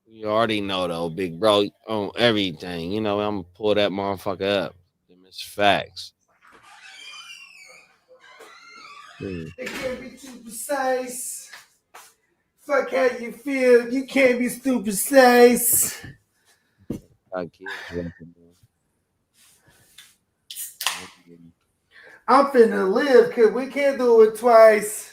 You already know though, big bro, on everything. You know, I'm gonna pull that motherfucker up. Them is facts. Hmm. It can't be too precise. Fuck how you feel. You can't be too precise. Got kids rapping, man. I'm finna live because we can't do it twice.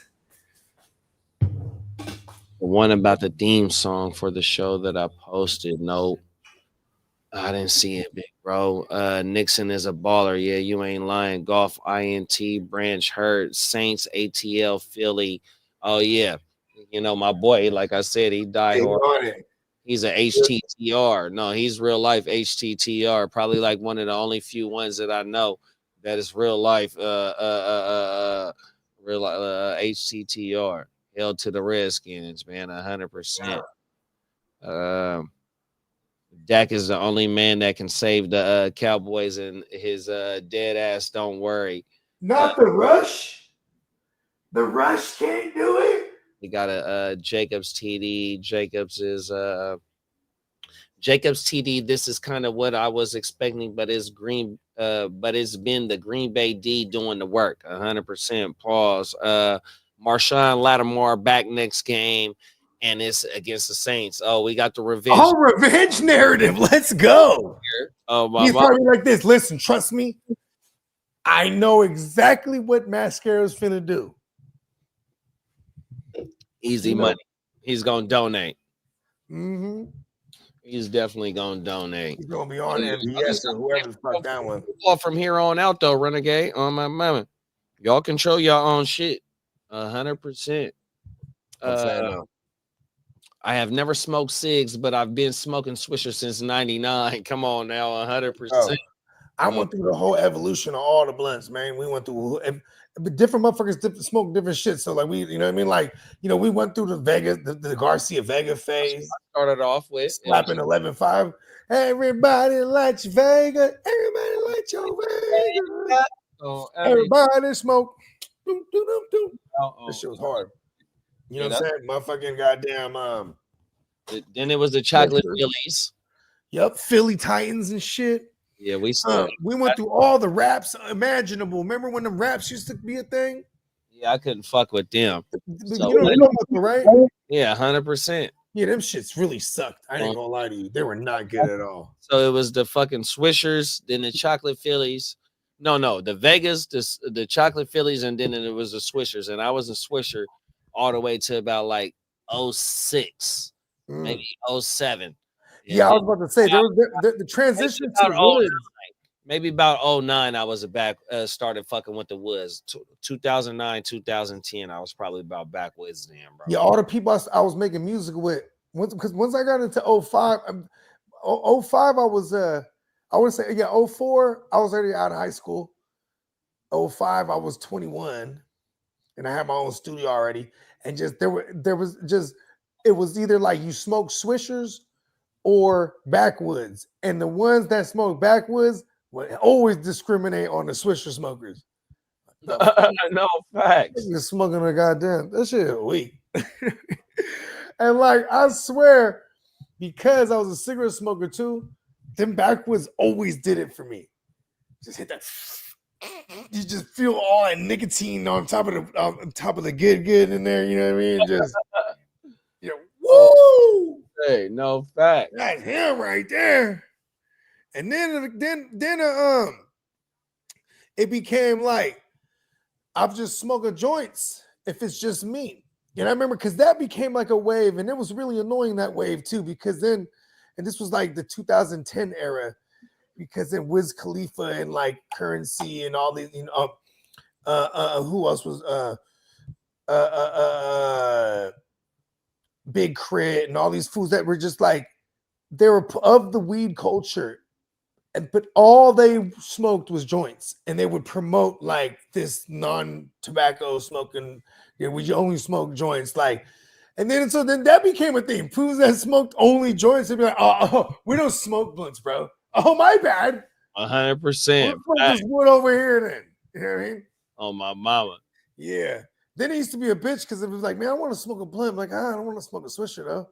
The one about the theme song for the show that I posted. No, I didn't see it, big bro. Nixon is a baller. Yeah, you ain't lying. Golf INT, Branch Hurt, Saints, ATL, Philly. Oh yeah. You know, my boy, like I said, he died They hard. on it. He's a HTTR. No, he's real life HTTR. Probably like one of the only few ones that I know that is real life real HTTR. Held to the Redskins, man, 100%. Um Dak is the only man that can save the Cowboys, and his dead ass don't worry. Not the rush. The rush can't do it. He got a Jacobs TD. Jacobs TD. This is kind of what I was expecting, but but it's been the Green Bay D doing the work. 100%. Pause. Marshawn Lattimore back next game, and it's against the Saints. Oh, we got the revenge. Oh, revenge narrative. Let's go. Oh my He's mom. probably like this. Listen, trust me. I know exactly what Mascaro's finna do. Easy You know. money. He's gonna donate. Mm-hmm. He's definitely gonna donate. He's gonna be on MBS or whoever the fuck that one. Well, from here on out, though, Renegade, on my mama, y'all control your own shit, 100%. I have never smoked cigs, but I've been smoking Swisher since '99. Come on now, 100%. I went through the whole evolution of all the blunts, man. We went through different motherfuckers smoke different shit. So like we, you know what I mean? Like, you know, we went through the Vega, the Garcia Vega phase. Started off with slapping 11.5. Everybody likes Vega. Everybody likes your Vega. Everybody smoke. Doom, doom, doom, doom. This shit was hard. You know what I'm saying? Motherfucking goddamn. Then it was the chocolate Phillies. Yep, Philly Titans and shit. Yeah, we went through all the raps imaginable. Remember when them raps used to be a thing? Yeah, I couldn't fuck with them. So, you know right? Yeah, 100%. Yeah, them shits really sucked. I ain't gonna lie to you. They were not good at all. So it was the fucking Swishers, then the chocolate Phillies. No, the Vegas, the chocolate Phillies, and then it was the Swishers. And I was a Swisher all the way to about like 06, maybe 07. Yeah, I was about to say there was the transition to Woods. Maybe about 09, I was started fucking with the Woods. 2009, 2010, I was probably about backwoods then, bro. Yeah, all the people I was making music with, because once I got into 05, 05 I was I would say 04 I was already out of high school. 05 I was 21, and I had my own studio already, and just it was either like you smoke Swishers or backwoods, and the ones that smoke backwoods would always discriminate on the Swisher smokers. No facts. You're smoking a goddamn that shit weak. And like I swear, because I was a cigarette smoker too, them backwoods always did it for me. Just hit that. You just feel all that nicotine on top of the good in there. You know what I mean? Just woo. Hey, no fact. That's him right there. And then it became like I'm just smoking joints if it's just me. And I remember because that became like a wave, and it was really annoying that wave too, because then, and this was like the 2010 era, because then Wiz Khalifa and like Currency and all these, who else was Big Crit and all these fools that were just like, they were of the weed culture, but all they smoked was joints, and they would promote like this non-tobacco smoking. We only smoke joints, like, and then that became a thing. Fools that smoked only joints, they'd be like, "Oh, we don't smoke blunts, bro. Oh, my bad. 100%. Just wood over here, then." You know what I mean? on my mama. Yeah. Then he used to be a bitch because it was like, man, I want to smoke a blunt. I'm like, I don't want to smoke a Swisher though.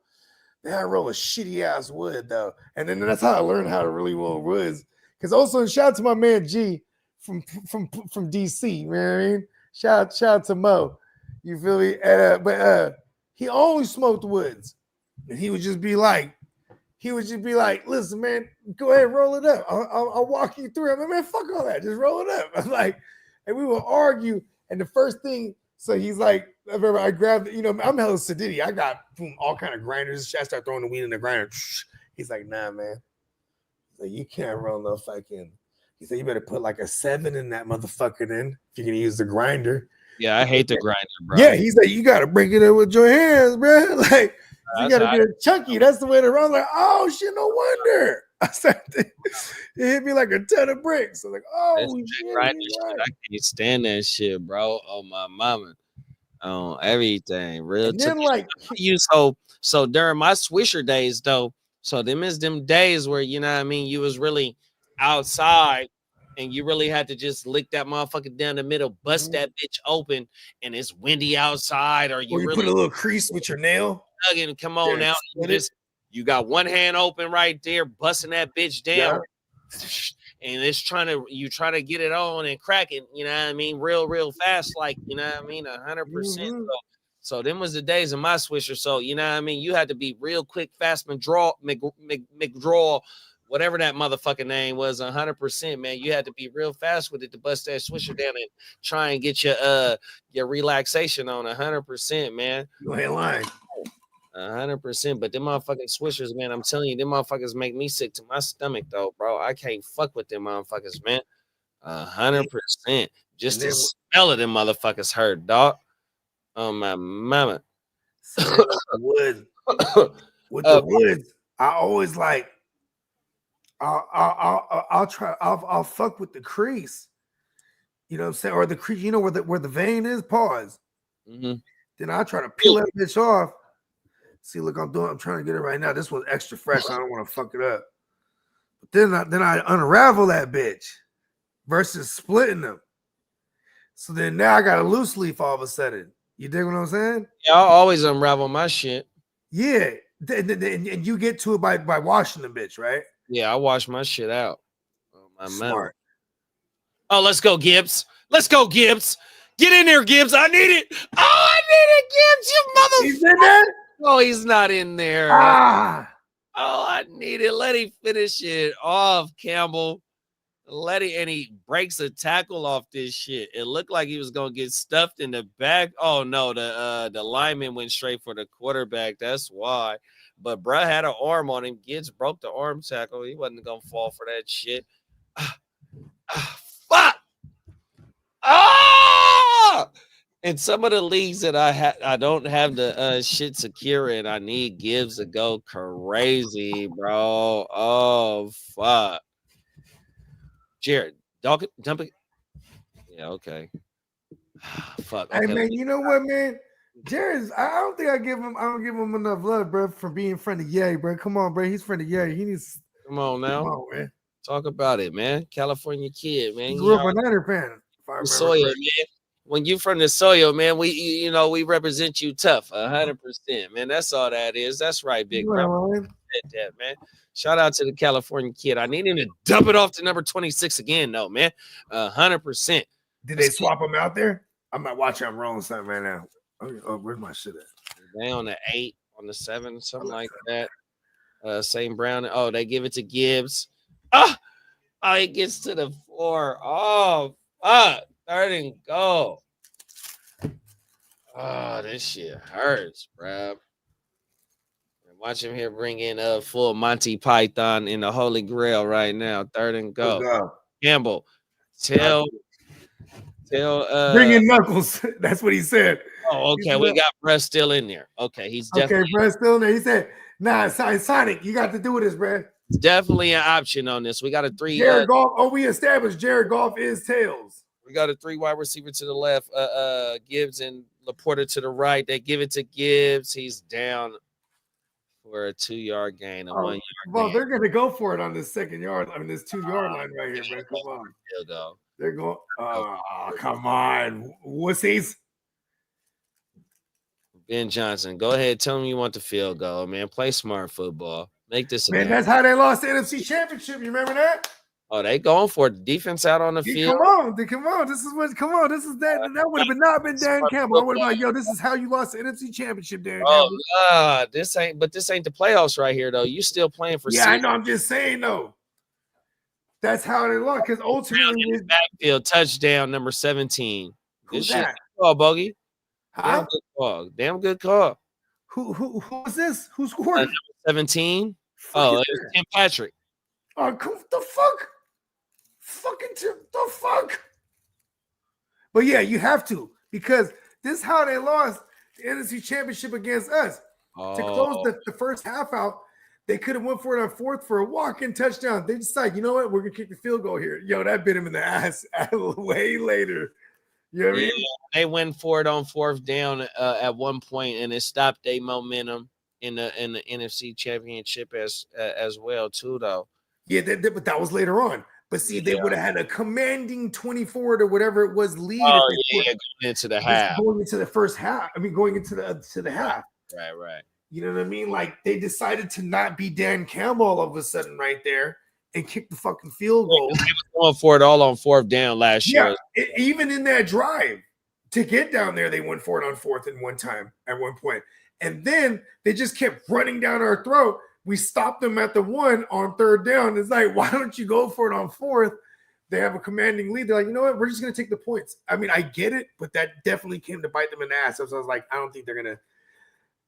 Then I roll a shitty ass wood though, and then that's how I learned how to really roll woods. Because also, shout out to my man G from DC. You know what I mean? Shout out to Mo. You feel me? But he always smoked woods, and he would just be like, listen, man, go ahead, roll it up. I'll walk you through it. I'm like, man, fuck all that. Just roll it up. I'm like, and we will argue. And the first thing, so he's like, I remember I grabbed, I'm hella sedity. I got all kind of grinders. I start throwing the weed in the grinder. He's like, nah, man. He's like, you can't roll no fucking. He said, you better put like a 7 in that motherfucker then if you're going to use the grinder. Yeah, I hate the grinder, bro. Yeah, he's like, you got to bring it in with your hands, bro. Like, you got to get it chunky. That's the way to roll. Like, oh, shit, no wonder. I started, it hit me like a ton of bricks. I'm like, oh, shit, right. I can't stand that shit, bro. Oh, my mama. On everything. Real. And then, like, you so during my Swisher days, though, so them is them days where, you know what I mean, you was really outside and you really had to just lick that motherfucker down the middle, bust that bitch open, and it's windy outside, or you really put a little crease with your nail. And come on out. You got one hand open right there, busting that bitch down. Yeah. And it's trying to get it on and crack it, you know what I mean, real fast, like, you know what I mean, 100%. So them was the days of my Swisher. So, you know what I mean, you had to be real quick, fast, McDraw, whatever that motherfucking name was, 100%, man. You had to be real fast with it to bust that Swisher down and try and get your relaxation on 100%, man. You ain't lying. 100%, but them motherfucking Swishers, man, I'm telling you, them motherfuckers make me sick to my stomach, though, bro. I can't fuck with them motherfuckers, man. 100%. Just the smell of them motherfuckers hurt, dog. Oh my mama. With the woods, I always like. I'll fuck with the crease. You know what I'm saying, or the crease. You know where the vein is. Pause. Mm-hmm. Then I try to peel that bitch off. See, look, I'm trying to get it right now. This was extra fresh. I don't want to fuck it up. But then I unravel that bitch versus splitting them. So then now I got a loose leaf all of a sudden. You dig what I'm saying? Yeah, I always unravel my shit. Yeah. And you get to it by washing the bitch, right? Yeah, I wash my shit out. Oh, my Smart. Man. Oh, let's go, Gibbs. Let's go, Gibbs. Get in there, Gibbs. I need it. Oh, I need it, Gibbs, you motherfucker. He's in there? Oh, he's not in there. Ah. Oh, I need it. Let him finish it off, Campbell. And he breaks a tackle off this shit. It looked like he was gonna get stuffed in the back. Oh no, the lineman went straight for the quarterback. That's why. But bruh had an arm on him. Gibbs broke the arm tackle. He wasn't gonna fall for that shit. Fuck! Ah! In some of the leagues that I don't have the shit secure in. I need Gibbs to go crazy, bro. Oh fuck. Jared, dump it. Yeah, okay. Fuck. Okay. Hey man, you know what, man? Jared's. I don't think I don't give him enough love, bro, for being friend of Ye, bro. Come on, bro. He's friend of Ye. He needs. Come on now. Come on, man. Talk about it, man. California kid, man. He grew up a Niner fan. Soil, man. When you from the soil, man, we represent you tough, 100%, man. That's all that is. That's right, big bro. That, man. Shout out to the California kid. I need him to dump it off to number 26 again, though, man. 100%. Did they swap him out there? I'm not watching. I'm rolling something right now. Oh, where's my shit at? They on the 8, on the 7, something like that. St. Brown. Oh, they give it to Gibbs. Oh, it gets to the 4. Oh, fuck. 3rd and goal. Oh, this shit hurts, bro. Watch him here bring in full Monty Python in the Holy Grail right now. 3rd and goal. Campbell, tell bring in Knuckles. That's what he said. Oh, okay. We got Brett still in there. Okay, he's definitely Brett still in there. He said, nah, Sonic, you got to do this, bro. Definitely an option on this. We got a 3. Jared Goff. We established Jared Goff is tails. We got a 3 wide receiver to the left. Gibbs and Laporta to the right. They give it to Gibbs. He's down for a 2-yard gain, a 1-yard gain. They're gonna go for it on this 2nd yard. I mean, this 2-yard line right here, man. Come on. They'll go. They're going. Oh, come on, wussies. Ben Johnson, go ahead. Tell him you want the field goal, man. Play smart football. Make this a Man, game. that's how they lost the NFC Championship. You remember that? Oh, they going for it. Defense out on the Yeah, field. come on. This is what. Come on. This is that. That would have not been Dan Campbell. I would have been like, yo, this is how you lost the NFC Championship, Dan Campbell. Oh, this ain't the playoffs right here, though. You still playing for Yeah, I know. I'm just saying though. That's how they lost because ultimately, backfield touchdown number 17. Who's Good shit. that? Oh, Bogey. Huh? Damn good call. Damn good call. Who is this? Who scored? 17. Oh, it's Tim Patrick. Oh, the fuck? Fucking the fuck? But yeah, you have to because this is how they lost the NFC Championship against us. To close the first half out, they could have went for it on fourth for a walk-in touchdown. They decide, you know what? We're gonna kick the field goal here. Yo, that bit him in the ass way later. You know what I mean? They went for it on fourth down at one point, and it stopped their momentum in the NFC Championship as well too, though. Yeah, but that was later on. But see, they would have had a commanding 24 to whatever it was lead. Going into the half, going into the first half. I mean, going into the half. Right. You know what I mean? Like they decided to not be Dan Campbell all of a sudden right there and kick the fucking field goal. They were going for it all on fourth down last year. Even in that drive to get down there, they went for it on fourth at one point. And then they just kept running down our throat. We stopped them at the one on third down. It's like, why don't you go for it on fourth? They have a commanding lead. They're like, you know what? We're just going to take the points. I mean, I get it, but that definitely came to bite them in the ass. So I was like, I don't think they're going to.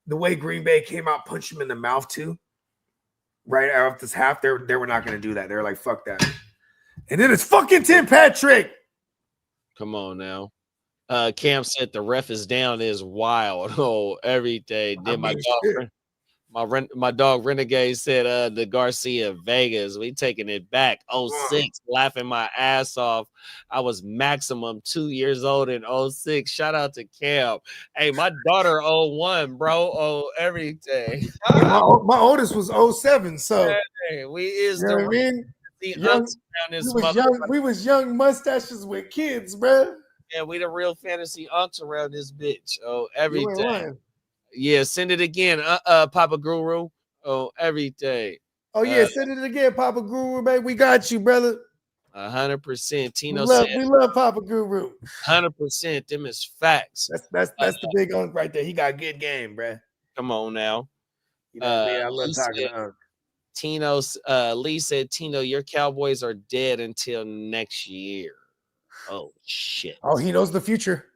The way Green Bay came out, punched him in the mouth too, right after this half, they were not going to do that. They were like, fuck that. And then it's fucking Tim Patrick. Come on now. Cam said the ref is down is wild. Oh, everything. Then my dog Renegade said the Garcia Vegas. We taking it back. 06, laughing my ass off. I was maximum 2 years old in 06. Shout out to Cam. Hey, my daughter 01, bro. Oh, everything. Yeah, my oldest was 07. So hey, we is you know what I mean? We was young mustaches with kids, bro. Yeah, we the real fantasy unks around this bitch. Oh, everything. Yeah, send it again. Papa Guru. Oh, everything. Oh, yeah, send it again, Papa Guru, baby. We got you, brother. 100%. Tino said we love Papa Guru. 100%. Them is facts. That's the big unk right there. He got good game, bro. Come on now. You know what I mean? I love talking to unk. Tino's Lee said, Tino, your Cowboys are dead until next year. Oh shit. Oh, he knows the future.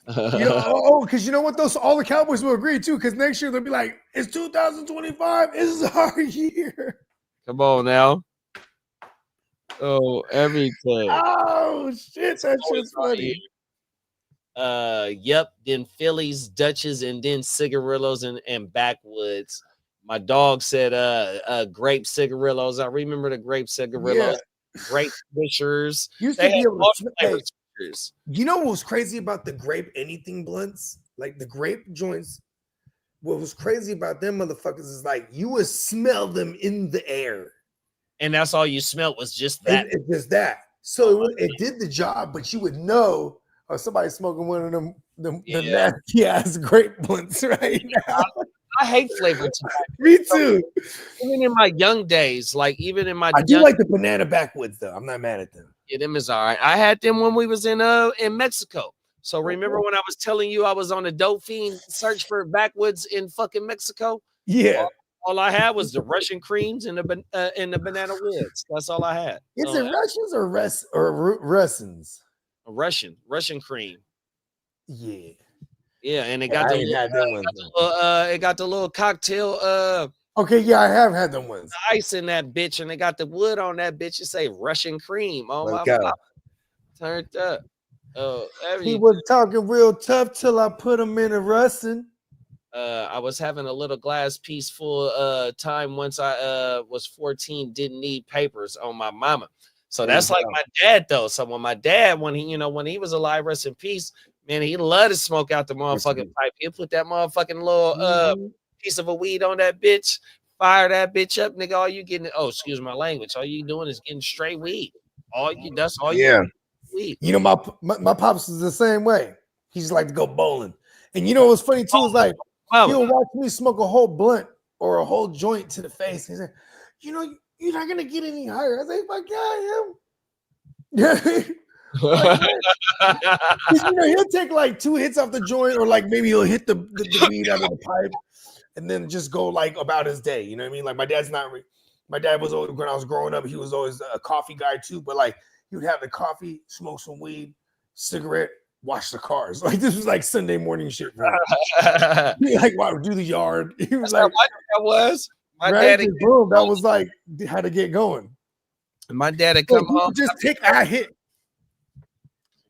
Because you know what? All the Cowboys will agree too. Because next year they'll be like, "It's 2025. This is our year." Come on now. Oh, everything. Oh shit, that shit's funny. Yep. Then Phillies, Dutches, and then cigarillos and backwoods. My dog said, grape cigarillos. I remember the grape cigarillos. Yeah. Grape swishers. Used to be able to you know what was crazy about the grape anything blunts? Like the grape joints. What was crazy about them motherfuckers is like you would smell them in the air. And that's all you smelled was just that. It's just that. So it did the job, but you would know somebody's smoking one of them nasty ass grape blunts right now. I hate flavored Me too. Even in my young days, I do like the banana backwoods though. I'm not mad at them. Yeah, them is all right. I had them when we was in Mexico. So remember when I was telling you I was on a dope fiend search for backwoods in fucking Mexico? Yeah. All I had was the Russian creams and the banana woods. That's all I had. Is it Russians or Russians? A Russian cream. Yeah. Yeah, and it got it got the little cocktail. Okay, yeah, I have had them ones. The ice in that bitch, and they got the wood on that bitch. It say Russian cream. Oh my God. Turned up. Oh, he was talking real tough till I put him in a Russian. I was having a little glass piece full time once I was 14, didn't need papers on my mama. So that's like my dad though. So when he was alive, rest in peace, man, he loved to smoke out the motherfucking pipe. He'll put that motherfucking little piece of a weed on that bitch, fire that bitch up, nigga. All you getting, excuse my language, all you doing is getting straight weed. That's all you weed. You know, my pops is the same way. He just like to go bowling. And you know what's funny too is like he'll watch me smoke a whole blunt or a whole joint to the face. He said, "You know, you're not gonna get any higher." I was like, "My God, I am." Yeah. Like, you know, he'll take like 2 hits off the joint, or like maybe he'll hit the weed out of the pipe and then just go like about his day. You know what I mean? Like my dad was always, when I was growing up, he was always a coffee guy too, but like he would have the coffee, smoke some weed, cigarette, wash the cars. Like this was like Sunday morning shit for him. He like, wow, do the yard. He was like, that was my right, daddy. boom, that was like how to get going. My dad had come home. Just take a hit.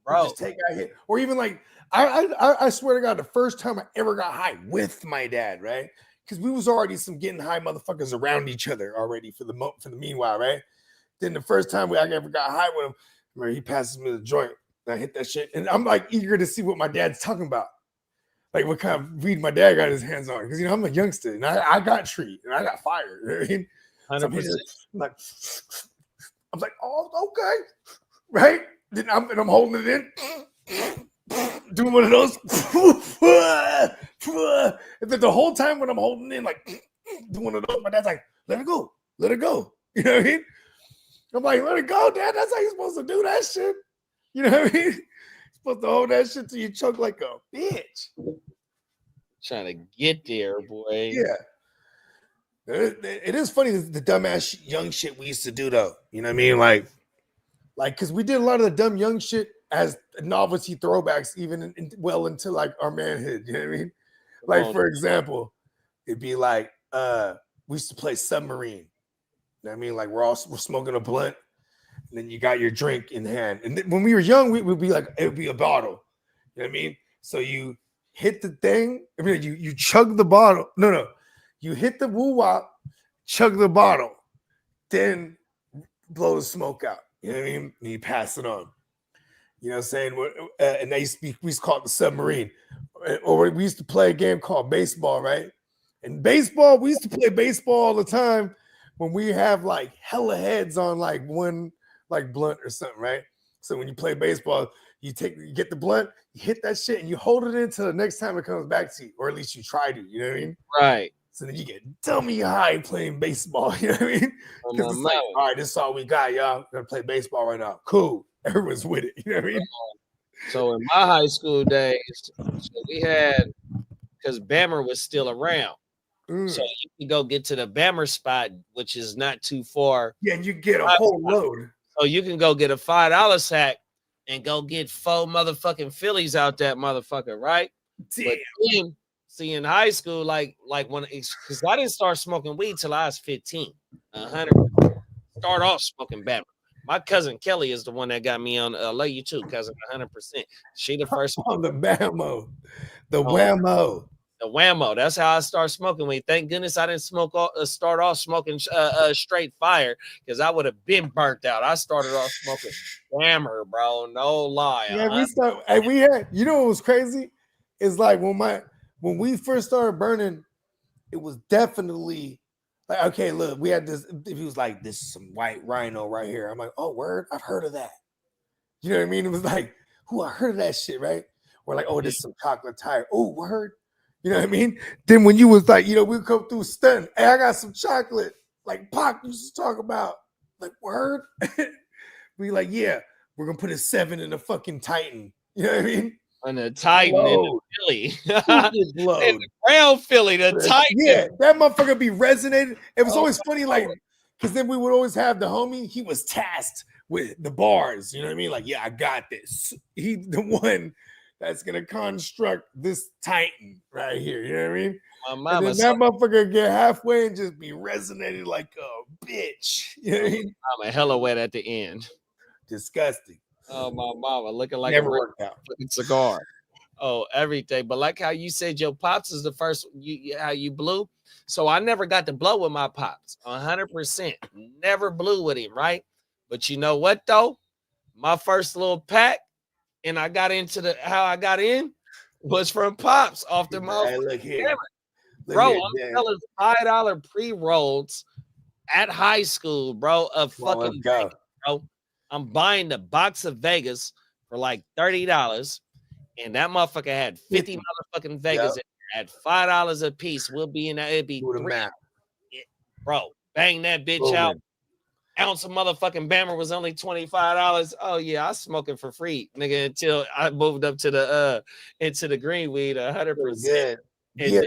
Bro. Just take a hit. Or even like I swear to God, the first time I ever got high with my dad, right? Because we was already some getting high motherfuckers around each other already for the meanwhile, right? Then the first time I ever got high with him, remember, he passes me the joint and I hit that shit. And I'm like eager to see what my dad's talking about. Like what kind of weed my dad got his hands on. Because you know, I'm a youngster and I got treat and I got fired. You know what I mean? So I'm like, oh, okay. Right? Then I'm holding it in. Doing one of those. And then the whole time when I'm holding in, like doing one of those, my dad's like, let it go. Let it go. You know what I mean? I'm like, let it go, Dad. That's how you're supposed to do that shit. You know what I mean? You're supposed to hold that shit till you choke like a bitch. Trying to get there, boy. Yeah. It is funny, the dumbass young shit we used to do, though. You know what I mean? Like, because we did a lot of the dumb young shit as novelty throwbacks, even well into like our manhood. You know what I mean? Like, for example, it'd be like, we used to play submarine. You know what I mean? Like, we're smoking a blunt, and then you got your drink in hand. And when we were young, we would be like, it would be a bottle. You know what I mean? So you hit the thing. I mean, you chug the bottle. No. You hit the woo-wop, chug the bottle, then blow the smoke out. You know what I mean? And you pass it on. You know what I'm saying? And we used to call it the submarine. Or we used to play a game called baseball, right? And baseball, we used to play baseball all the time when we have like hella heads on like one like blunt or something, right? So when you play baseball, you get the blunt, you hit that shit, and you hold it until the next time it comes back to you, or at least you try to. You know what I mean? Right. So then you get dummy high playing baseball. You know what I mean? Because it's like, all right, this is all we got, y'all. We're gonna play baseball right now. Cool. Everyone's with it. You know what I mean? So in my high school days, we had, because Bammer was still around. So you can go get to the Bammer spot, which is not too far. Yeah, and you get a whole load. So you can go get a $5 sack and go get 4 motherfucking Phillies out that motherfucker, right? Damn. But then, see, in high school, like when, because I didn't start smoking weed till I was 15. 100. Start off smoking Bammer. My cousin Kelly is the one that got me on. Love you too, cousin. 100%. She the first on the Bammo, the whammo. The whammo. That's how I start smoking weed. Thank goodness I didn't start off smoking straight fire, because I would have been burnt out. I started off smoking Hammer, bro. No lie. Yeah, we had. You know what was crazy? It's like when we first started burning, it was definitely like, okay, look, we had this. It was like, this is some white rhino right here. I'm like, oh, word, I've heard of that. You know what I mean? It was like, I heard of that shit, right? We're like, oh, this is some chocolate tire. Oh, word. You know what I mean? Then when you was like, you know, we come through stunting. Hey, I got some chocolate. Like Pac used to talk about. Like, word? We like, yeah, we're going to put a 7 in the fucking Titan. You know what I mean? And the Titan and the Philly. And the brown Philly, the Titan. Yeah, that motherfucker be resonating. It was always funny, like, because then we would always have the homie, he was tasked with the bars. You know what I mean? Like, yeah, I got this. He the one that's gonna construct this Titan right here. You know what I mean? And then that motherfucker get halfway and just be resonating like a bitch. You know what I mean? I'm a hella wet at the end. Disgusting. Oh, my mama, looking like never a worked out. Cigar. Oh, everything. But like how you said your pops is the first, how you blew. So I never got to blow with my pops. 100%. Never blew with him, right? But you know what, though? My first little pack, and I got into how I got in was from pops off the mouth. Hey, look here. Bro, I'm selling $5 pre-rolls at high school, bro, of fucking, bro. I'm buying the box of Vegas for like $30, and that motherfucker had 50 motherfucking Vegas. Yep. At $5 a piece. We'll be in that. It'd be Do the 3. math. Bro, bang that bitch out. Booming. Ounce of motherfucking Bammer was only $25. Oh yeah, I was smoking for free, nigga, until I moved up to the into the green weed 100%. Good. And, Yeah.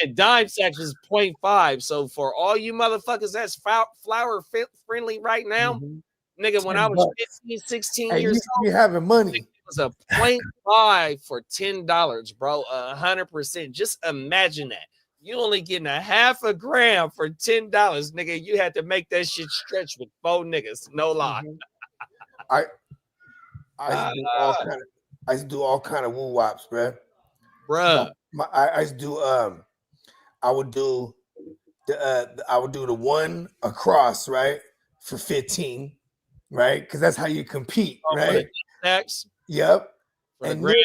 and dime sacks was 0.5. So for all you motherfuckers that's flower friendly right now, Mhm. nigga, when I was $10. 15, 16 Hey, years you old, be having money. it was a 0.5 for $10, bro. 100%. Just imagine that. You only getting a half a gram for $10, nigga. You had to make that shit stretch with 4 niggas. No lie. Mhm. I used to do all kind of I used to do all kind of woo wops, bro. Bruh. I used to do I would do the one across, right, for 15, right? Because that's how you compete, Oh, for the right? tax, Yep. for the And gram.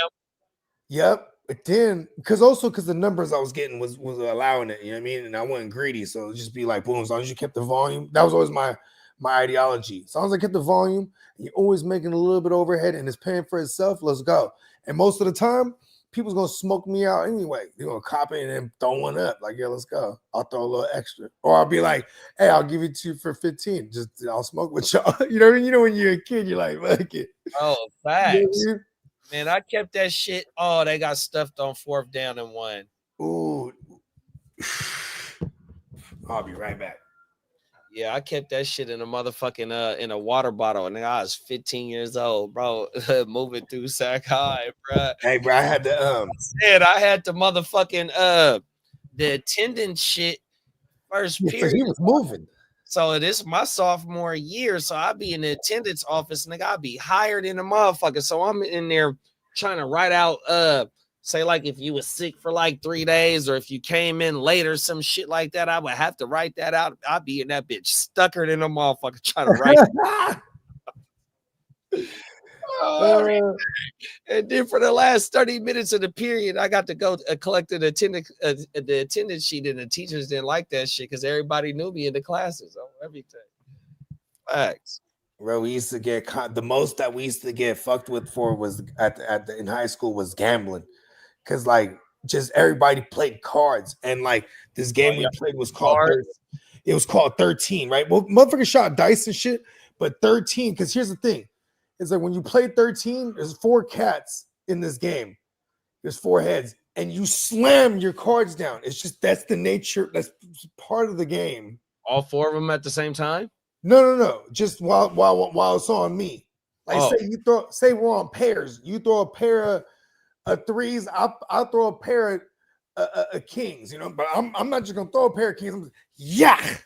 yep. But then because the numbers I was getting was allowing it, you know what I mean? And I wasn't greedy. So it'd just be like boom, as long as you kept the volume. That was always my ideology. As long as I kept the volume, you're always making a little bit overhead and it's paying for itself. Let's go. And most of the time, people's gonna smoke me out anyway. They're gonna copy and then throw one up. Like, yeah, let's go. I'll throw a little extra. Or I'll be like, hey, I'll give it to you for 15. Just I'll smoke with y'all. You know what I mean? You know, when you're a kid, you're like, fuck it. Oh, You know what facts. I mean? Man, I kept that shit. Oh, they got stuffed on 4th down and 1. Ooh. I'll be right back. Yeah, I kept that shit in a motherfucking in a water bottle, and I was 15 years old, bro, moving through Sac High, bro. Hey, bro, I had to Said I had the motherfucking the attendance shit first yeah, so period. he was moving. So this my sophomore year, so I be in the attendance office, nigga. I be hired in the motherfucker. So I'm in there trying to write out say like if you was sick for like 3 days or if you came in later, some shit like that, I would have to write that out. I'd be in that bitch stuckered in a motherfucker trying to write. And then for the last 30 minutes of the period, I got to go collect the attendance sheet, and the teachers didn't like that shit because everybody knew me in the classes on everything. Facts. Bro, we used to get the most that we used to get fucked with for was in high school was gambling, because like just everybody played cards, and like this game we played was called it was called 13, right? Well, motherfuckers shot dice and shit, but 13. Because here's the thing, it's like when you play 13, there's 4 cats in this game. There's 4 heads, and you slam your cards down. It's just that's the nature. That's part of the game. All 4 of them at the same time? No. Just while it's on me. Like say we're on pairs. You throw a pair of threes. I'll throw a pair of kings. You know, but I'm not just gonna throw a pair of kings. Yeah.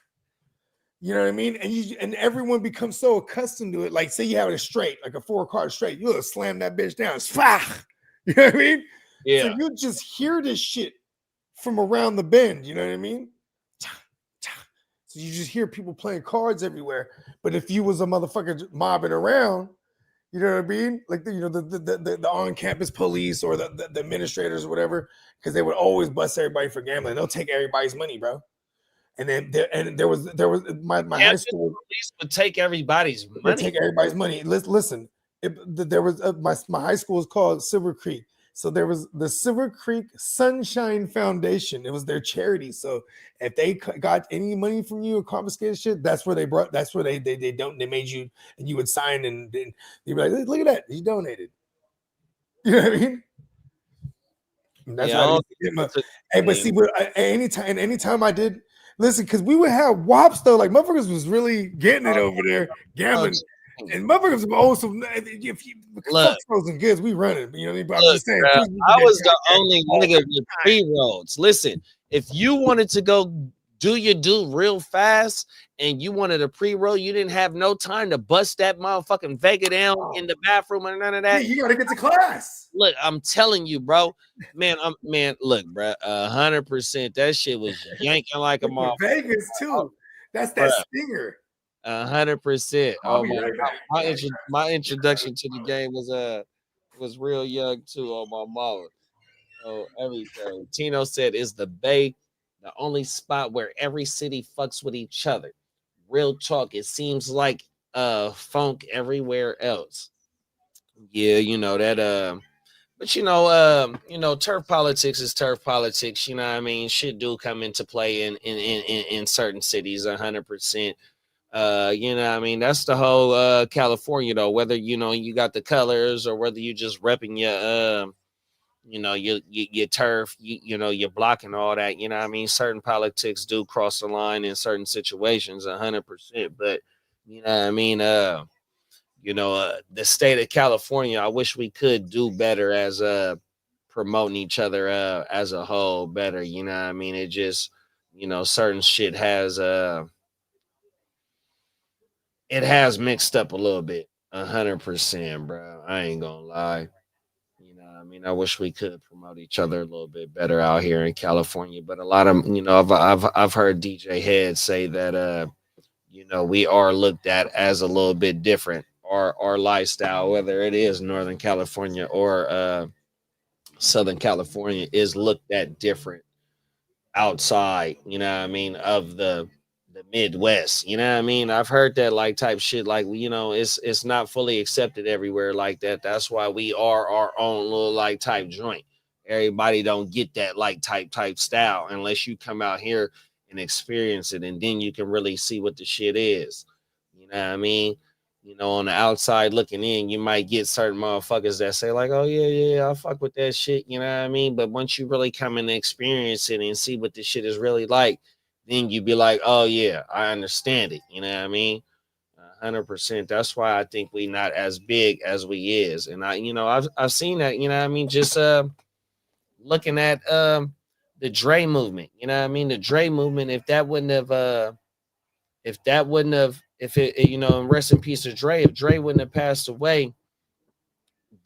You know what I mean? And everyone becomes so accustomed to it. Like say you have a straight, like a 4-card straight. You'll slam that bitch down. You know what I mean? Yeah. So you just hear this shit from around the bend. You know what I mean? So you just hear people playing cards everywhere. But if you was a motherfucker mobbing around, you know what I mean? Like the on-campus police or the administrators or whatever, because they would always bust everybody for gambling. They'll take everybody's money, bro. And then there was my high school police would take everybody's money. Would take everybody's money. Listen, there was my high school was called Silver Creek. So there was the Silver Creek Sunshine Foundation. It was their charity. So if they got any money from you or confiscated shit, that's where they made you, and you would sign and you'd be like, look at that, he donated. You know what I mean? And that's what I did. Hey, but see, anytime I did listen, because we would have wops though, like motherfuckers was really getting it over there, gambling. And motherfuckers were also, if you fuck frozen goods, we run it. You know what I mean? But I'm just saying, bro, I was the only nigga with pre-rolls. Listen, if you wanted to go do your do real fast and you wanted a pre-roll, you didn't have no time to bust that motherfucking Vega down in the bathroom or none of that. Yeah, you gotta get to class. Look, I'm telling you, bro. Look, bro, 100%. That shit was yanking like a motherfucker. Vegas too. That's that stinger. 100%. Oh my introduction to the game was real young too on my mama. Oh, everything. Tino said is the Bay the only spot where every city fucks with each other. Real talk. It seems like funk everywhere else. Yeah, you know that but you know, turf politics is turf politics, you know what I mean? Shit do come into play in certain cities 100%. You know what I mean? That's the whole California though, whether you know you got the colors or whether you just repping your you know, your turf, you know, your block and all that, you know what I mean? Certain politics do cross the line in certain situations 100%, but you know what I mean? You know, the state of California, I wish we could do better as promoting each other as a whole better. You know what I mean? It just, you know, certain shit has it has mixed up a little bit. 100%, bro. I ain't gonna lie. You know, I mean, I wish we could promote each other a little bit better out here in California. But a lot of, you know, I've heard DJ Head say that you know, we are looked at as a little bit different. Our lifestyle, whether it is Northern California or Southern California, is looked at different outside, you know what I mean, of the Midwest. You know what I mean? I've heard that like type shit, like you know, it's not fully accepted everywhere like that. That's why we are our own little like type joint. Everybody don't get that like type style unless you come out here and experience it, and then you can really see what the shit is. You know what I mean? You know, on the outside looking in, you might get certain motherfuckers that say, like, oh, yeah, I fuck with that shit. You know what I mean? But once you really come and experience it and see what the shit is really like, then you be like, oh, yeah, I understand it. You know what I mean? 100%. That's why I think we not as big as we is. And you know, I've seen that, you know what I mean? Just looking at the Dre movement, you know what I mean? The Dre movement, if that wouldn't have, if it, you know, and rest in peace to Dre, if Dre wouldn't have passed away,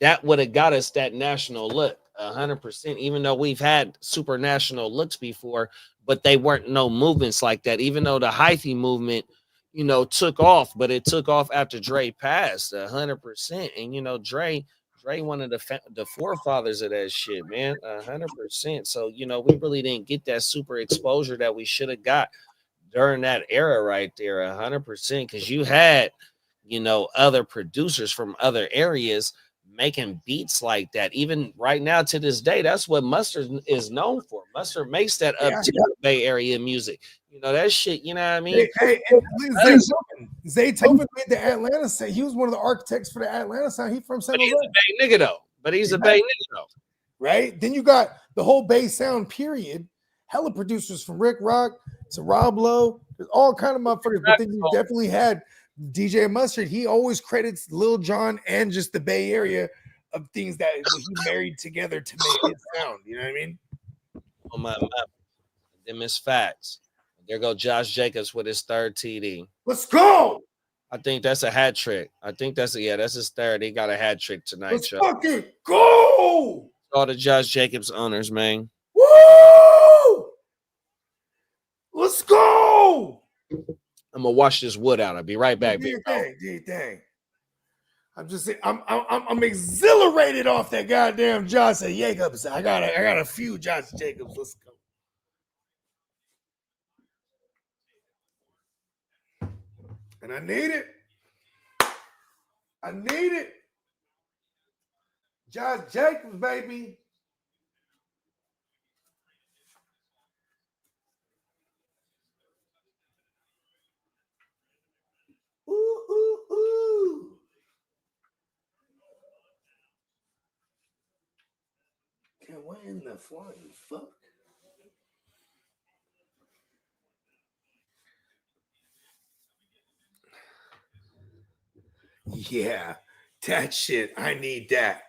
that would have got us that national look 100%, even though we've had super national looks before, but they weren't no movements like that, even though the hyphy movement, you know, took off, but it took off after Dre passed 100%. And you know, Dre one of the forefathers of that shit, man, 100%. So you know, we really didn't get that super exposure that we should have got during that era right there 100%, because you had, you know, other producers from other areas making beats like that. Even right now to this day, that's what Mustard is known for. Mustard makes that up to the Bay Area music. You know that shit, you know what I mean? Zay Tobin made the Atlanta sound. He was one of the architects for the Atlanta sound. He from San Jose. He's a Bay nigga though. But he's a Bay nigga though. Right? Then you got the whole Bay sound period. Hella producers from Rick Rock to Rob Lowe. There's all kind of motherfuckers. But then you definitely had DJ Mustard. He always credits Lil Jon and just the Bay Area of things that he married together to make it sound. You know what I mean? On my map. Them is facts. There go Josh Jacobs with his third TD. Let's go. I think that's a hat trick. I think that's his third. He got a hat trick tonight. Let's fucking go. All the Josh Jacobs owners, man. Woo! Let's go. I'm gonna wash this wood out. I'll be right back. Do your thing. I'm just saying, I'm exhilarated off that goddamn Josh Jacobs. I got a few Josh Jacobs. Let's go. And I need it. Josh Jacobs, baby. Ooh. What in the flying fuck? Yeah, that shit. I need that.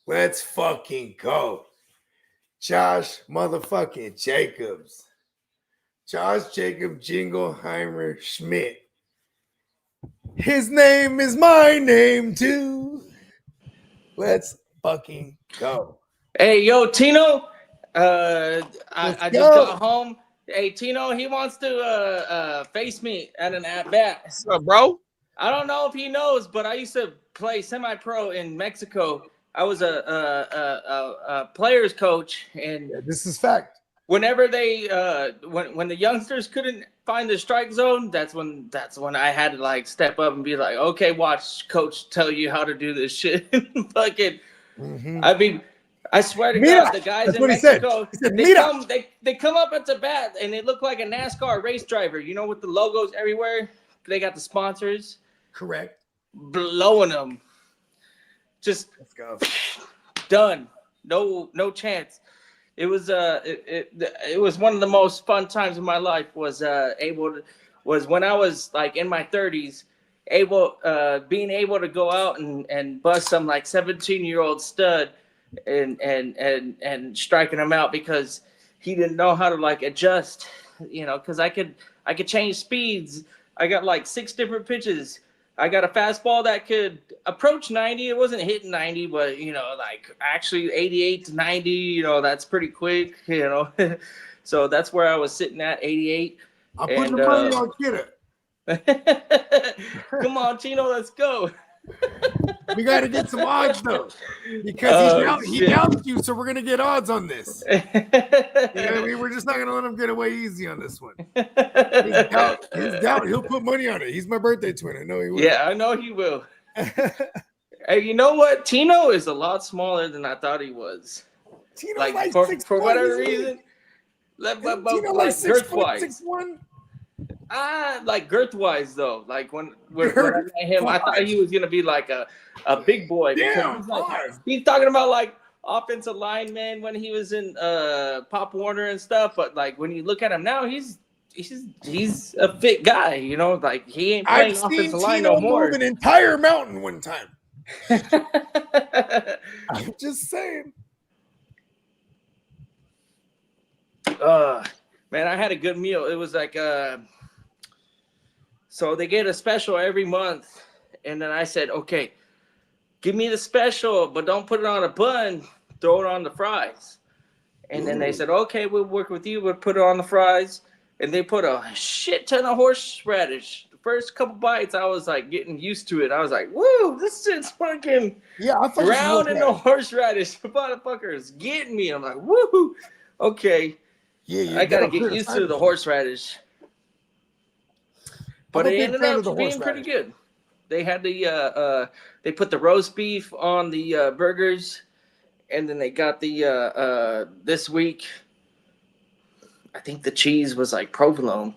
Let's fucking go. Josh motherfucking Jacobs. Josh Jacob Jingleheimer Schmidt. His name is my name too. Let's fucking go. Hey, yo, Tino. I just got home. Hey, Tino, he wants to face me at an at-bat. What's up, bro? I don't know if he knows, but I used to play semi-pro in Mexico. I was a player's coach, and this is fact. whenever they when the youngsters couldn't find the strike zone, that's when I had to like step up and be like, okay, watch coach tell you how to do this shit. Fucking, I mean, I swear to God, the guys in Mexico, they come up at the bat and they look like a NASCAR race driver, you know, with the logos everywhere. They got the sponsors. Correct. Blowing them. Just let's go. Done. No chance. It was it was one of the most fun times of my life was when I was like in my 30s, being able to go out and bust some like 17-year-old stud and striking him out because he didn't know how to like adjust, you know, because I could change speeds. I got like 6 different pitches. I got a fastball that could approach 90. It wasn't hitting 90, but, you know, like actually 88 to 90, you know, that's pretty quick, you know. So that's where I was sitting at, 88. I'll put the money on Kidder. Come on, Tino, let's go. We got to get some odds, though, because he doubts you, so we're going to get odds on this. You know what I mean? We're just not going to let him get away easy on this one. His doubt, he'll put money on it. He's my birthday twin. I know he will. Yeah, I know he will. Hey, you know what? Tino is a lot smaller than I thought he was. Tino like for whatever reason. Like girth-wise. 6'1"? Like girth-wise though. Like when I met him, I thought he was gonna be like a big boy. Damn, he's talking about like offensive lineman when he was in Pop Warner and stuff. But like when you look at him now, he's a fit guy. You know, like he ain't playing offensive line no more. Move an entire mountain one time. I'm just saying. Man, I had a good meal. It was like so they get a special every month, and then I said, okay, give me the special, but don't put it on a bun, throw it on the fries. And then they said, okay, we'll work with you, we'll put it on the fries. And they put a shit ton of horseradish. The first couple bites, I was like getting used to it. I was like, woo, this shit's fucking brown in the horseradish. Motherfuckers getting me. I'm like, woo, okay. Yeah, I gotta get used to the horseradish. But it ended up being pretty good. They had they put the roast beef on the burgers, and then they got the this week. I think the cheese was like provolone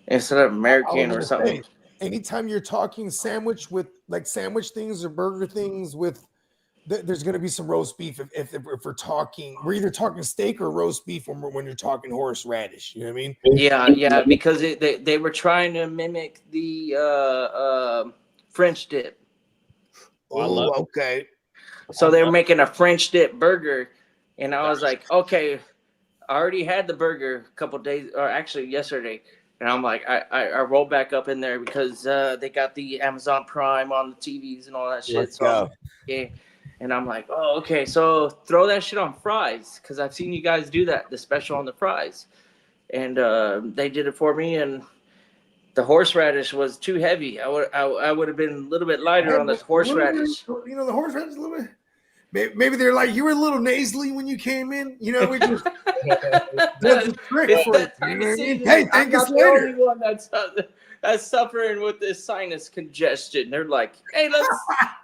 instead of American or something. Anytime you're talking sandwich with like sandwich things or burger things with. There's going to be some roast beef if we're talking. We're either talking steak or roast beef when you're talking horseradish. You know what I mean? Yeah, because they were trying to mimic the French dip. Oh, okay. So they're making a French dip burger, and I was like, okay, I already had the burger a couple days, or actually yesterday, and I'm like, I rolled back up in there because they got the Amazon Prime on the TVs and all that shit. Let's go. Yeah. And I'm like, oh, okay, so throw that shit on fries because I've seen you guys do that, the special on the fries. And they did it for me, and the horseradish was too heavy. I would have been a little bit lighter on the horseradish. You know, the horseradish a little bit. Maybe they're like, you were a little nasally when you came in. You know, we just that's a trick for it. You know what I mean? Hey, thank us later. I'm the only one that's suffering with this sinus congestion. They're like, hey, let's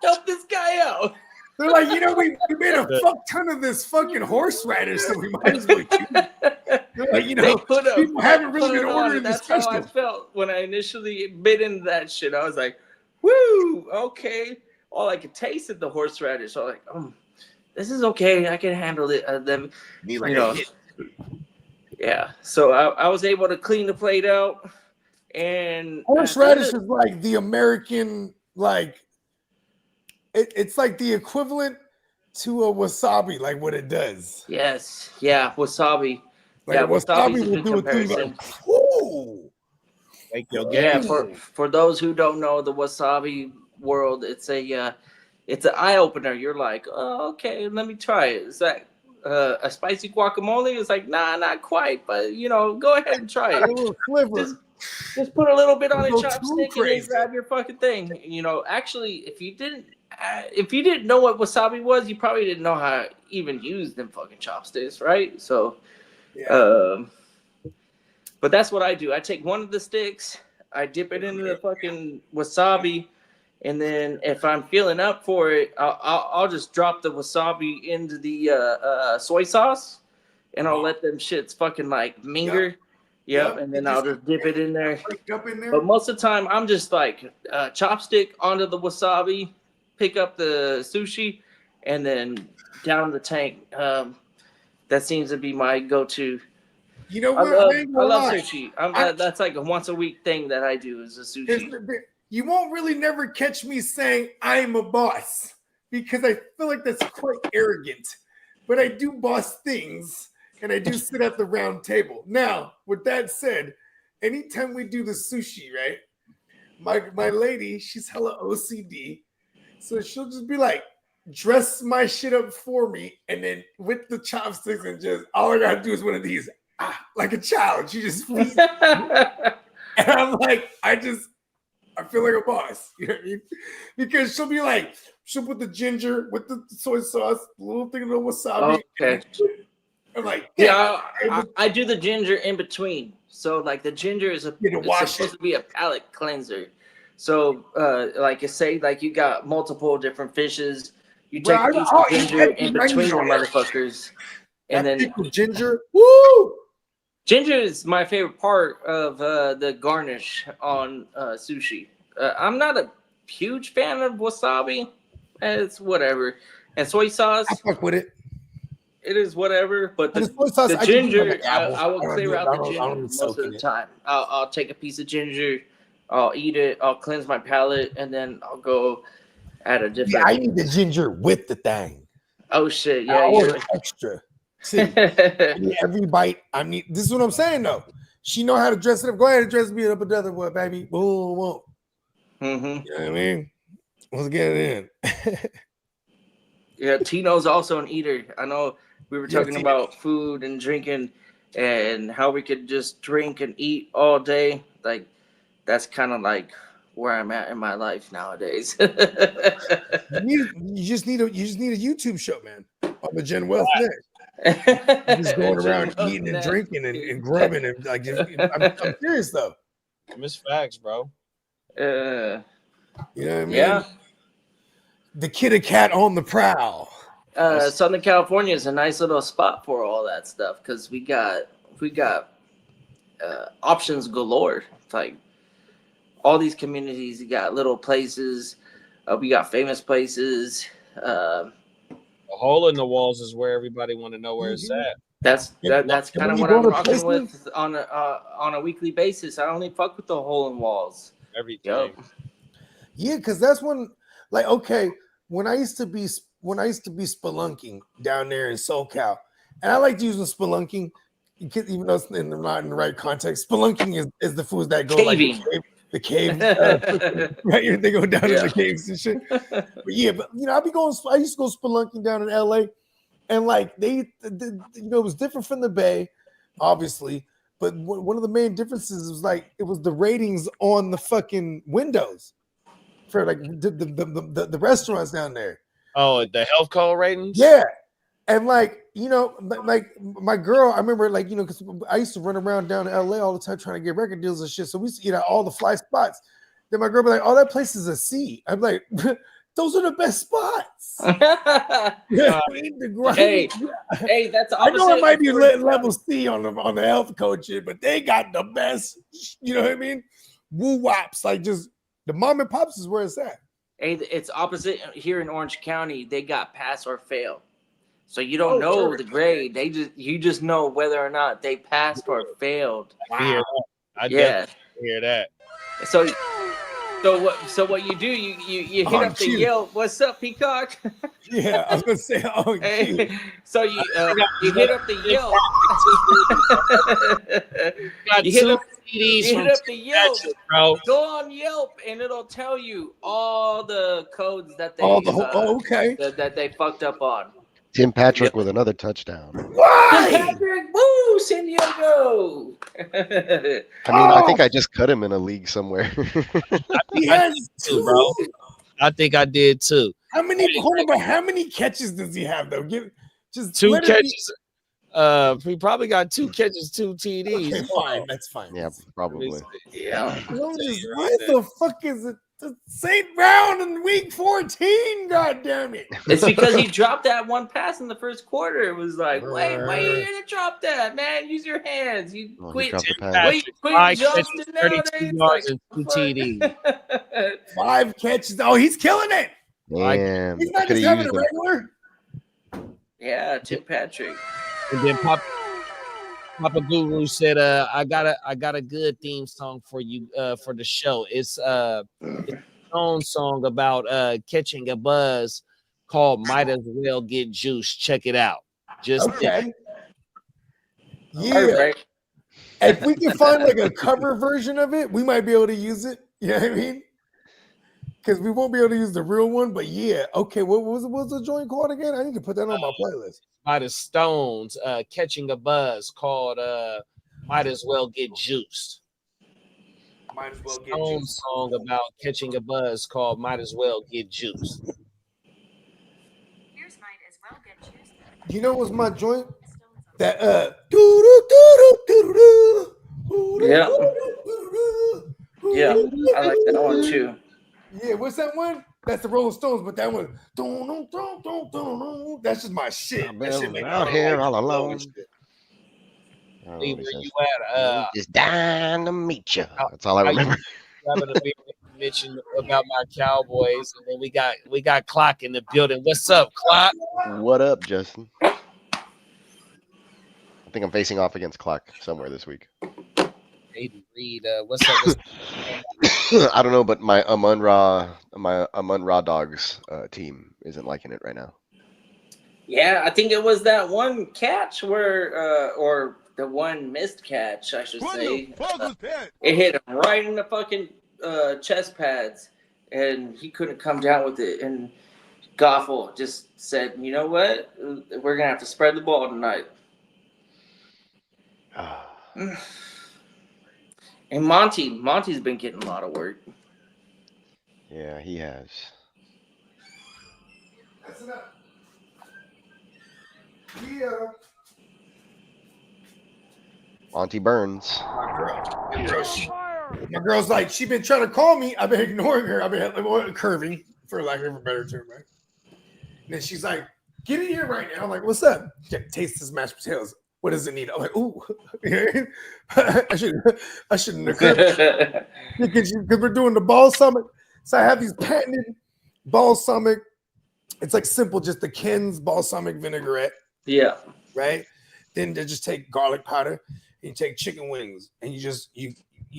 help this guy out. They're like, you know, we made a fuck ton of this fucking horseradish, so we might as well use it. They're like, you know, people haven't really been ordering this special. That's how I felt when I initially bit into that shit. I was like, woo, okay. All I could taste is the horseradish. So I was like, this is okay. I can handle it. Then, you know, yeah. So I was able to clean the plate out. And horseradish is like the American, like, it's like the equivalent to a wasabi, like what it does. Yes, yeah, wasabi. Like yeah, wasabi will do a thing like, whoa. Yeah, for those who don't know the wasabi world, it's an eye opener. You're like, oh, okay, let me try it. Is that a spicy guacamole? It's like, nah, not quite, but you know, go ahead and try it. Just put a little bit on a chopstick and then grab your fucking thing. You know, actually, if you didn't know what wasabi was, you probably didn't know how to even use them fucking chopsticks, right? So Yeah. But that's what I do. I take one of the sticks, I dip it into the fucking wasabi, and then if I'm feeling up for it, I'll just drop the wasabi into the soy sauce, and I'll let them shits fucking like minger. Yep. And then I'll just dip it in there. Up in there. But most of the time, I'm just like chopstick onto the wasabi, pick up the sushi, and then down the tank. That seems to be my go-to. You know I what? love sushi. That's like a once a week thing that I do is a sushi. You won't really never catch me saying I'm a boss because I feel like that's quite arrogant. But I do boss things and I do sit at the round table. Now, with that said, anytime we do the sushi, right? My lady, she's hella OCD. So she'll just be like, dress my shit up for me, and then with the chopsticks and just all I gotta do is one of these. Like a child, she just feeds me. And I'm like, I feel like a boss, you know what I mean? Because she'll put the ginger with the soy sauce, a little thing of the wasabi. Okay. I'm like, I do the ginger in between. So like the ginger is supposed to be a palate cleanser. So like you say, like you got multiple different fishes, you take a piece of ginger in between the motherfuckers, and then ginger, woo! Ginger is my favorite part of the garnish on sushi. I'm not a huge fan of wasabi. It's whatever. And soy sauce. I fuck with it. It is whatever. But the soy sauce, the ginger, I will clear out the ginger most of the time. I'll take a piece of ginger. I'll eat it. I'll cleanse my palate. And then I'll go add a different. Yeah, I need the ginger with the thing. Oh, shit. Yeah, I order extra. See, every bite I need. This is what I'm saying though. She know how to dress it up. Go ahead and dress me up another one, baby. Boom, boom. Mm-hmm. You know what I mean? Let's get it in. Yeah, Tino's also an eater. I know we were talking about food and drinking and how we could just drink and eat all day. Like that's kind of like where I'm at in my life nowadays. you just need a YouTube show, man, on the Gen Wealth Net. Just going around eating and drinking and grubbing and like. I'm serious though. Miss facts, bro. You know what I mean? Yeah. The kitty cat on the prowl. Southern California is a nice little spot for all that stuff because we got options galore. It's like all these communities, you got little places. We got famous places. A hole in the walls is where everybody want to know where it's at. That's kind of what I'm rocking with on a weekly basis. I only fuck with the hole in walls. Everything. Yep. Yeah, because that's when, like, okay, when I used to be spelunking down there in SoCal, and I like using spelunking, even though it's not in the right context. Spelunking is the foods that go caving. Like the cave, right? They go down in the caves and shit. But yeah, but you know, I used to go spelunking down in LA, and like it was different from the Bay, obviously. But one of the main differences was like it was the ratings on the fucking windows for like the restaurants down there. Oh, the health code ratings? Yeah. And like, you know, like my girl, I remember like, you know, because I used to run around down to LA all the time trying to get record deals and shit. So we used to eat at all the fly spots. Then my girl be like, oh, that place is a C. I'm like, those are the best spots. Hey, that's opposite. I know it might be level C on the health code shit, but they got the best, you know what I mean? Woo wops, like just the mom and pops is where it's at. Hey, it's opposite here in Orange County. They got pass or fail. So you don't know the grade. You just know whether or not they passed or failed. Wow. I definitely hear that. So what you do, you hit up the Yelp. What's up, Peacock? Yeah, I was gonna say, hey, so you hit up the Yelp. you hit up the Yelp, bro. Go on Yelp, and it'll tell you all the codes that they that they fucked up on. Tim Patrick with another touchdown. Why? Tim Patrick, woo, San Diego. I mean, I think I just cut him in a league somewhere. He has two, bro. I think I did too. How many catches does he have though? Give just two catches. He probably got 2 catches, 2 TDs. Okay, fine. That's fine. Yeah, probably. Yeah. What the fuck is it? The St. Brown in week 14. God damn it. It's because he dropped that one pass in the first quarter. It was like, wait, you didn't drop that, man. Use your hands. You Oh, he quit. dropped the pass. Patrick, Quit 5 Justin catches, nowadays. 32 Like, yards, and 2 TDs. 5 catches. Oh, he's killing it. Damn. He's I not could just have having used a him. regular. Yeah, Tim Patrick. And then Papa Guru said, I got a good theme song for you for the show. It's a own song about catching a buzz called Might As Well Get Juice. Check it out. Just Okay. Yeah. Perfect. If we can find like a cover version of it, we might be able to use it. You know what I mean? Because we won't be able to use the real one. But yeah, okay. What was the joint called again? I need to put that on my playlist. by the Stones, catching a buzz called Might As Well Get Juiced. Might as well get Stone juice. song about catching a buzz called Might As Well Get Juiced. Here's Might As Well Get Juiced. You know what's my joint? That Yeah. Yeah, I like that one too. Yeah, what's that one? That's the Rolling Stones, but that one, that's just my shit. I've That shit been make out me here like all alone. Rolling shit. I don't know Lee, what he where says. you at? Just dying to meet you. how- That's all I how you- remember. Grabbing a beer, mention about my Cowboys, and then we got Clock in the building. What's up, Clock? What up, Justin? I think I'm facing off against Clock somewhere this week. Aiden Reed, what's up? I don't know, but my Amun Ra Dogs team isn't liking it right now. Yeah, I think it was that one catch where, or the one missed catch, I should say. It hit him right in the fucking chest pads, and he couldn't come down with it. And Goffel just said, "You know what? We're gonna have to spread the ball tonight." And Monty's been getting a lot of work. Yeah, he has. That's enough. Yeah. Monty Burns. My girl's like, she been trying to call me. I've been ignoring her. I've been curving, for lack of a better term, right? And then she's like, get in here right now. I'm like, what's up? Yeah, taste this mashed potatoes. What does it need? I'm like, ooh. I shouldn't have curved. Because we're doing the balsamic. So I have these patented balsamic. It's like simple, just the Ken's balsamic vinaigrette, Yeah. right? Then they just take garlic powder. You take chicken wings, and you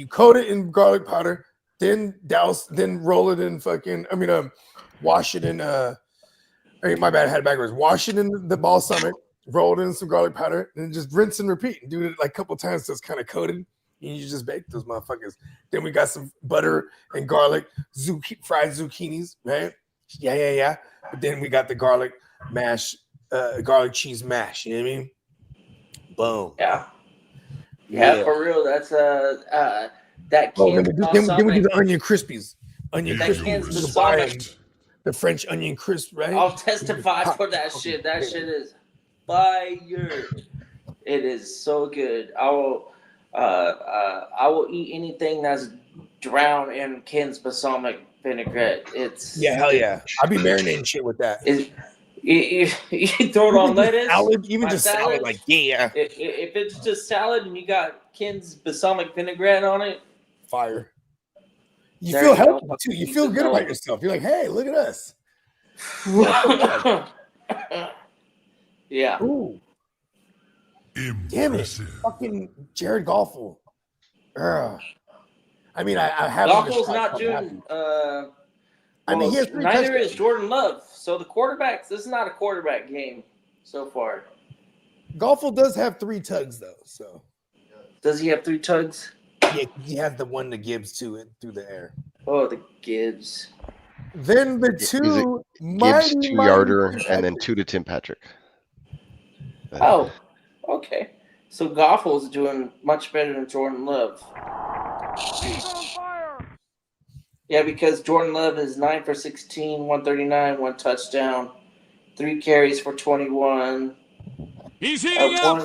coat it in garlic powder. Then roll it in wash it in. My bad, I had it backwards. Wash it in the balsamic, roll it in some garlic powder, and just rinse and repeat. Do it like a couple times so it's kind of coated. And you just bake those motherfuckers. Then we got some butter and garlic, fried zucchinis, right? Yeah. But then we got the garlic mash, garlic cheese mash. You know what I mean? Boom. Yeah, for real. That's that Then Ken's we do the onion crispies. That Ken's The balsamic. the French onion crisp, right? I'll testify for that shit. That shit is fire. It is so good. I will eat anything that's drowned in Ken's balsamic vinaigrette. It's hell yeah. I'll be marinating shit with that. You throw it on lettuce, salad, even my just salad, like yeah, If it's just salad and you got Ken's balsamic vinaigrette on it, fire. You There feel you go. healthy too. You feel good about yourself. You're like, hey, look at us. yeah. Ooh, damn it, Impressive. fucking Jared Goffel. I mean, I have. Goffle's not doing. I mean, he has 3 neither touchdowns. is Jordan Love. So the quarterbacks. This is not a quarterback game so far. Goffel does have 3 tugs though. So Does he have 3 tugs? yeah, he has the one that Gibbs to it through the air. Oh, the Gibbs. Then the Is 2 Gibbs 2-yarder and then 2 to Tim Patrick. Oh, okay. So Goffle's doing much better than Jordan Love. Yeah, because Jordan Love is 9 for 16, 139, 1 touchdown, 3 carries for 21. He's heating up.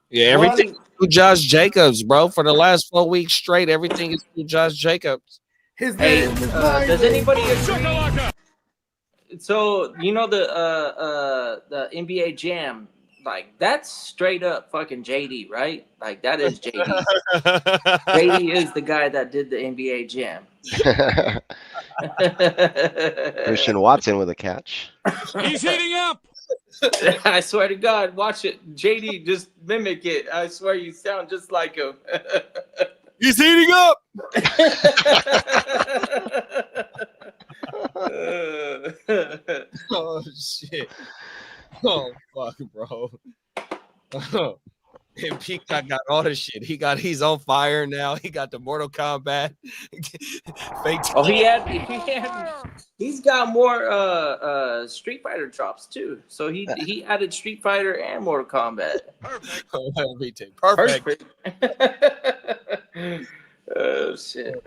Yeah, everything through Josh Jacobs, bro. For the last 4 weeks straight, everything is through Josh Jacobs. His Hey, name is mine. does anybody agree? Shakalaka. So you know the NBA Jam, like that's straight up fucking JD, right? Like that is JD. JD is the guy that did the NBA Jam. Christian Watson with a catch. He's heating up. I swear to God, watch it. JD, just mimic it. I swear you sound just like him. He's heating up. Oh shit. Oh fuck, bro. And Peacock got all the shit. He's on fire now. He got the Mortal Kombat. Oh, he's got more Street Fighter drops too. So he added Street Fighter and Mortal Kombat. Perfect. Oh shit.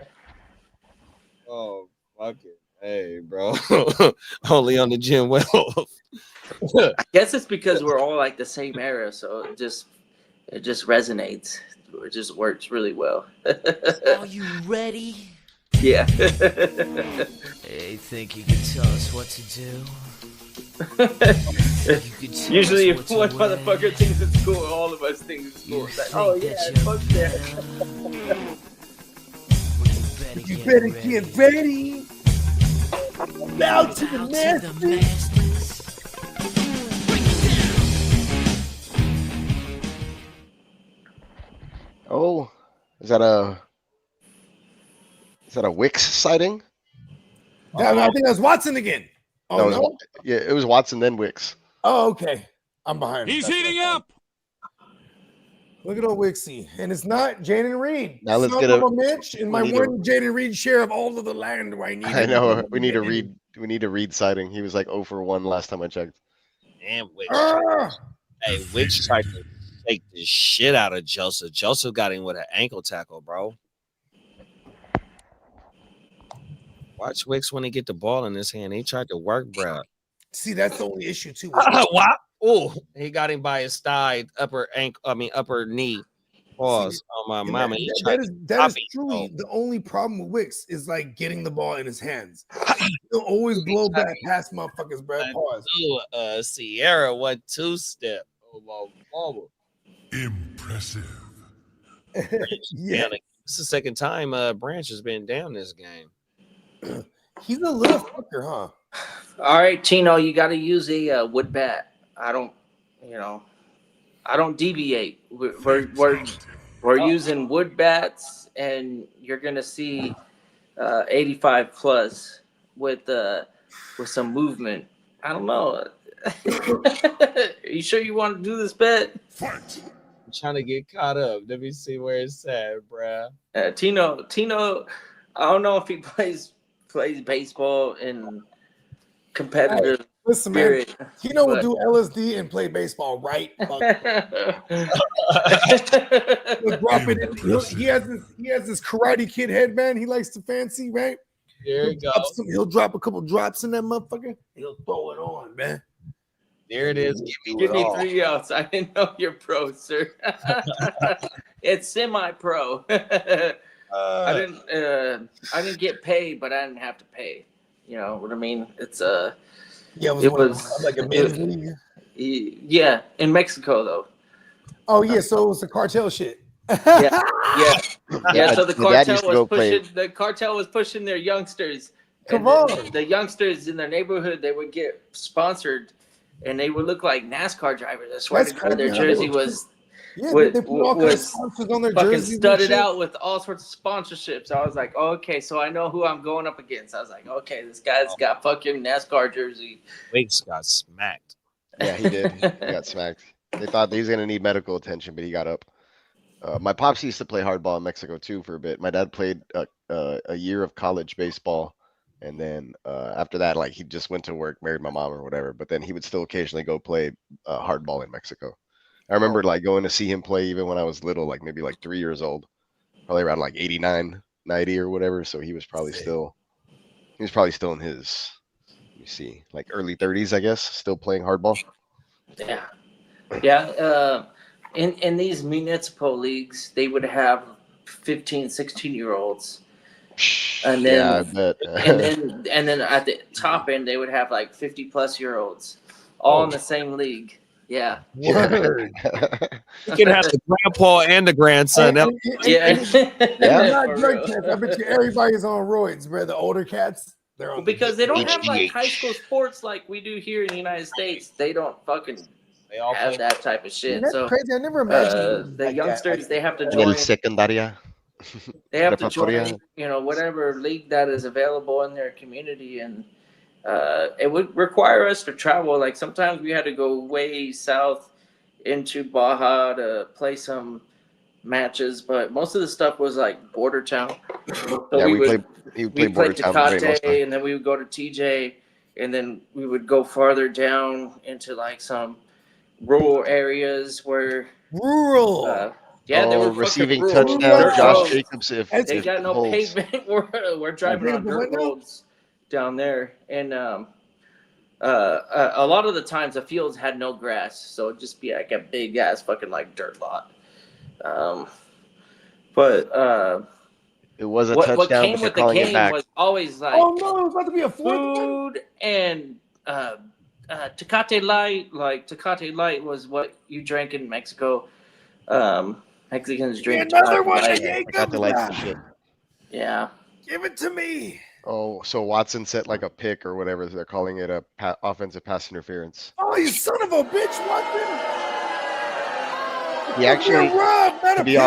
Oh fuck it. Hey, bro. Only on the Gym Well. I guess it's because we're all like the same era, so it just resonates. It just works really well. Are you ready? Yeah. Hey, think you can tell us what to do? Usually, if one motherfucker thinks it's cool, all of us think it's cool. It's like, oh yeah, fuck that. You better get ready. Bow to the masters. Oh, is that a Wicks sighting? I think that's Watson again. Oh no. Yeah, it was Watson then Wicks. Oh, okay. I'm behind. He's heating up. Look at old Wixie. And it's not Jaden Reed. Now let's Son get of a- Mitch and my one Jaden Reed share of all of the land where I need. I know. We need a Reed sighting. He was like 0 for 1 last time I checked. Damn, Hey, Wicks tried to take the shit out of Joseph. Joseph got him with an ankle tackle, bro. Watch Wicks when he get the ball in his hand. He tried to work, bro. See, that's the only issue too. What? Oh, he got him by his thigh, upper knee. Pause. Oh my mama. That is truly the only problem with Wicks is like getting the ball in his hands. He'll always blow back past motherfuckers, bro. Pause. Sierra 1-2 step. Oh my mama. Impressive. Yeah. It's the second time Branch has been down this game. He's a little fucker, huh? All right, Tino, you got to use a wood bat. I don't deviate. We're using wood bats, and you're gonna see 85 plus with some movement. I don't know. Are you sure you want to do this bet? Fight. I'm trying to get caught up. Let me see where it's at, bruh. Tino, I don't know if he plays baseball in competitive. Hey, listen, spirit, man. Tino will do LSD and play baseball, right? He'll drop it in. He has this Karate Kid headband. He likes to fancy, right? There you go. He'll drop a couple drops in that motherfucker. He'll throw it on, man. There it is. Give me 3 outs. I didn't know you're pro, sir. It's semi-pro. I didn't get paid, but I didn't have to pay. You know what I mean? It was like a men's league. Yeah, in Mexico though. Oh yeah, so it was the cartel shit. Yeah. So the cartel was pushing their youngsters. Come on. The youngsters in their neighborhood, they would get sponsored, and they would look like NASCAR drivers. I swear to God, their jersey was. Yeah, they put all kinds of sponsors on their jerseys. Studded out with all sorts of sponsorships. I was like, oh, okay, so I know who I'm going up against. I was like, okay, this guy's got fucking NASCAR jersey. Wicks got smacked. Yeah, he did. He got smacked. They thought he was gonna need medical attention, but he got up. My pops used to play hardball in Mexico too for a bit. My dad played a year of college baseball, and then after that, like he just went to work, married my mom or whatever. But then he would still occasionally go play hardball in Mexico. I remember like going to see him play even when I was little, like maybe like 3 years old, probably around like 89, 90 or whatever. So he was probably still in his, let me see, like early 30s, I guess, still playing hardball. Yeah. Yeah. In these municipal leagues, they would have 15, 16-year-olds. And then, Yeah, I bet. and then at the top end, they would have like 50-plus-year-olds, all in the same league. Yeah. Word. You can have the grandpa and the grandson. Yeah. Yeah. Not For drug real. cats. I bet you everybody's on roids, bro. The older cats, they're on Well, because they don't have like HGH. high school sports like we do here in the United States. They don't fucking They all have play. that type of shit. That's So crazy. I never imagined the like youngsters, that. they have to El join. secundaria. They have to Preparatoria. join, whatever league that is available in their community, and it would require us to travel. Like sometimes we had to go way south into Baja to play some matches, but most of the stuff was like border town. So Yeah, we would he would we play border played town most of the time. Tecate, and then we would go to TJ, and then we would go farther down into like some rural areas where Rural. yeah, they were fucking Receiving rural. touchdown, Dirt Josh roads. Jacobs. They got no holds. pavement. We're driving on dirt roads down there, and a lot of the times the fields had no grass, so it'd just be like a big ass fucking like dirt lot. But It was a what touchdown, came but they're with the calling it game back. was always like Oh no, it was about to be a fourth one. food and Tecate Light. Like Tecate Light was what you drank in Mexico. Mexicans drink Another Tecate one. Light. Got the lights and shit. Yeah. Give it to me. Oh, so Watson set like a pick or whatever. They're calling it a offensive pass interference. Oh, you son of a bitch, Watson. He actually, rub, not to a be pick.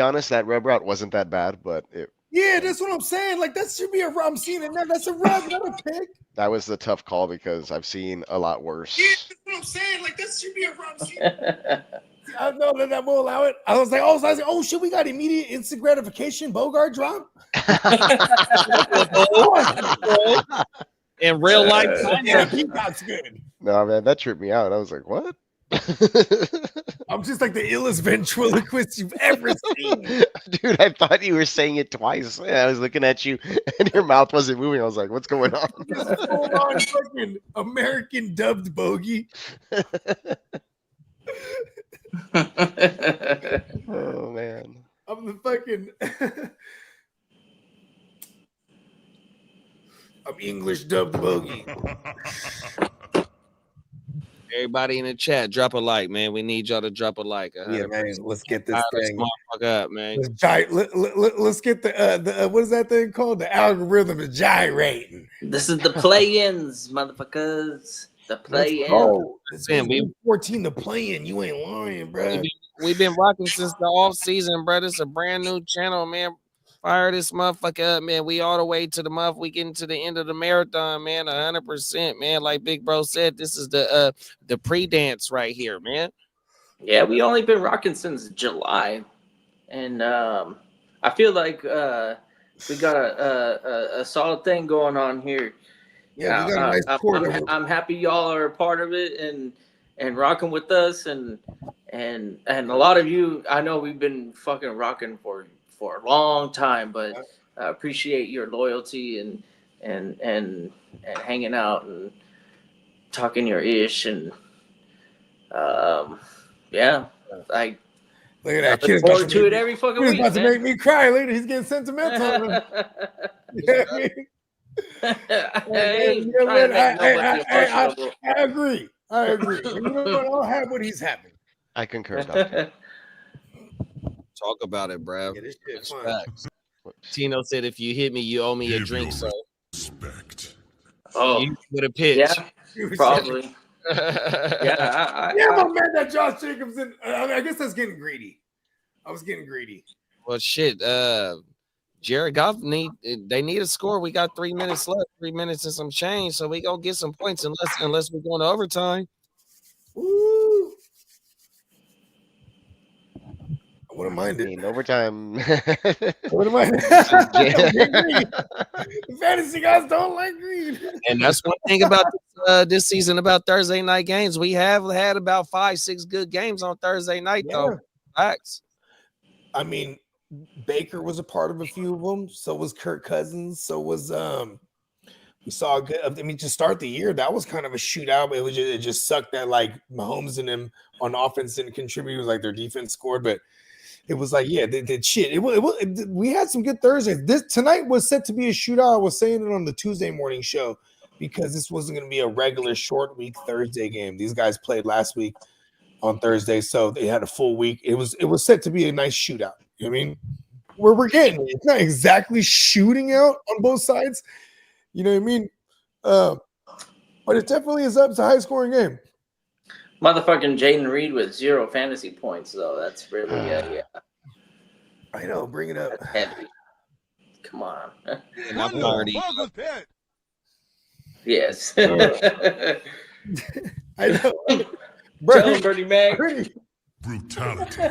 honest, that rub route wasn't that bad, but Yeah, that's what I'm saying. Like that should be a rub. I'm seeing it now. That's a rub, not a pick. that was the tough call because I've seen a lot worse. Yeah, that's what I'm saying. Like that should be a rub. I know that I will allow it. I was like, oh shit, we got immediate instant gratification. Bogart drop. In real life, Yeah, Peacock's good. No, man, that tripped me out. I was like, what? I'm just like the illest ventriloquist you've ever seen. Dude, I thought you were saying it twice. I was looking at you and your mouth wasn't moving. I was like, what's going on? Just full on fucking American dubbed bogey. Oh man. I'm the fucking I'm English dubbed bogey. everybody in the chat, drop a like, man. We need y'all to drop a like. Yeah, man. Let's get this Fire this thing. motherfucker up, man. Let's get the what is that thing called? The algorithm is gyrating. This is the play-ins, motherfuckers. The play-in. Oh, it's Man, we 14 to play in. You ain't lying, bro. we've been rocking since the off season, bro. This is a brand new channel, man. Fire this motherfucker up, man. We all the way to the month. We getting to the end of the marathon, man. 100%, man. Like Big Bro said, this is the pre-dance right here, man. Yeah, we only been rocking since July, and I feel like we got a solid thing going on here. Yeah, we got a nice quarter. I'm happy y'all are a part of it and rocking with us, and a lot of you. I know we've been fucking rocking for a long time, but I appreciate your loyalty and hanging out and talking your ish and yeah, like Look at that look kid. forward to it every fucking He's week, about to man. make me cry later. He's getting sentimental. Yeah, I mean, I agree. You know what? I'll have what he's having. I concur, Doctor. Talk about it, bro. Yeah, this shit That's fun. facts. Tino said, if you hit me, you owe me a drink. So Respect. Oh, you with a pitch. yeah, probably. Yeah, Yeah, my man, that Josh Jacobs. I guess that's getting greedy. I was getting greedy. Well, shit. Jared Goff need a score. We got 3 minutes left, 3 minutes and some change. So we gonna get some points unless we're going to overtime. Ooh. I wouldn't mind I it. mean, overtime. I wouldn't mind it. Fantasy guys don't like green. And that's one thing about this season about Thursday night games. We have had about 5-6 good games on Thursday night, though. Facts. I mean, Baker was a part of a few of them. So was Kirk Cousins. So was We saw a good. I mean, to start the year, that was kind of a shootout. But it just sucked that like Mahomes and them on offense didn't contribute. It was like their defense scored, but it was like, yeah, they did shit. We had some good Thursdays. This tonight was set to be a shootout. I was saying it on the Tuesday morning show because this wasn't going to be a regular short week Thursday game. These guys played last week on Thursday, so they had a full week. It was set to be a nice shootout. You know what I mean, where we're getting it. It's not exactly shooting out on both sides. You know what I mean? But it definitely is up. It's a high scoring game. Motherfucking Jaden Reed with 0 fantasy points, though. That's really, yeah. I know. Bring it up. That's heavy. Come on. And I'm already. Yes. I know. Tell him, Bernie Mac. Brutality.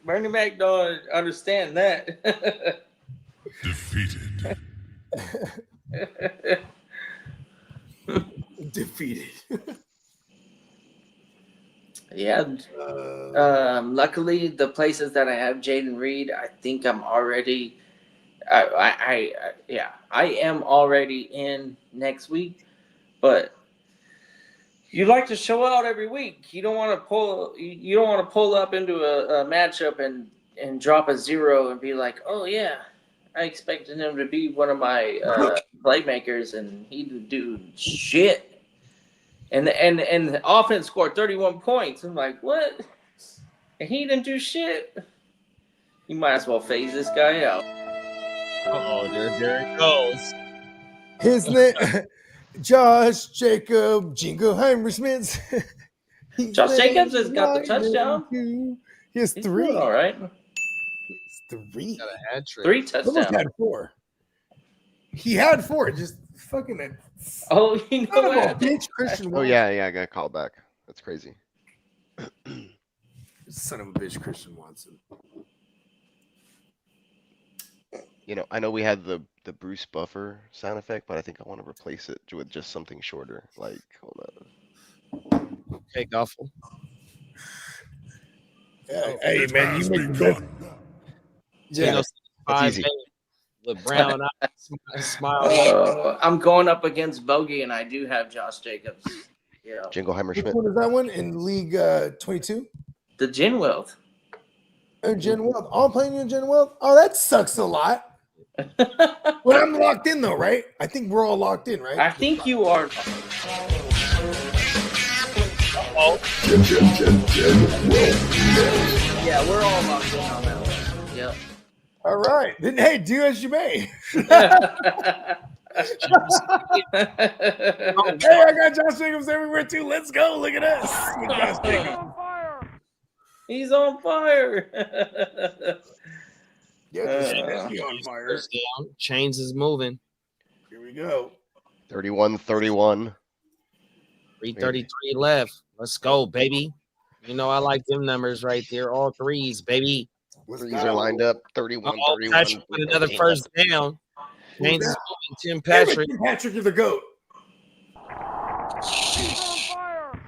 Bernie Mac don't understand that. Defeated. Defeated. Yeah. Luckily, the places that I have Jaden Reed, I think I'm already. I am already in next week, but you like to show out every week. You don't want to pull. You don't want to pull up into a matchup and drop a 0 and be like, oh yeah, I expected him to be one of my playmakers and he didn't do shit. And the offense scored 31 points. I'm like, what? And he didn't do shit. You might as well phase this guy out. Oh, there it goes. His name, Josh Jacob Jingleheimer Smith. Josh Jacobs has got the touchdown. He has He's 3. doing all right. It's 3. Got a hat trick. 3 Almost touchdowns. had 4. He had 4. Just fucking. Oh, you know Son of a what? bitch, Christian. Oh yeah, I got called back. That's crazy. Son of a bitch, Christian Watson. You know, I know we had the Bruce Buffer sound effect, but I think I want to replace it with just something shorter. Like, hold on. Okay, Goffle. Yeah, hey It man, has you make the best. begun. You Yeah, know, That's 5 easy. with brown eyes, smile. I'm going up against Bogey, and I do have Josh Jacobs. Yeah, Jingleheimer which Schmidt. one is that one in League 22? the Gin Wealth. Gen Wealth. Oh, I'm playing you in Gen Wealth. Oh, that sucks a lot. But I'm locked in though, right? I think we're all locked in, right? I think you are. Yeah, we're all locked in on that one. Yep. All right. Then hey, do as you may. Hey, I got Josh Jacobs everywhere too. Let's go. Look at us. With Josh Jacobs. He's on fire. Yeah, this is on fire. First down. Chains is moving. Here we go. 31-31. 3:33 left. Let's go, baby. You know I like them numbers right there. All 3s, baby. Threes are lined up. 31-31. Patrick with another first down. Chains is moving. Tim Patrick. Patrick is the GOAT.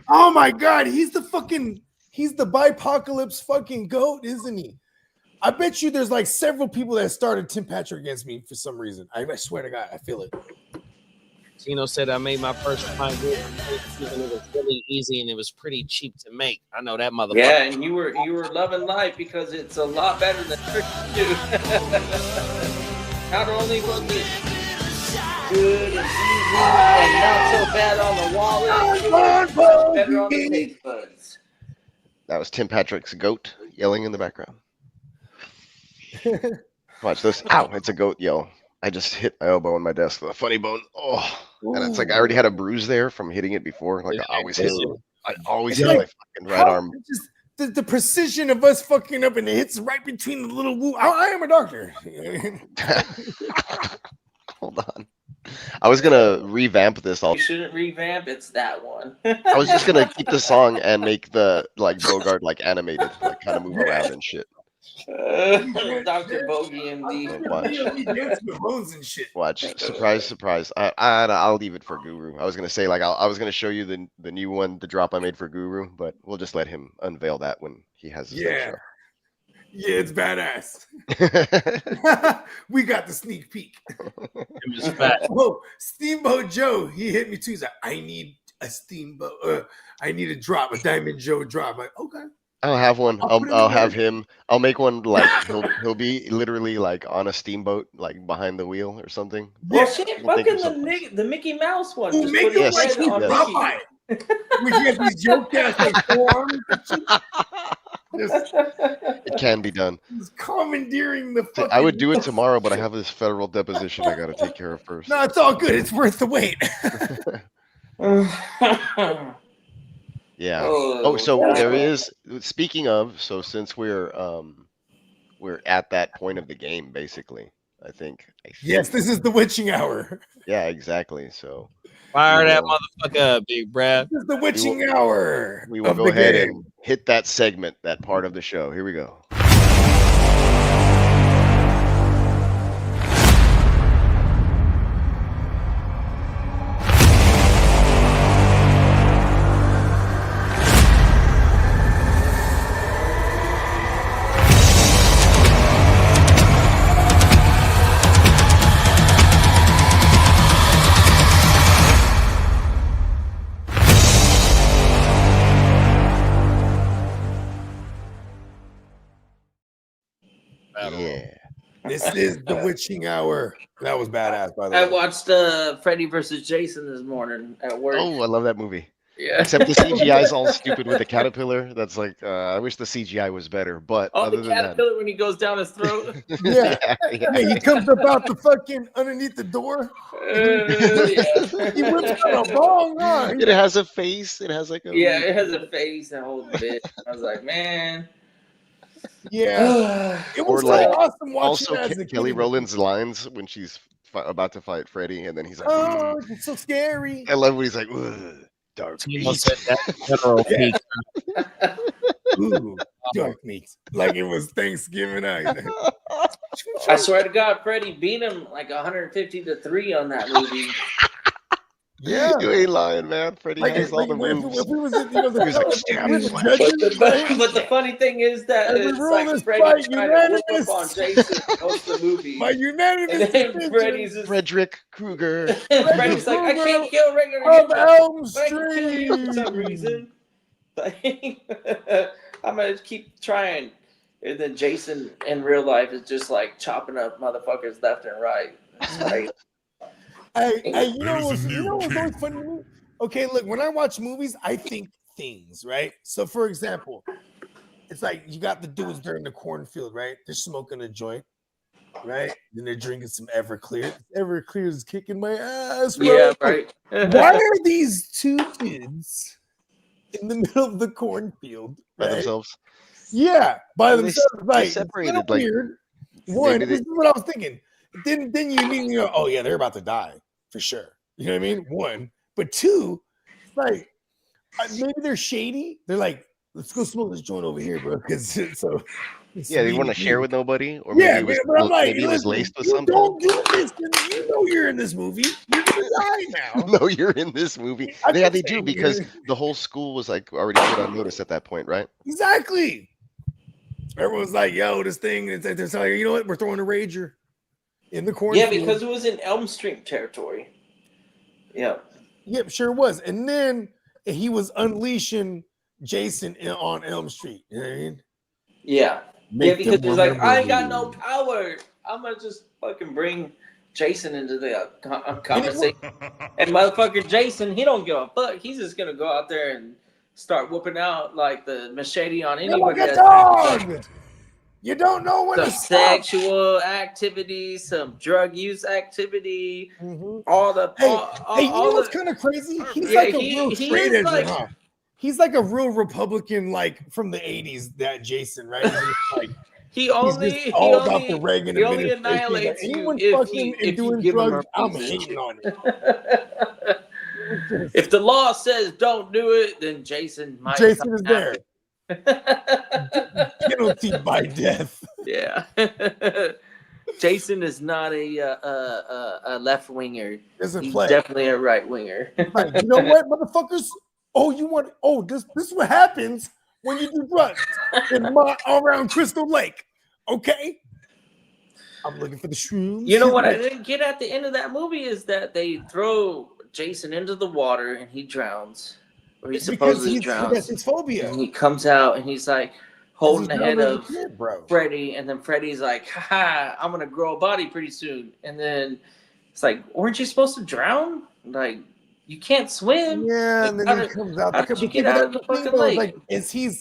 Oh my God, he's the bipocalypse fucking GOAT, isn't he? I bet you there's like several people that started Tim Patrick against me for some reason. I swear to God, I feel it. Tino said I made my first time good. It was really easy and it was pretty cheap to make. I know that motherfucker. Yeah, and you were loving life because it's a lot better than Christian do. Not only was it good and easy and not so bad on the wallet, it was better on the taste buds. That was Tim Patrick's goat yelling in the background. Watch this. Ow, it's a goat yell. I just hit my elbow on my desk with a funny bone. Oh, and it's like I already had a bruise there from hitting it before. Like I always hit my fucking right arm. Just the precision of us fucking up and it hits right between the little woo. I am a doctor. Hold on. I was gonna revamp this all. You shouldn't revamp. It's that one. I was just gonna keep the song and make the like Bogart like animated, like kind of move around and shit. Dr. Bogey MD. Watch. Surprise, surprise. I'll leave it for Guru. I was gonna say like I was gonna show you the new one, the drop I made for Guru, but we'll just let him unveil that when he has his own show. Yeah, it's badass. We got the sneak peek. Him is fat. Oh, Steamboat Joe, he hit me too. He's like, I need a steamboat. I need a drop, a Diamond Joe drop. I'm like, okay. I'll have one. I'll put it I'll in have there. him. I'll make one like he'll be literally like on a steamboat, like behind the wheel or something. Well, Yeah. shit, We'll think of fucking something. the Mickey Mouse one. We'll Just make put him his like head he's on Popeye. Mickey. We get these joke cats like forearms and shit. Just It can be done. commandeering the See, fucking. I would do it tomorrow, but I have this federal deposition I got to take care of first. No, it's all good. It's worth the wait. Yeah. Oh, Oh, so God. there is. Speaking of, so since we're at that point of the game, basically, I think. Yes, this is the witching hour. Yeah, exactly. So Fire we that will- motherfucker up, Big Brad. This is the witching hour. we will of go the ahead game. and hit that segment, that part of the show. Here we go. Yeah. This is the witching hour. That was badass, by the I way. watched Freddy versus Jason this morning at work. Oh, I love that movie. Yeah. Except the CGI is all stupid with the caterpillar. That's like, I wish the CGI was better. But Oh, other the than that, caterpillar when he goes down his throat. Yeah. yeah. Yeah, he comes up out the fucking underneath the door. Yeah. He whips out a bong, huh? It has a face. It has like a Yeah, it has a face and a whole bit. I was like, man. Yeah. It was Or so like, awesome watching Also, that as a Kelly kid. Rowland's lines when she's about to fight Freddy, and then he's like, Oh, it's so scary. I love when he's like, "Ugh, dark Timo meat." said that general peak. Ooh, dark meat. Like it was Thanksgiving night. I swear to God, Freddy beat him like 150-3 on that movie. Yeah. You ain't lying, man. Freddy Like, has all the if moves. we was in, the He was like, if "Stab we were the flash." judges, right? But the funny thing is that And we it's rule like this Freddy fight trying to whoop unanimous. up on Jason most of the movie. By And unanimous then decision Freddy's just Frederick Krueger. Freddy's like, I can't kill regular of humans, Elm but I can kill you for some Street. reason. I'm gonna keep trying. And then Jason in real life is just like chopping up motherfuckers left and right. It's like, Hey, you know There's a what's new always king. funny to me? Okay, look, when I watch movies, I think things, right? So, for example, it's like you got the dudes during the cornfield, right? They're smoking a joint, right? Then they're drinking some Everclear. Everclear is kicking my ass, bro. yeah, right. Why are these two kids in the middle of the cornfield? By Right? themselves. Yeah, by Well, they themselves. they Like, it's separated, kinda like, weird. One, maybe this they- is what I was thinking. Then you immediately go, oh yeah, they're about to die for sure. You know what I mean? One, but two, it's like maybe they're shady. They're like, let's go smoke this joint over here, bro. Because so Yeah, they want to share with nobody, or Yeah, maybe but I'm like, maybe it was listen, laced with you something. don't do this. You know you're in this movie. You're gonna die now. No, you're in this movie. I'm Yeah, just they do saying, because yeah. the whole school was like already put on notice at that point, right? Exactly. Everyone's like, yo, this thing. It's like, you know what? We're throwing a rager in the corner. Yeah, because it was in Elm Street territory. Yeah. Yep, sure was. And then he was unleashing Jason on Elm Street. You know what I mean? Yeah. Make because them he's like, remember I ain't got me. no power. I'm gonna just fucking bring Jason into the conversation. And motherfucker Jason, he don't give a fuck. He's just gonna go out there and start whooping out like the machete on You're like anybody. a dog. You don't know when Some to stop. sexual activity, some drug use activity, Mhm. all the Hey, all, you know all what's the kind of crazy? He's Yeah, like a he- real he straight is edge, like- huh? He's like a real Republican, like from the '80s. That Jason, right? He's just like he only he's he just all only about the Reagan he only administration. Like, annihilates you anyone if fucking you and doing give him a drugs, I'm reason. hating on it. If the law says don't do it, then Jason might. Jason is there. there. Penalty by death. Yeah. Jason is not a left winger. It's a He's play. definitely a right winger. Like, you know what, motherfuckers? Oh, you want? Oh, this is what happens when you do drugs in around Crystal Lake. Okay, I'm looking for the shrooms. You know what I didn't get at the end of that movie is that they throw Jason into the water and he drowns, or he because supposedly that's drowns, his phobia. and he comes out and he's like holding the head of bro. Freddy, and then Freddy's like, "Ha, I'm gonna grow a body pretty soon," and then it's like, "Weren't you supposed to drown? Like, you can't swim." Yeah, Like, and then he comes out. How did you But get out that's of the the thing, fucking though. lake? Like,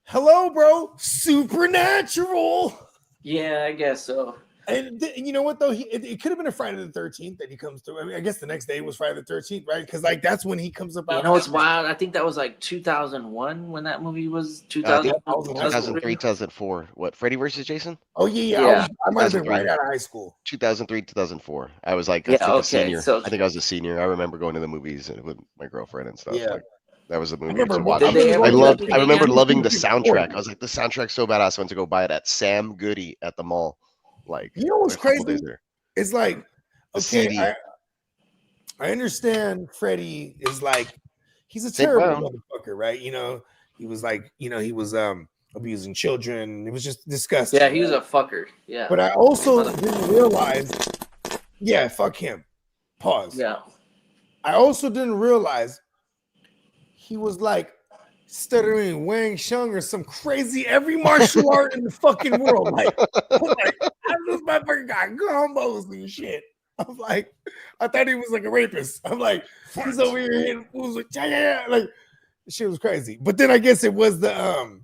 hello, bro, supernatural. Yeah, I guess so. And you know what though? It could have been a Friday the 13th that he comes through. I mean, I guess the next day was Friday the 13th, right? Because like that's when he comes up. You know what's wild? I think that was like 2001 when that movie was. 2000, 2003, 2004. What? Freddy versus Jason? Oh yeah. I might have been 2003. right out of high school. 2003, 2004. I was like, I Yeah, think a okay, senior. so- I think I was a senior. I remember going to the movies with my girlfriend and stuff. Yeah. Like, that was the movie remember to mo- watch. Did they ever I do loved. that I remember again? loving the soundtrack. I was like, the soundtrack's so badass. I went to go buy it at Sam Goody at the mall. Like, You know what's a couple crazy? days there. It's like, The okay, CD. I understand Freddy is like, he's a Sid terrible Brown. motherfucker, right? You know, he was like, he was abusing children. It was just disgusting. Yeah, he was a fucker. Yeah. But I also didn't realize, yeah, fuck him. Pause. Yeah. I also didn't realize he was like stuttering Wang Shung or some crazy every martial art in the fucking world. Like this motherfucker got combos and shit. I'm like, I thought he was like a rapist. I'm like, he's over here hitting fools with like shit was crazy. But then I guess it was the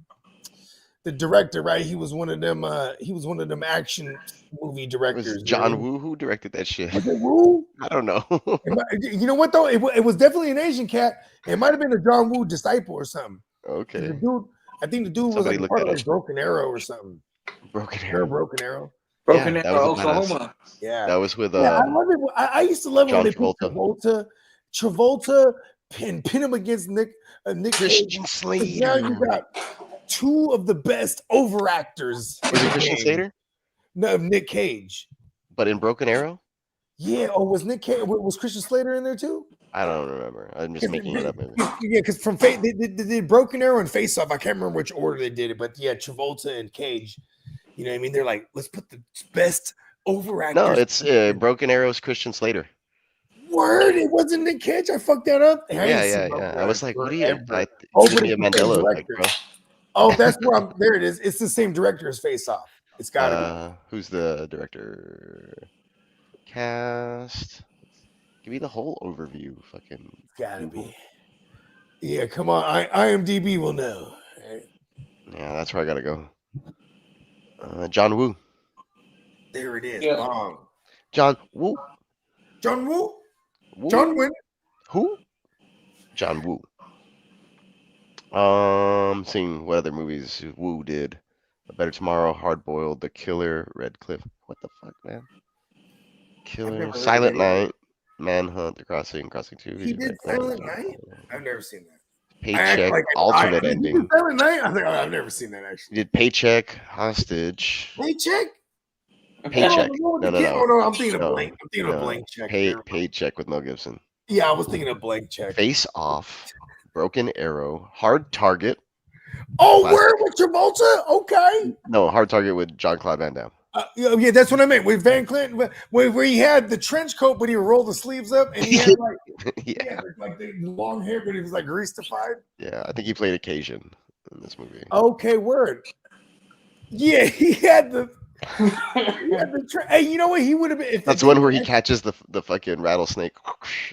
director, right? He was one of them. He was one of them action movie It directors. was John Woo who directed that shit. Was it Woo? I don't know. You know what though? It was definitely an Asian cat. It might have been a John Woo disciple or something. Okay. The dude, I think the dude Somebody was like look part of that like up. Broken Arrow or something. Broken Or Arrow. Broken Arrow. Broken Yeah, that Arrow, was a badass. Oklahoma. Yeah. That was with Yeah, I love it. I used to love it John when they put Travolta pin him against Nick Christian Cage. Now you Slater. got two of the best over actors. Was it Christian Slater? No, Nick Cage. But in Broken Arrow? Yeah. Oh, was Christian Slater in there too? I don't remember. I'm just making it up. Maybe. Yeah, because from they did Broken Arrow and Face Off. I can't remember which order they did it, but yeah, Travolta and Cage. You know what I mean? They're like, let's put the best over actors. No, it's Broken Arrow's Christian Slater. Word, it wasn't Nick Cage. I fucked that up. Yeah. I was like, what are you? But Give me a it's the same Mandela effect, director. bro. Oh, that's where I'm. There it is. It's the same director as Face Off. It's gotta Who's the director? Cast. Give me the whole overview. Fucking. be. Gotta be. Yeah, come on. IMDb will know. Right? Yeah, that's where I gotta go. John Woo. There it is. Yeah. John Woo. John Woo. Woo. John Woo. Who? John Woo. Seeing what other movies Woo did. A Better Tomorrow, Hard Boiled, The Killer, Red Cliff. What the fuck, man? Killer, never heard Silent of it. Night, Manhunt, The Crossing, Crossing 2. He did Silent Night? I've never seen that. Paycheck, alternate ending. Silent Night? I think I've never seen that He actually. did Paycheck, Hostage. Paycheck? Paycheck. Oh, No. I'm thinking No, of Blank. I'm thinking of no. Blank Check. Paycheck with Mel Gibson. Yeah, I was thinking of Blank Check. Face Off, Broken Arrow, Hard Target. Oh, Classic. where with Travolta? Okay. No, Hard Target with Jean-Claude Van Damme. Yeah, that's what I meant with Van Clinton, where he had the trench coat, but he would roll the sleeves up, and he had like the long hair, but he was like greasified. Yeah, I think he played Occasion in this movie. Okay, word. Yeah, he had the. Hey, you know what? He would have been. That's the one where he catches the fucking rattlesnake,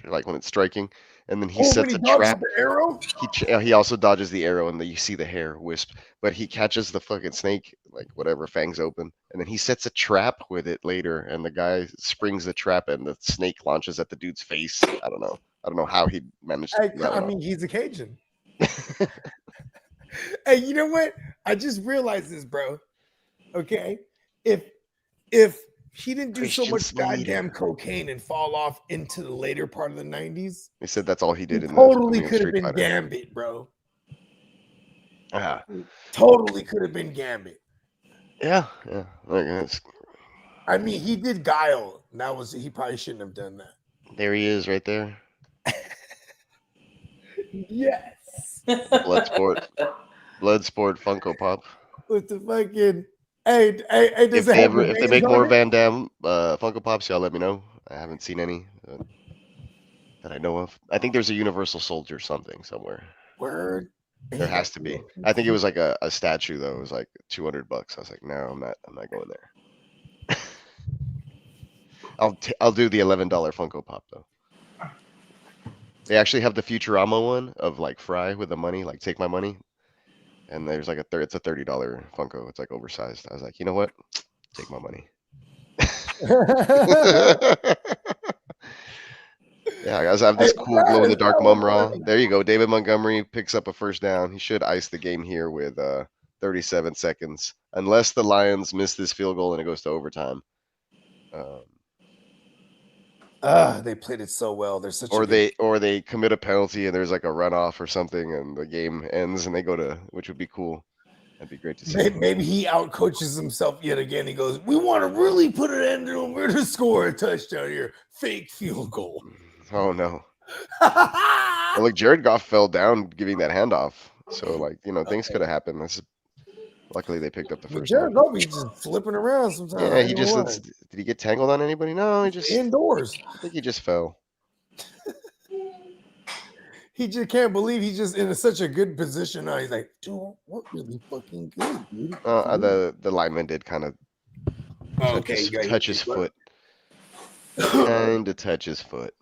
like when it's striking, and then he sets a trap. The arrow. He also dodges the arrow, and then you see the hair wisp. But he catches the fucking snake, like whatever, fangs open, and then he sets a trap with it later, and the guy springs the trap, and the snake launches at the dude's face. I don't know how he managed to. I mean, he's a Cajun. Hey, you know what? I just realized this, bro. Okay, if he didn't do so Christian much Slater. goddamn cocaine and fall off into the later part of the 90s, They said that's all he did he in totally the could have Street been Fighter. Gambit, bro. Yeah, Totally could have been Gambit. yeah. Look, I mean, he did Guile. He probably shouldn't have done that. there he is, right there. Yes. Bloodsport Funko Pop. With the fucking Hey, does it have If they remains make more on it? Van Damme Funko Pops, y'all let me know. I haven't seen any that I know of. I think there's a Universal Soldier something somewhere. Word. There has to be. I think it was like a statue though. It was like $200. I was like, no, I'm not going there. I'll do the $11 Funko Pop though. They actually have the Futurama one of like Fry with the money, like take my money. And there's like it's a $30 Funko. It's like oversized. I was like, you know what? Take my money. Yeah, guys, I have this cool glow in the dark Mum-Ra. There you go. David Montgomery picks up a first down. He should ice the game here with 37 seconds, unless the Lions miss this field goal and it goes to overtime. They played it so well. They're such Or a good. they commit a penalty and there's like a runoff or something and the game ends and they go to, which would be cool. That'd be great to see. Maybe he outcoaches himself yet again. He goes, "We want to really put it in and we're to score a touchdown here. Fake field goal." Oh no. Well, look, Jared Goff fell down giving that handoff. So like, things could have happened. Luckily they picked up the first Jared down. Goff, he's just flipping around sometimes. Yeah, did he get tangled on anybody? No, he just indoors. I think he just fell. He just can't believe he's just in such a good position now. He's like, dude, what really fucking good, dude? The lineman did kind of touch his foot. Kind of touch his foot.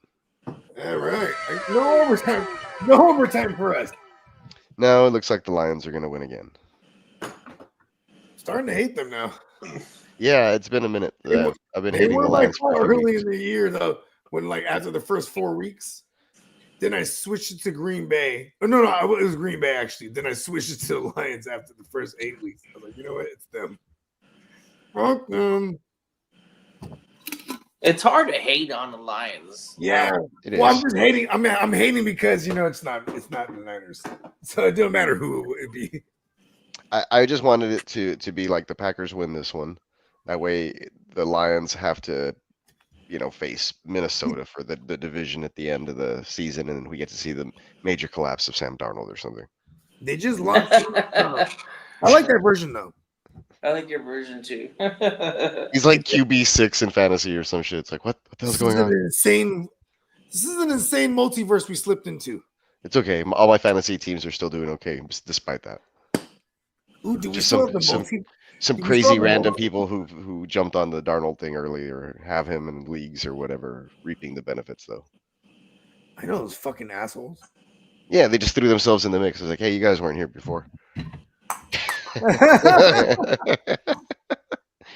All right. No overtime. No overtime for us. No, it looks like the Lions are going to win again. Starting to hate them now. Yeah, it's been a minute. I've been hating the Lions for early in the year, though, when like after the first 4 weeks. Then I switched it to Green Bay. Oh, no, it was Green Bay, actually. Then I switched it to the Lions after the first 8 weeks. I was like, you know what? It's them. Fuck them. It's hard to hate on the Lions. Yeah. I'm just hating. I'm hating because, it's not the Niners. So it doesn't matter who it would be. I just wanted it to be like the Packers win this one. That way the Lions have to face Minnesota for the division at the end of the season, and we get to see the major collapse of Sam Darnold or something. They just lost. I like that version though. I like your version too. He's like QB6 in fantasy or some shit. It's like what the hell's going on? This is an insane multiverse we slipped into. It's okay. All my fantasy teams are still doing okay despite that. Ooh, do we Just still have the some crazy random people who jumped on the Darnold thing early or have him in leagues or whatever, reaping the benefits though. I know those fucking assholes. Yeah, they just threw themselves in the mix. It's like, hey, you guys weren't here before.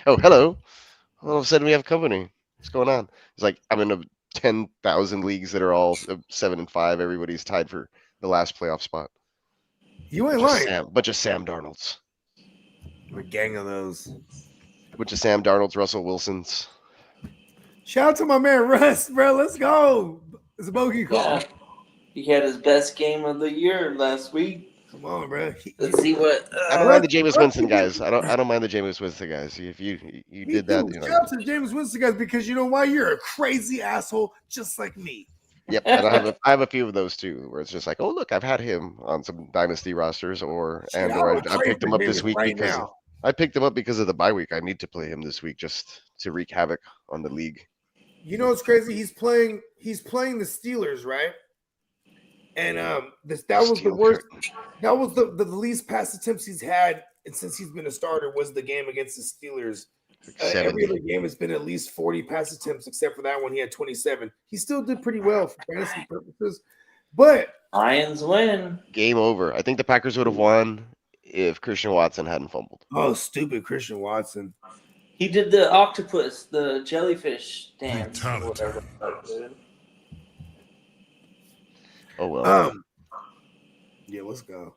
Oh, hello. All of a sudden we have company. What's going on? It's like I'm in 10,000 leagues that are all 7 and 5. Everybody's tied for the last playoff spot. You ain't lying. Bunch of Sam Darnolds. A gang of those. Bunch of Sam Darnolds, Russell Wilsons. Shout out to my man Russ, bro. Let's go. It's a bogey call. Yeah. He had his best game of the year last week. Come on, bro. Let's see what. I don't mind the Jameis Winston guys. I don't mind the Jameis Winston guys. If you did that, shout out to the Jameis Winston guys because you know why? You're a crazy asshole just like me. Yep, and I have a few of those too, where it's just like, oh look, I've had him on some dynasty rosters, I picked him up this week I picked him up because of the bye week. I need to play him this week just to wreak havoc on the league. You know what's crazy? He's playing the Steelers, right? And that was the worst. That was the least pass attempts he's had, and since he's been a starter, was the game against the Steelers. Every other game has been at least 40 pass attempts, except for that one. He had 27. He still did pretty well for fantasy purposes, but Lions win. Game over. I think the Packers would have won if Christian Watson hadn't fumbled. Oh, stupid Christian Watson! He did the octopus, the jellyfish dance, or whatever. Oh well. Yeah, let's go.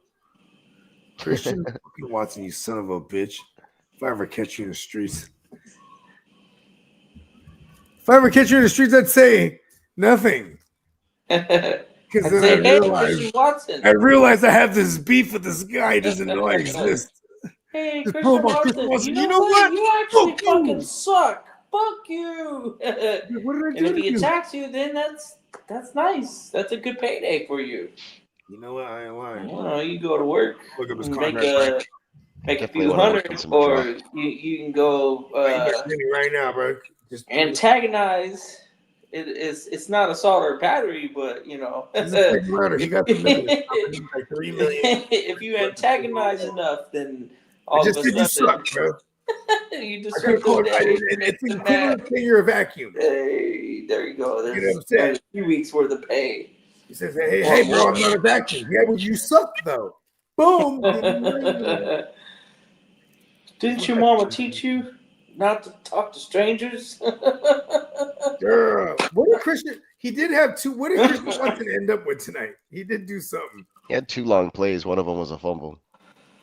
Christian fucking Watson, you son of a bitch. If I ever catch you in the streets. If I ever catch you in the streets, I'd say nothing. Because then I realize I have this beef with this guy. He doesn't know I exist. Hey, Christian Watson, you know what? You actually fucking suck. Fuck you. And if he attacks you, then that's nice. That's a good payday for you. You know what? I ain't lying. You go to work. Look at this make make a Definitely few want to work on hundred, some or drop. you can go right now, bro. Just antagonize. It's not assault or battery, but you know, He got the million. Like 3 million. if you antagonize enough, then I all of just a said you sudden suck, bro. you I could disrupt call the it. day. It's equivalent to your vacuum. Hey, there you go. You know what I'm There's saying? a few weeks worth of pay. He says, "Hey, Or hey, bro, more. I'm not a vacuum." Yeah, well, you suck though. Boom. Didn't your mama teach you not to talk to strangers? Girl, what did Christian? He did have two. What did Christian Watson end up with tonight? He did do something. He had 2 long plays. One of them was a fumble,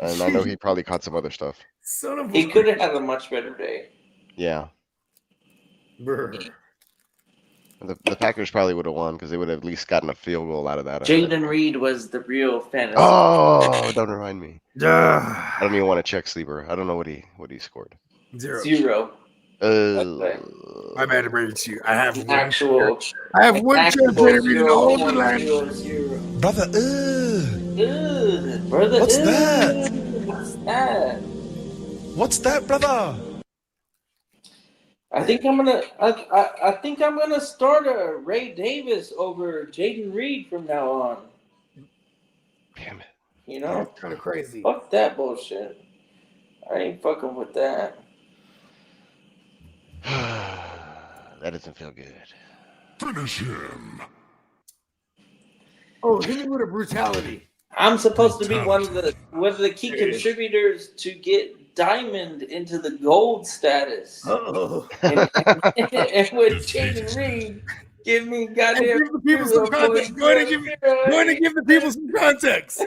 and I know he probably caught some other stuff. Son of He a. could have had a much better day. Yeah, Brr. the Packers probably would have won because they would have at least gotten a field goal out of that. Jaden Reed was the real fantasy. Oh, don't remind me. Yeah. I don't even want to check Sleeper. I don't know what he scored. 0. My bad to break it to you. I have Actual. I have one actual chair in all the land. 0.00. Brother, Brother. What's that? What's that? what's that, brother? I think I'm gonna start a Ray Davis over Jaden Reed from now on. Damn it. You know, That's kind of crazy. fuck that bullshit. I ain't fucking with that. That doesn't feel good. Finish him. Oh, hit me with a brutality. I'm supposed to be one of the key contributors to get Diamond into the gold status. Oh, And with Jaden Reed, give me goddamn. give the people some context. Go ahead and give the people some context.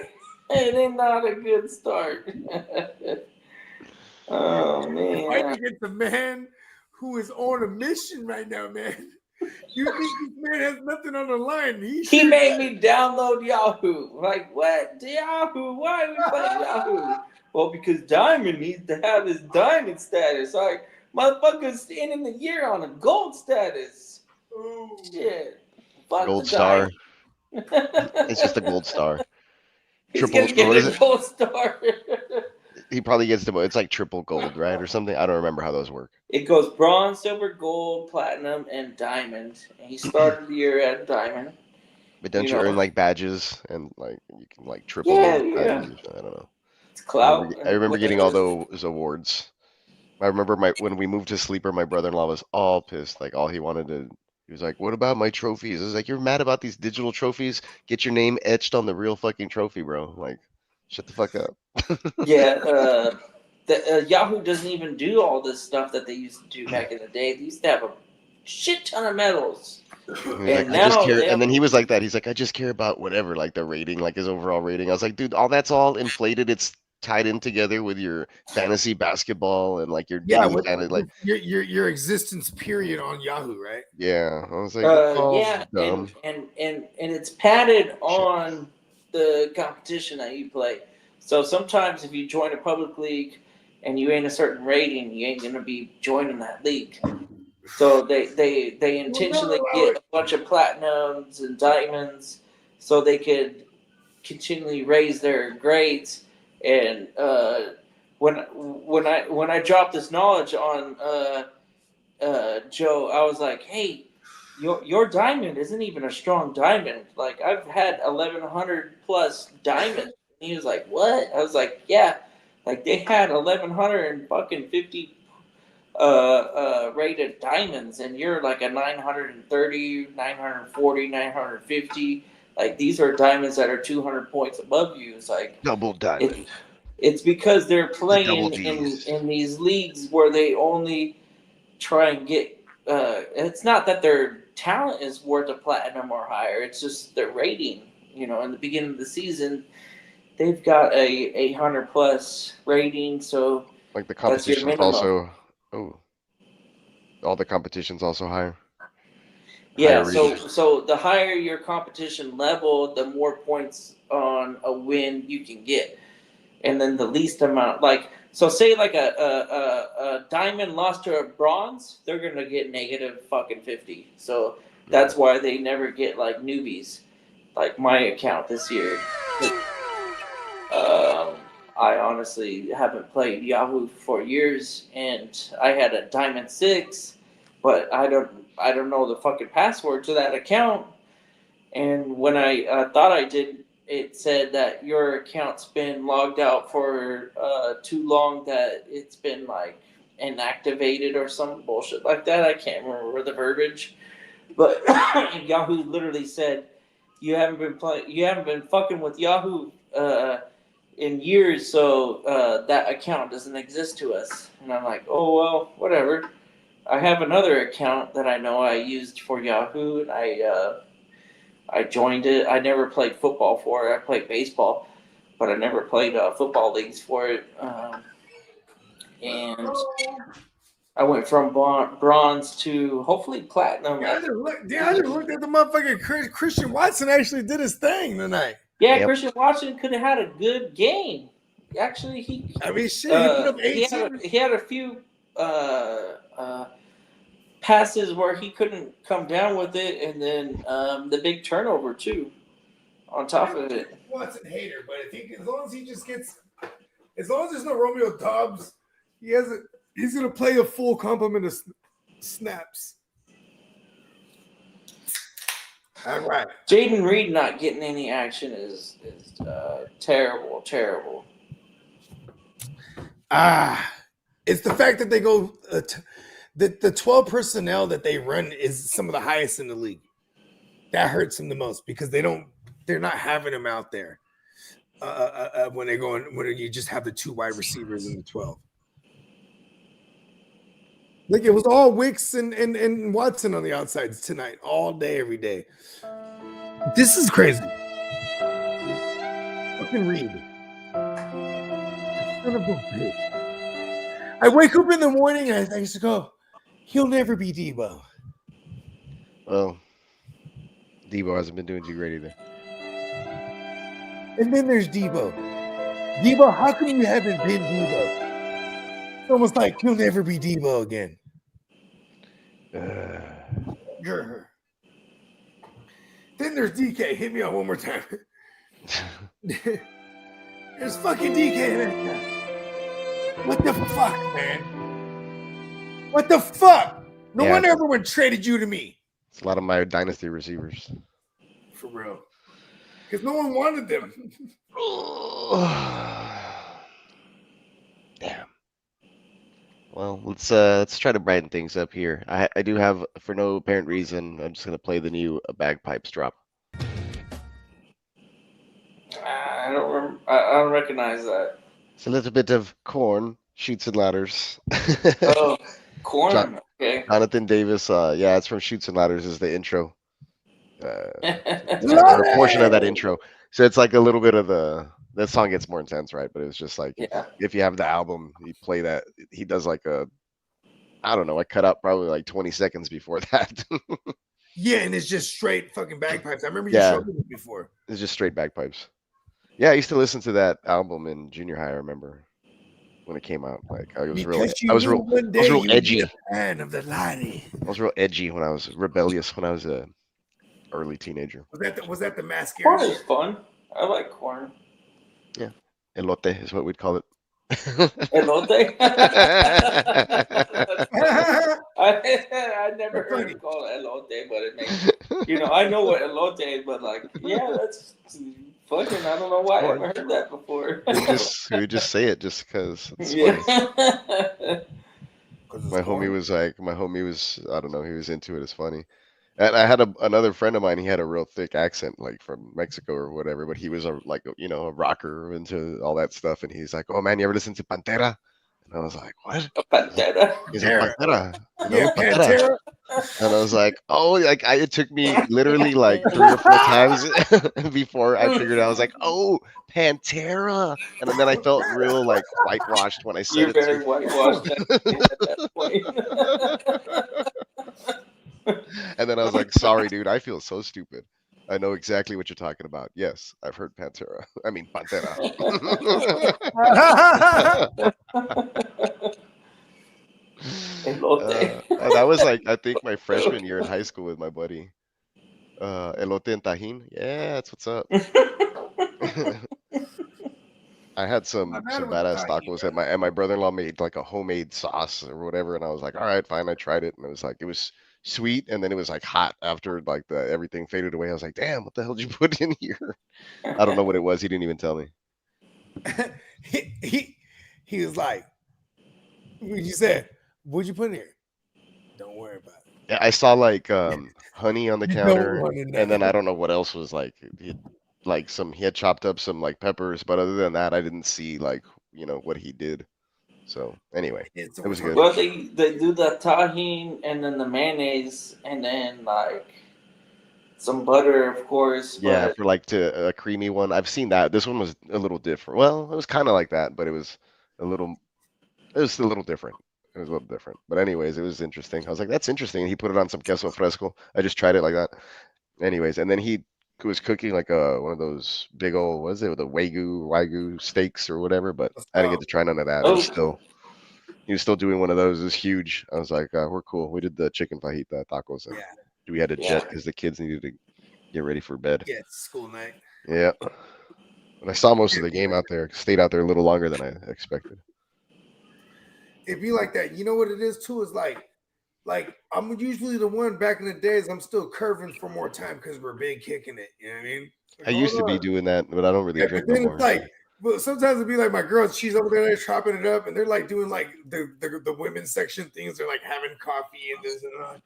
It ain't not a good start. Oh Fighting man. against a man who is on a mission right now, man. You think this man has nothing on the line? He made me download Yahoo. Like, what? Yahoo? Why are we playing Yahoo? Well, because Diamond needs to have his diamond status. Like, motherfucker's ending the year on a gold status. Oh, shit. Fuck Gold the star. Diamond. It's just a gold star. He's Triple. gonna get What is a it? gold star. He probably gets the. It's like triple gold, right, or something. I don't remember how those work. It goes bronze, silver, gold, platinum, and diamond. And he started the year at diamond. But don't you earn like badges and like you can like triple Yeah, those yeah. badges? Or something? I don't know. It's clout. I remember getting all those awards. I remember when we moved to Sleeper, my brother-in-law was all pissed. Like all he wanted to, he was like, "What about my trophies?" I was like, "You're mad about these digital trophies? Get your name etched on the real fucking trophy, bro. Like, shut the fuck up." Yeah, Yahoo doesn't even do all this stuff that they used to do back in the day. They used to have a shit ton of medals. And he's And like, I just now care. they And then have- he was like that. He's like, I just care about whatever, like the rating, like his overall rating. I was like, dude, all that's all inflated. It's tied in together with your fantasy basketball and like your daily fantasy. Like, your existence period on Yahoo, right? yeah, I was like, that's all dumb. and it's padded on the competition that you play. So sometimes if you join a public league and you ain't a certain rating, you ain't gonna be joining that league. So they intentionally get a bunch of platinums and diamonds so they could continually raise their grades. And when I dropped this knowledge on Joe, I was like, hey, your diamond isn't even a strong diamond. Like I've had 1100 plus diamonds. And he was like, what? I was like, yeah. Like they had 1150 rated diamonds, and you're like a 930, 940, 950. Like these are diamonds that are 200 points above you. It's like Double diamond. it's because they're double playing Ds. in these leagues where they only try and get. It's not that their talent is worth a platinum or higher. It's just their rating. You know, in the beginning of the season, they've got a 800 plus rating, so Like the that's your competition's minimum. also all the competition's also higher. Yeah, Higher rating. so the higher your competition level, the more points on a win you can get, and then the least amount. Like so, say like a diamond lost to a bronze, they're gonna get negative fucking 50. So that's why they never get like newbies, like my account this year. I honestly haven't played Yahoo for years, and I had a Diamond 6, but I don't know the fucking password to that account. And when I thought I did, it said that your account's been logged out for too long, that it's been like inactivated or some bullshit like that. I can't remember the verbiage, but Yahoo literally said you haven't been fucking with Yahoo in years, so that account doesn't exist to us. And I'm like, oh well, whatever. I have another account that I know I used for Yahoo, and I joined it. I never played football for it. I played baseball, but I never played football leagues for it. And I went from bronze to hopefully platinum. I just looked at the motherfucker. Christian Watson actually did his thing tonight. Yeah, Yep. Christian Watson could have had a good game. Actually, he Shit, he put up 18. he had a few passes where he couldn't come down with it, and then the big turnover too. On top of it, Watson hater, but I think as long as he just gets, as long as there's no Romeo Dobbs, he's gonna play a full complement of snaps. All right. Jaden Reed not getting any action is terrible. It's the fact that they go the 12 personnel that they run is some of the highest in the league. That hurts them the most because they're not having them out there when you just have the 2 wide receivers in the 12. Like it was all Wicks and Watson on the outsides tonight, all day, every day. This is crazy. Fucking Reed. Son of a bitch. I wake up in the morning and I used to go, he'll never be Debo. Well, Debo hasn't been doing too great either. And then there's Debo. Debo, how come you haven't been Debo? It's almost like he'll never be Debo again. Then there's DK. Hit me up one more time. There's fucking DK in that. What the fuck, man? What the fuck? No wonder everyone traded you to me. It's a lot of my dynasty receivers. For real. Because no one wanted them. Damn. Well, let's try to brighten things up here. I do have, for no apparent reason, I'm just gonna play the new bagpipes drop. I don't remember. I don't recognize that. It's a little bit of corn, shoots and ladders. Oh, corn. Okay. Jonathan Davis. Yeah, it's from Shoots and Ladders. Is the intro. Or a portion of that intro. So it's like a little bit of that song gets more intense, right? But it's just like if you have the album, you play that. He does like I don't know. I cut out probably like 20 seconds before that. Yeah, and it's just straight fucking bagpipes. I remember you showed me this before. It's just straight bagpipes. Yeah, I used to listen to that album in junior high. I remember when it came out. Like I was real edgy. Fan of the laddie. I was real edgy when I was rebellious when I was a early teenager. Was that the mascara? Corn is fun. I like corn. Yeah, elote is what we'd call it. Elote? I never heard it called elote, but it makes I know what elote is, but like, yeah, that's fucking. I don't know why I never heard that before. we just say it just because it's funny. My homie was I don't know, he was into it. It's funny. And I had another friend of mine. He had a real thick accent, like from Mexico or whatever. But he was a rocker into all that stuff. And he's like, "Oh man, you ever listen to Pantera?" And I was like, "What?" Pantera. He's like, "Pantera." Yeah, Pantera. And I was like, "Oh!" Like it took me literally like 3 or 4 times before I figured out. I was like, "Oh, Pantera!" And then I felt real like whitewashed when I said You're it. very whitewashed at that point. And then I was like, "Sorry, dude. I feel so stupid. I know exactly what you're talking about. Yes, I've heard Pantera. I mean, Pantera." That was like, I think my freshman year in high school with my buddy. Elote and Tajín. Yeah, that's what's up. I had Not some matter with the badass tahini, tacos bro. and my brother-in-law made like a homemade sauce or whatever, and I was like, all right, fine. I tried it, and it was like it was sweet, and then it was like hot after like the everything faded away. I was like, damn, what the hell did you put in here? I don't know what it was. He didn't even tell me. He was like, you said, what'd you put in here? Don't worry about it. Yeah, I saw like honey on the You don't counter, want to and then know. I don't know what else was like. He had chopped up some like peppers, but other than that, I didn't see like what he did. So anyway, It's it was over. good. Well, they do the tahine and then the mayonnaise and then like some butter, of course. Yeah, But for like to a creamy one. I've seen that. This one was a little different. Well, it was kind of like that, but a little, it was a little different. It was a little different. But anyways, it was interesting. I was like, that's interesting. And he put it on some queso fresco. I just tried it like that. Anyways, and then he was cooking like one of those big old, what is it, the wagyu steaks or whatever. But I didn't get to try none of that. oh He was still doing one of those. It was huge. I was like, we're cool. We did the chicken fajita tacos, and Yeah. we had to yeah, jet because the kids needed to get ready for bed. Yeah, it's school night. Yeah. And I saw most of the game out there. Stayed out there a little longer than I expected. It'd be like that. You know what it is too? Is like I'm usually the one back in the days. I'm still curving for more time because we're big kicking it. You know what I mean? Like, I used to be hold on. doing that, but I don't really Yeah, drink but no then it's more. like, but sometimes it'd be like my girl. She's over there chopping it up, and they're like doing like the women's section things. They're like having coffee and this and that.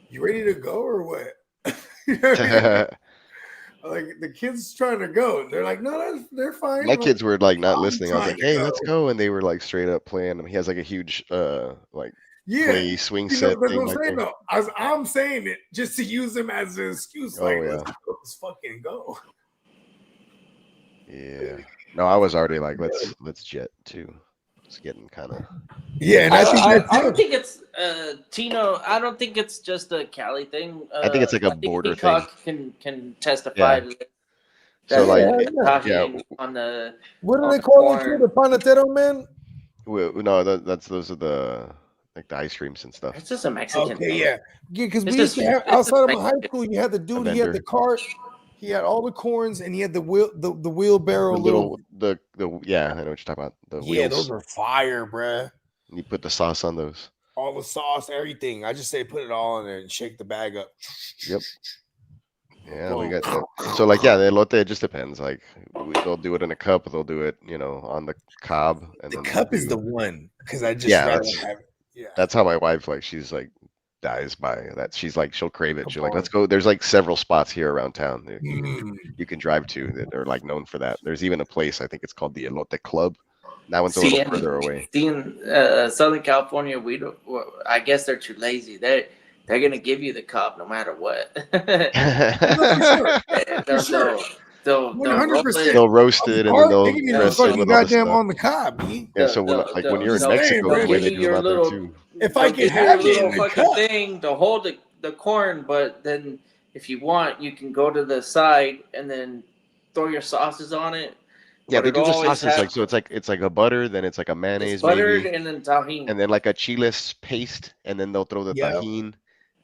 You ready to go or what? You know what I mean? Like the kids trying to go, and they're like, no, they're fine. My I'm like, kids were like not I'm listening. I was trying like, to "Hey, go. let's go," and they were like straight up playing. He has like a huge like Yeah, play swing you know, set that's thing what I'm back saying there. though. I'm saying it just to use them as an excuse. Like, Oh yeah, let's fucking go. yeah. No, I was already like, let's jet too. It's getting kind of. Yeah, and I think I that's don't it. think it's Tino. I don't think it's just a Cali thing. I think it's like a I think border thing. Peacock can testify Yeah. to that. So like, Yeah, yeah. yeah. Tahine on the What do on they the call it? The corn. panetero man. No, those are the like the ice creams and stuff. It's just a Mexican Okay, thing. yeah, because It's we used to have just outside of my high Mexican. school. You had the dude. A He had the vendor. cart. He had all the corns, and he had the wheelbarrow. The Little. little the yeah, I know what you're talking about. The Yeah, those wheels. are fire, bruh. And you put the sauce on those. All the sauce, everything. I just say put it all in there and shake the bag up. Yep. Yeah, we Boom. got that. So like yeah, the elote it just depends. Like they'll do it in a cup, they'll do it, on the cob, and The then cup is the one because I just yeah, rather have it. Yeah. that's how my wife like she's like dies by that. She's like she'll crave it. Come She's like, on. let's go. There's like several spots here around town that Mm. you can drive to that are like known for that. There's even a place I think it's called the Elote Club. That one's a See, little further away. in Southern California, we don't. Well, I guess they're too lazy. They're gonna give you the cup no matter what. No, for sure. they'll, sure. they'll 100%. They'll roast it and then Art, they'll they give you the dress it fucking with all the goddamn stuff. on the cob, B. Yeah, so when like when you're in just saying, Mexico, man. the way give they you do your them out there little. too. If I They'll can give you a have it little in the fucking cup. thing to hold the corn, but then if you want, you can go to the side and then throw your sauces on it. Yeah, But they do the it'll always sauces like have- so. It's like a butter, then it's like a It's mayonnaise buttered maybe, and then tahini. and then like a chiles paste, and then they'll throw the Yep. tahine,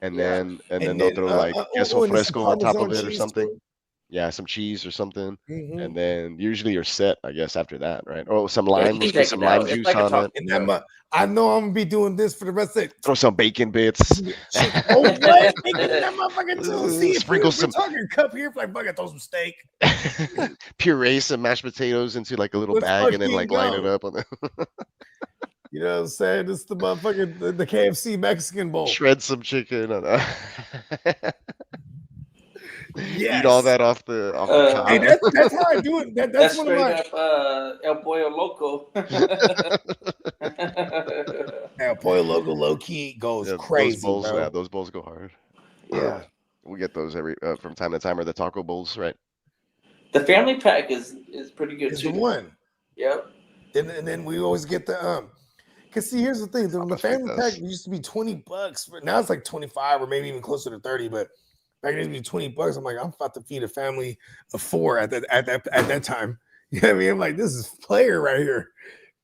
and Yeah. then they'll throw like queso and it's some fresco on top of Parmesan it or cheese, something. too. Yeah, some cheese or something, Mhm. and then usually you're set, I guess, after that, right? Oh, some Yeah, you lime. can Let's put take some it lime out. It's juice like a on taco. it. And I know I'm gonna be doing this for the rest of it. Throw some bacon bits. Oh, what? Bacon in that motherfucker too. See, Sprinkle we're some talking cup here. Like, fuck, I throw some steak. puree some mashed potatoes into like a little Let's bag and then fucking like line it go. up on the You know what I'm saying? This is the motherfucking the KFC Mexican bowl. shred some chicken. Yes. Eat all that off the Hey, cob. that's how I do it. That's That's one of straight my up El Pollo Loco. Pollo Loco low key goes Yeah, crazy, those bowls, bro. yeah, those bowls go hard. Yeah. We get those every from time to time, or the taco bowls, right? The family pack is pretty good It's too. the one. Yep. And then we always get the Cause see, here's the thing: the Papas family fritas. pack used to be $20, but now it's like 25 or maybe even closer to 30. But back then it used to be $20. I'm like, I'm about to feed a family of 4 at that time. You know what I mean? I'm like, this is player right here,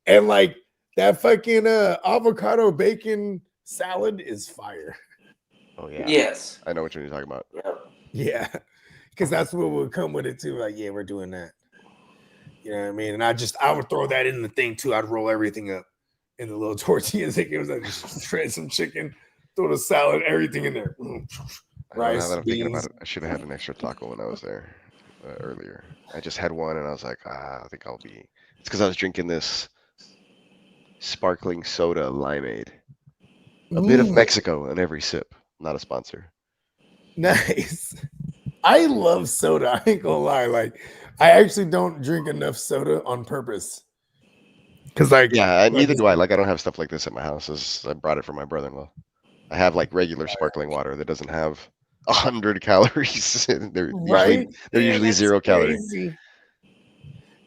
and like that fucking avocado bacon salad is fire. Oh yeah. Yes. I know what you're talking about. Yep. Yeah, because that's what would come with it too. Like, yeah, we're doing that. You know what I mean? And I would throw that in the thing too. I'd roll everything up in the little tortillas. It was like just shred some chicken, throw the salad, everything in there. Now Rice, that I'm thinking about beans. it, I should have had an extra taco when I was there earlier. I just had one and I was like, I think I'll be. It's because I was drinking this sparkling soda limeade. A bit of Mexico in every sip. Not a sponsor. Nice. I love soda. I ain't gonna lie. Like, I actually don't drink enough soda on purpose. Cause Yeah, neither do I. Like, I don't have stuff like this at my house. I brought it from my brother-in-law. I have like regular sparkling water that doesn't have 100 calories. they're right? usually That's 0 calorie. crazy.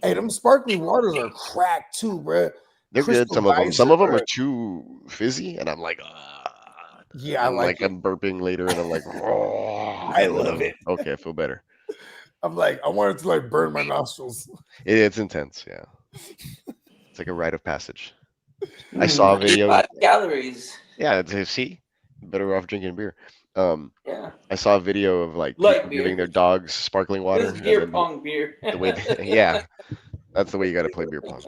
Hey, them sparkling waters are crack too, bro. They're good. Some of them. Some of them are too fizzy, and I'm like, yeah, I like it. I'm burping later, and I'm like, I love it. Okay, I feel better. I'm like, I wanted to like burn my nostrils. It's intense. Yeah, it's like a rite of passage. I saw a video. 5 calories. Yeah, see, better off drinking beer. Yeah. I saw a video of like people giving their dogs sparkling water. This is beer pong beer. The way yeah, that's the way you got to play beer pong.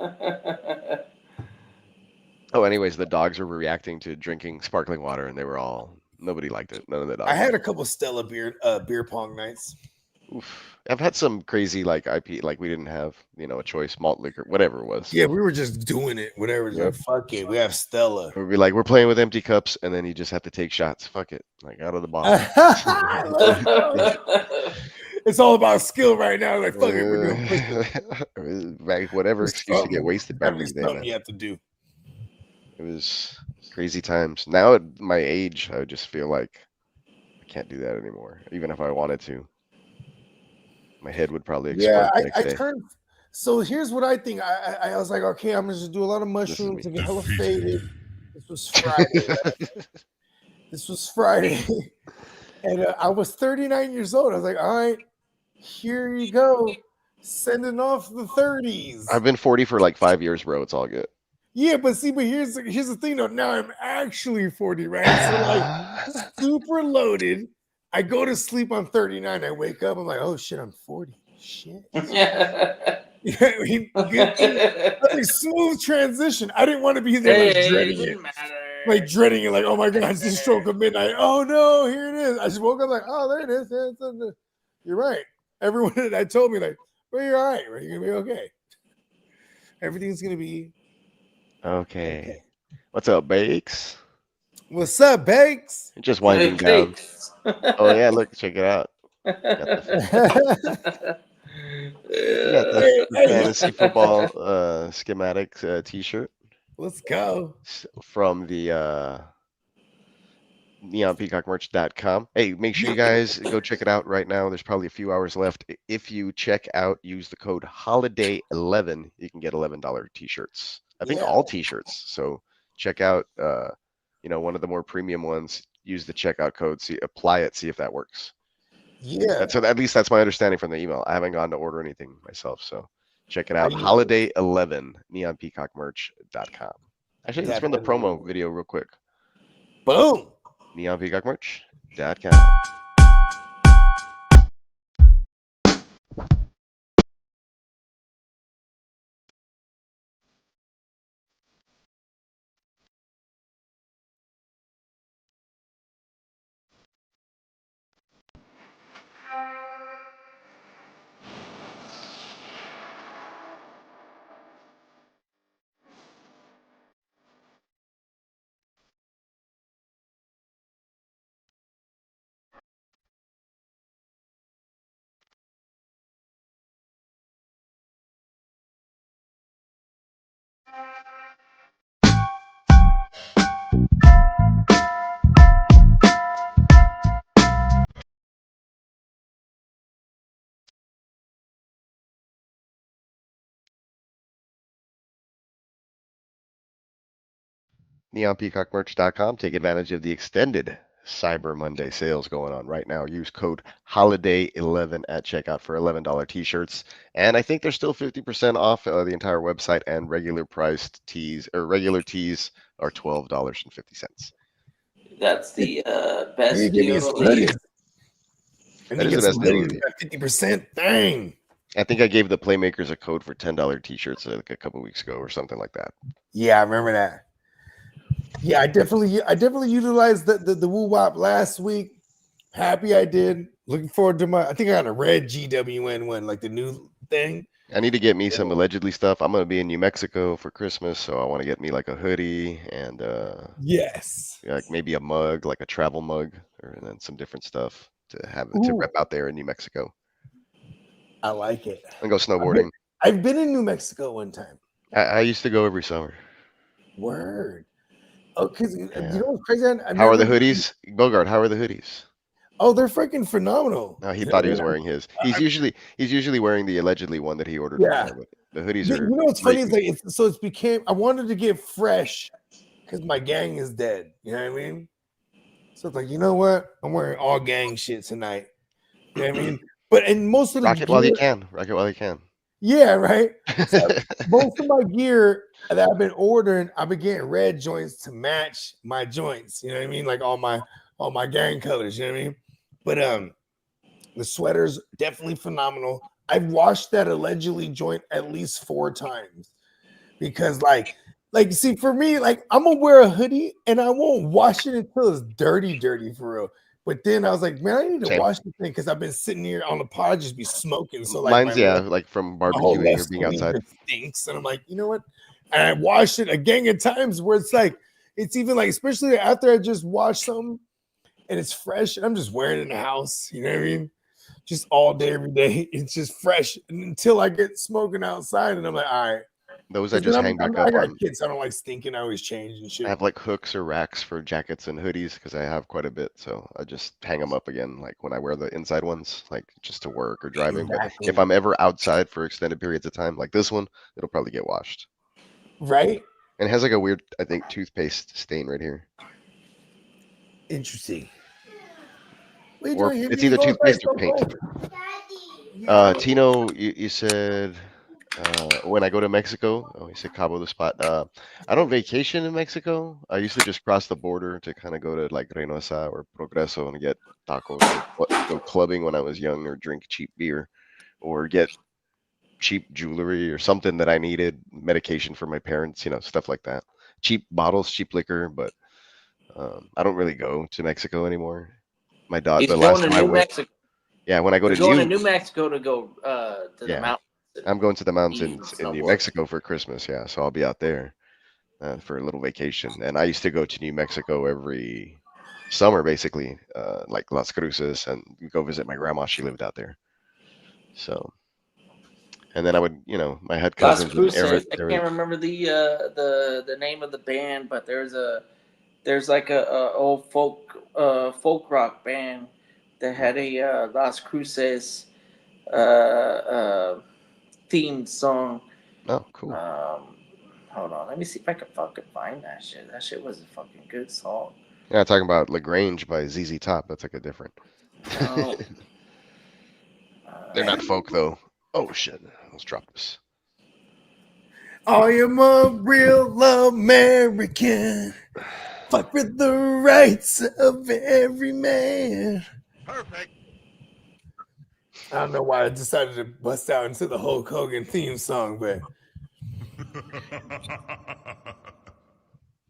Oh, anyways, the dogs were reacting to drinking sparkling water, and nobody liked it. None of the dogs. I had a couple Stella beer pong nights. Oof. I've had some crazy like IP, like we didn't have, a choice malt liquor, whatever it was. Yeah, we were just doing it, whatever. Yep. Like, fuck it, we have Stella. We'd be like, we're playing with empty cups, and then you just have to take shots. Fuck it, like out of the bottle. It's all about skill right now. Like, fuck it, we're doing whatever excuse to get wasted back in the day. You have to do. It was crazy times. Now at my age, I just feel like I can't do that anymore, even if I wanted to. My head would probably explode. Yeah, I turned. So here's what I think. I was like, okay, I'm gonna just do a lot of mushrooms and get hella faded. This was Friday. This was Friday, and I was 39 years old. I was like, all right, here you go, sending off the 30s. I've been 40 for like 5 years, bro. It's all good. Yeah, but here's the thing though. Now I'm actually 40, right? So like super loaded. I go to sleep on 39. I wake up. I'm like, oh shit, I'm 40. Shit. Yeah, smooth transition. I didn't want to be there dreading it. Like dreading it, like, oh my god, it's the stroke of midnight. Oh no, here it is. I just woke up like, oh, there it is. You're right. Everyone that told me, like, well, you're all right. Right? You're gonna be okay. Everything's gonna be okay. What's up, Bakes? What's up, Bakes? Just winding down. Oh yeah, look, check it out. Got the fantasy football schematic T-shirt. Let's go. From the neonpeacockmerch.com. Hey, make sure you guys go check it out right now. There's probably a few hours left. If you check out, use the code HOLIDAY11, you can get $11 T-shirts. I think all T-shirts. So check out, one of the more premium ones. Use the checkout code, apply it, see if that works. Yeah. So at least that's my understanding from the email. I haven't gone to order anything myself, so check it out. Holiday11, neonpeacockmerch.com. Actually, let's run the promo video real quick. Boom. neonpeacockmerch.com. neonpeacockmerch.com. Take advantage of the extended Cyber Monday sales going on right now. Use code HOLIDAY11 at checkout for $11 T-shirts. And I think they're still 50% off the entire website, and regular tees are $12.50. That's the best deal. And that is the best deal. 50%. Dang. I think I gave the Playmakers a code for $10 t-shirts like a couple weeks ago or something like that. Yeah, I remember that. Yeah, I definitely utilized the woo wop last week. Happy I did. Looking forward to I think I got a red GWN one, like the new thing. I need to get me some allegedly stuff. I'm gonna be in New Mexico for Christmas, so I want to get me like a hoodie and Yes. like maybe a mug, like a travel mug, and then some different stuff to have to Ooh, rep out there in New Mexico I like it. and go snowboarding. I've been in New Mexico one time. I used to go every summer. Word. Oh, because you Yeah. know what's crazy? I've How are the never been- hoodies, Bogart? How are the hoodies? Oh, they're freaking phenomenal. No, he thought he was wearing his. He's usually wearing the allegedly one that he ordered Yeah. from there, but the hoodies You are know what's great. funny is like it's became. I wanted to get fresh because my gang is dead. You know what I mean? So it's like, you know what? I'm wearing all gang shit tonight. You know what I mean? But and most of the Rock it while you gear- can. Rock it while you can. Yeah, right. So most of my gear that I've been ordering, I've been getting red joints to match my joints. You know what I mean? Like all my gang colors. You know what I mean? But the sweater's definitely phenomenal. I've washed that allegedly joint at least 4 times because like see for me, like I'm gonna wear a hoodie and I won't wash it until it's dirty for real. But then I was like, man, I need to Same. wash the thing because I've been sitting here on the pod just be smoking. So like Mine's my like from my whole barbecuing or left being sleeve outside. just stinks. And I'm like, you know what? And I washed it a gang of times where it's like, it's even like, especially after I just washed something and it's fresh, and I'm just wearing it in the house. You know what I mean? Just all day, every day. It's just fresh until I get smoking outside. And I'm like, all right. Those I 'Cause then just hang back I up got on. kids. I don't like stinking. I always change and shit. I have like hooks or racks for jackets and hoodies because I have quite a bit. So I just hang them up again, like when I wear the inside ones, like just to work or driving. But Exactly. if I'm ever outside for extended periods of time, like this one, it'll probably get washed. Right? And it has like a weird, I think, toothpaste stain right here. Interesting. What are you Or doing here? it's You either going toothpaste back or paint. so Tino, you said when I go to Mexico, oh, you said Cabo the spot. I don't vacation in Mexico. I used to just cross the border to kind of go to like Reynosa or Progreso and get tacos or go clubbing when I was young or drink cheap beer or get cheap jewelry or something that I needed, medication for my parents, stuff like that. Cheap bottles, cheap liquor, but I don't really go to Mexico anymore. My daughter, He's the going last to time I New went, Mexico. yeah, when I go You're to going to New Mexico to go to the Yeah. mountains. I'm going to the mountains Snowboard. in New Mexico for Christmas, yeah. So I'll be out there for a little vacation. And I used to go to New Mexico every summer, basically, like Las Cruces, and go visit my grandma. She lived out there. So, and then I would, my head Las cousins and Cruces. I can't remember the name of the band, but there's like a old folk rock band that had a Las Cruces theme song. Oh, cool. Hold on, let me see if I can fucking find that shit. That shit was a fucking good song. Yeah, talking about LaGrange by ZZ Top. That's like a different. No. They're not folk though. Oh shit! Let's drop this. I am a real American. Fight for the rights of every man. Perfect. I don't know why I decided to bust out into the Hulk Hogan theme song, but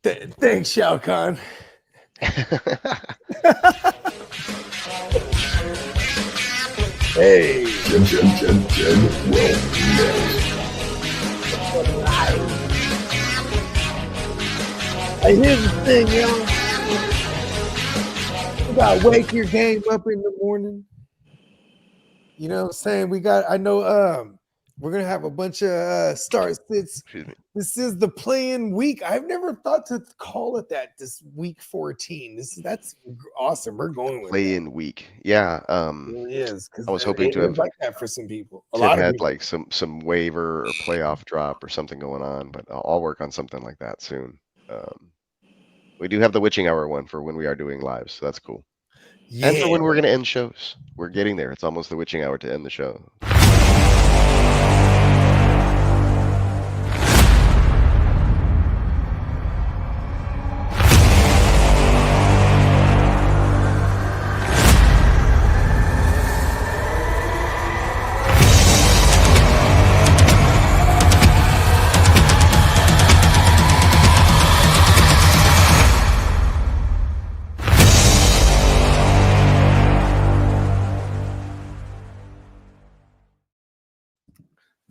thanks, Shao Kahn. Hey. Here's the thing, y'all. You gotta wake your game up in the morning. You know what I'm saying? I know we're gonna have a bunch of start sits. Excuse me. This is the play-in week. I've never thought to call it that. This week 14. That's awesome. We're going with Play-in week. Yeah. It really is. I was hoping to have like that for some people. A to lot have of had people. like some waiver or playoff drop or something going on, but I'll work on something like that soon. We do have the witching hour one for when we are doing lives, so that's cool. And for when we're gonna end shows. We're getting there. It's almost the witching hour to end the show.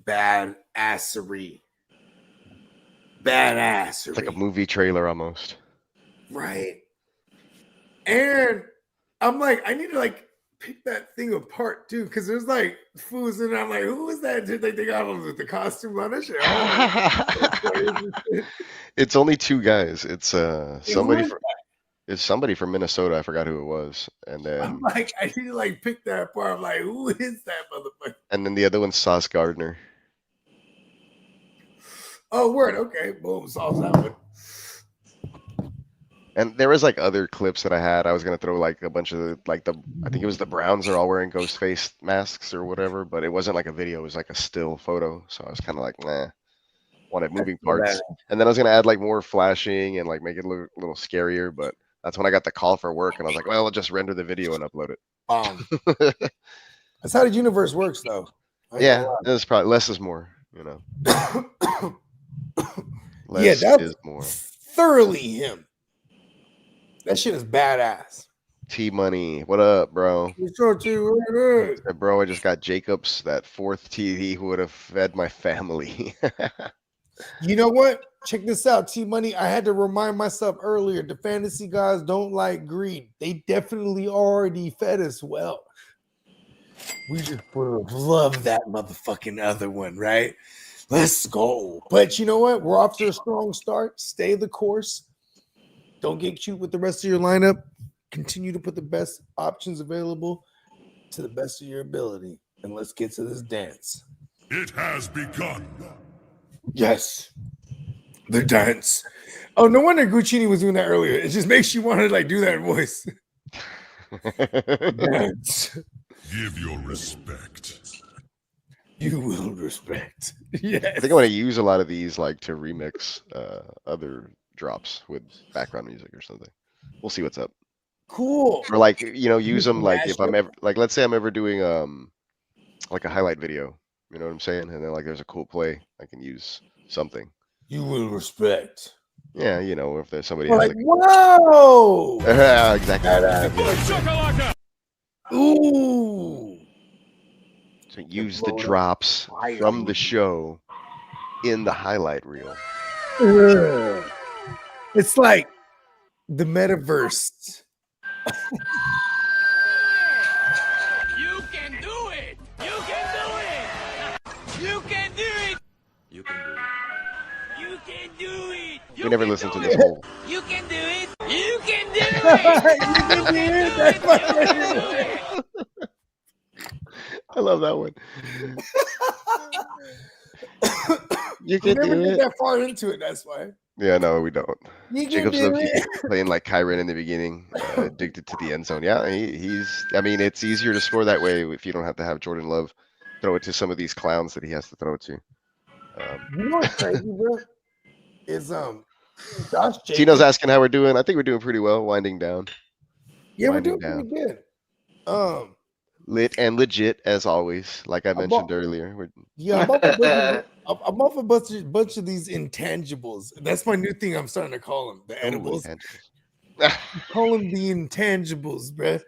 badassery. It's like a movie trailer almost. Right. And I'm like, I need to like pick that thing apart too, because there's like foods, and I'm like, who is that dude? Like they got on with the costume on this shit. It's only two guys. It's Who is it's somebody from Minnesota. I forgot who it was. And I'm then like, I need to like pick that apart. I'm like, who is that motherfucker? and then the other one's Sauce Gardner. Oh, word. Okay, boom, solves that one. And there was like other clips that I had. I was gonna throw like a bunch of like I think it was the Browns are all wearing ghost face masks or whatever, but it wasn't like a video. It was like a still photo. So I was kind of like, nah. Wanted moving parts, and then I was gonna add like more flashing and like make it look a little scarier. But that's when I got the call for work, and I was like, well, I'll just render the video and upload it. That's how the universe works, though. Yeah, it's probably less is more. You know. Yeah, that's is more. Thoroughly him. That shit is badass. T Money, what up, bro? Hey, bro, I just got Jacobs, that fourth TV who would have fed my family. You know what? Check this out, T Money. I had to remind myself earlier, the fantasy guys don't like greed. They definitely already fed us well. We just would have loved that motherfucking other one, right? Let's go. But you know what? We're off to a strong start. Stay the course. Don't get cute with the rest of your lineup. Continue to put the best options available to the best of your ability. And let's get to this dance. It has begun. Yes. The dance. Oh, no wonder Guccini was doing that earlier. It just makes you want to like do that voice. Dance. Give your respect. You will respect. Yes. I think I want to use a lot of these like to remix other drops with background music or something. We'll see what's up. Cool. Or like, you know, use them like if I'm ever like, let's say I'm ever doing like a highlight video, you know what I'm saying? And then like there's a cool play, I can use something. You will respect. Yeah, you know, if there's somebody Like, has whoa. exactly. Ooh. So use the drops from the show in the highlight reel. It's like the metaverse. You can do it! You can do it! You can do it! You can do it! You can do it! We never listened to this whole. You can do it! You can do it! I love that one. You We can never do get it. that far into it. That's why. Yeah, no, we don't. You can Jacob's do low-key it. playing like Kyren in the beginning, addicted to the end zone. Yeah, he's. I mean, it's easier to score that way if you don't have to have Jordan Love throw it to some of these clowns that he has to throw it to. You know what's crazy, bro? Is Josh Jacobs. Tino's asking how we're doing. I think we're doing pretty well, winding down. Yeah, we're winding doing pretty good. Lit and legit as always, like I mentioned earlier. Yeah, I'm off a bunch of these intangibles. That's my new thing. I'm starting to call them the edibles. Call them the intangibles, bruh.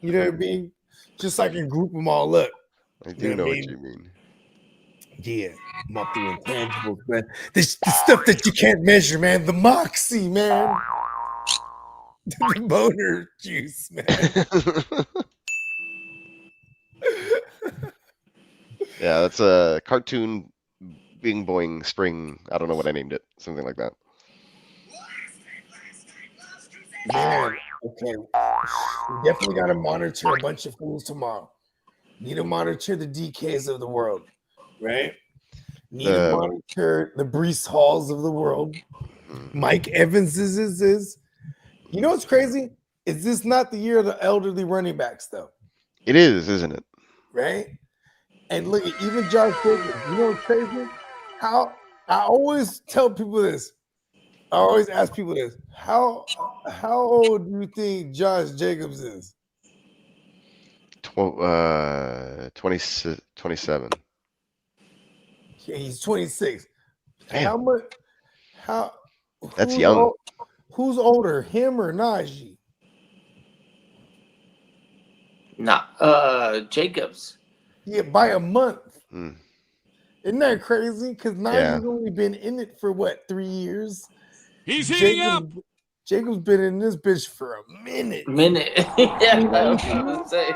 You know what I mean? Just so I can group them all up. I do know what you mean. Yeah, I'm off the intangibles, man. This the stuff that you can't measure, man. The moxie, man. The boner juice, man. Yeah, that's a cartoon Bing Boing Spring. I don't know what I named it. Something like that. Man, okay. We definitely got to monitor a bunch of fools tomorrow. Need to monitor the DKs of the world, right? Need to monitor the Brees Halls of the world. Mike Evans is. You know what's crazy? Is this not the year of the elderly running backs, though? It is, isn't it? Right? And look, even Josh Jacobs, you know what's crazy? How I always tell people this. I always ask people this. How old do you think Josh Jacobs is? 27. Yeah, he's 26. Damn. That's young. Who's older, him or Najee? Nah, Jacobs. Yeah, by a month. Isn't that crazy? Because Najee's only been in it for what, 3 years? He's heating up. Jacob's been in this bitch for a minute. Yeah, I was gonna say.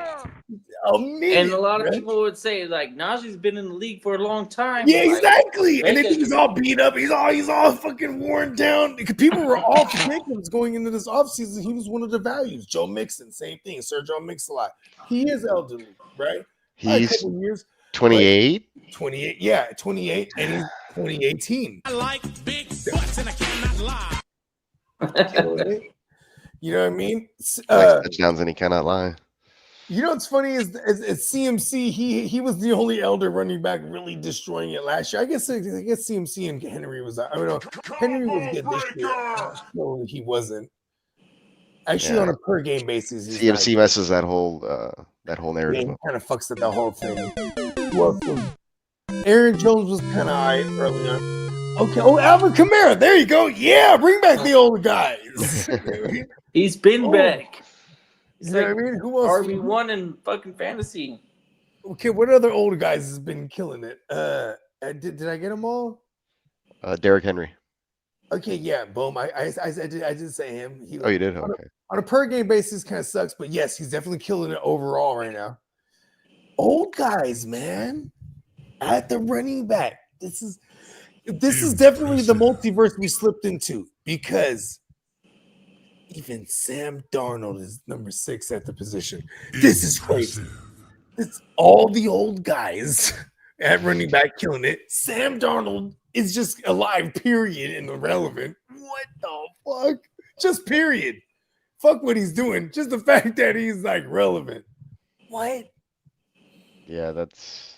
A minute. And a lot of right? people would say like Najee's been in the league for a long time. Yeah, Like, exactly. And then Jacobs- he's all beat up. He's all fucking worn down. Because people were off Jacobs going into this offseason. He was one of the values. Joe Mixon, same thing. Sergio Mix-a-Lot. He is elderly, right? He's a couple years. 28. 28, yeah, 28, and he's 2018. I like big butts and I cannot lie. You know what I mean? Likes touchdowns and he cannot lie. You know what's funny is CMC. He was the only elder running back really destroying it last year. I guess CMC and Henry was. I mean, Henry was good this year. No, he wasn't. Actually, on a per game basis, he's CMC messes that whole narrative. Yeah, kind of fucks up that whole thing. Who else was? Aaron Jones was kind of alright early on. Okay. Oh, Alvin Kamara. There you go. Yeah, bring back the old guys. He's been back. He's You know like what I mean? Who else? RB1 in fucking fantasy. Okay, what other old guys has been killing it? Did I get them all? Derrick Henry. Okay, yeah, boom. I did say him. He, Oh, you did? Okay. On a per game basis, kind of sucks, but yes, he's definitely killing it overall right now. Old guys, man, at the running back. This is definitely the multiverse we slipped into because even Sam Darnold is number 6 at the position. This is crazy. It's all the old guys at running back killing it. Sam Darnold is just alive, period, and irrelevant. What the fuck? Just period. Fuck what he's doing. Just the fact that he's like relevant. What? Yeah, that's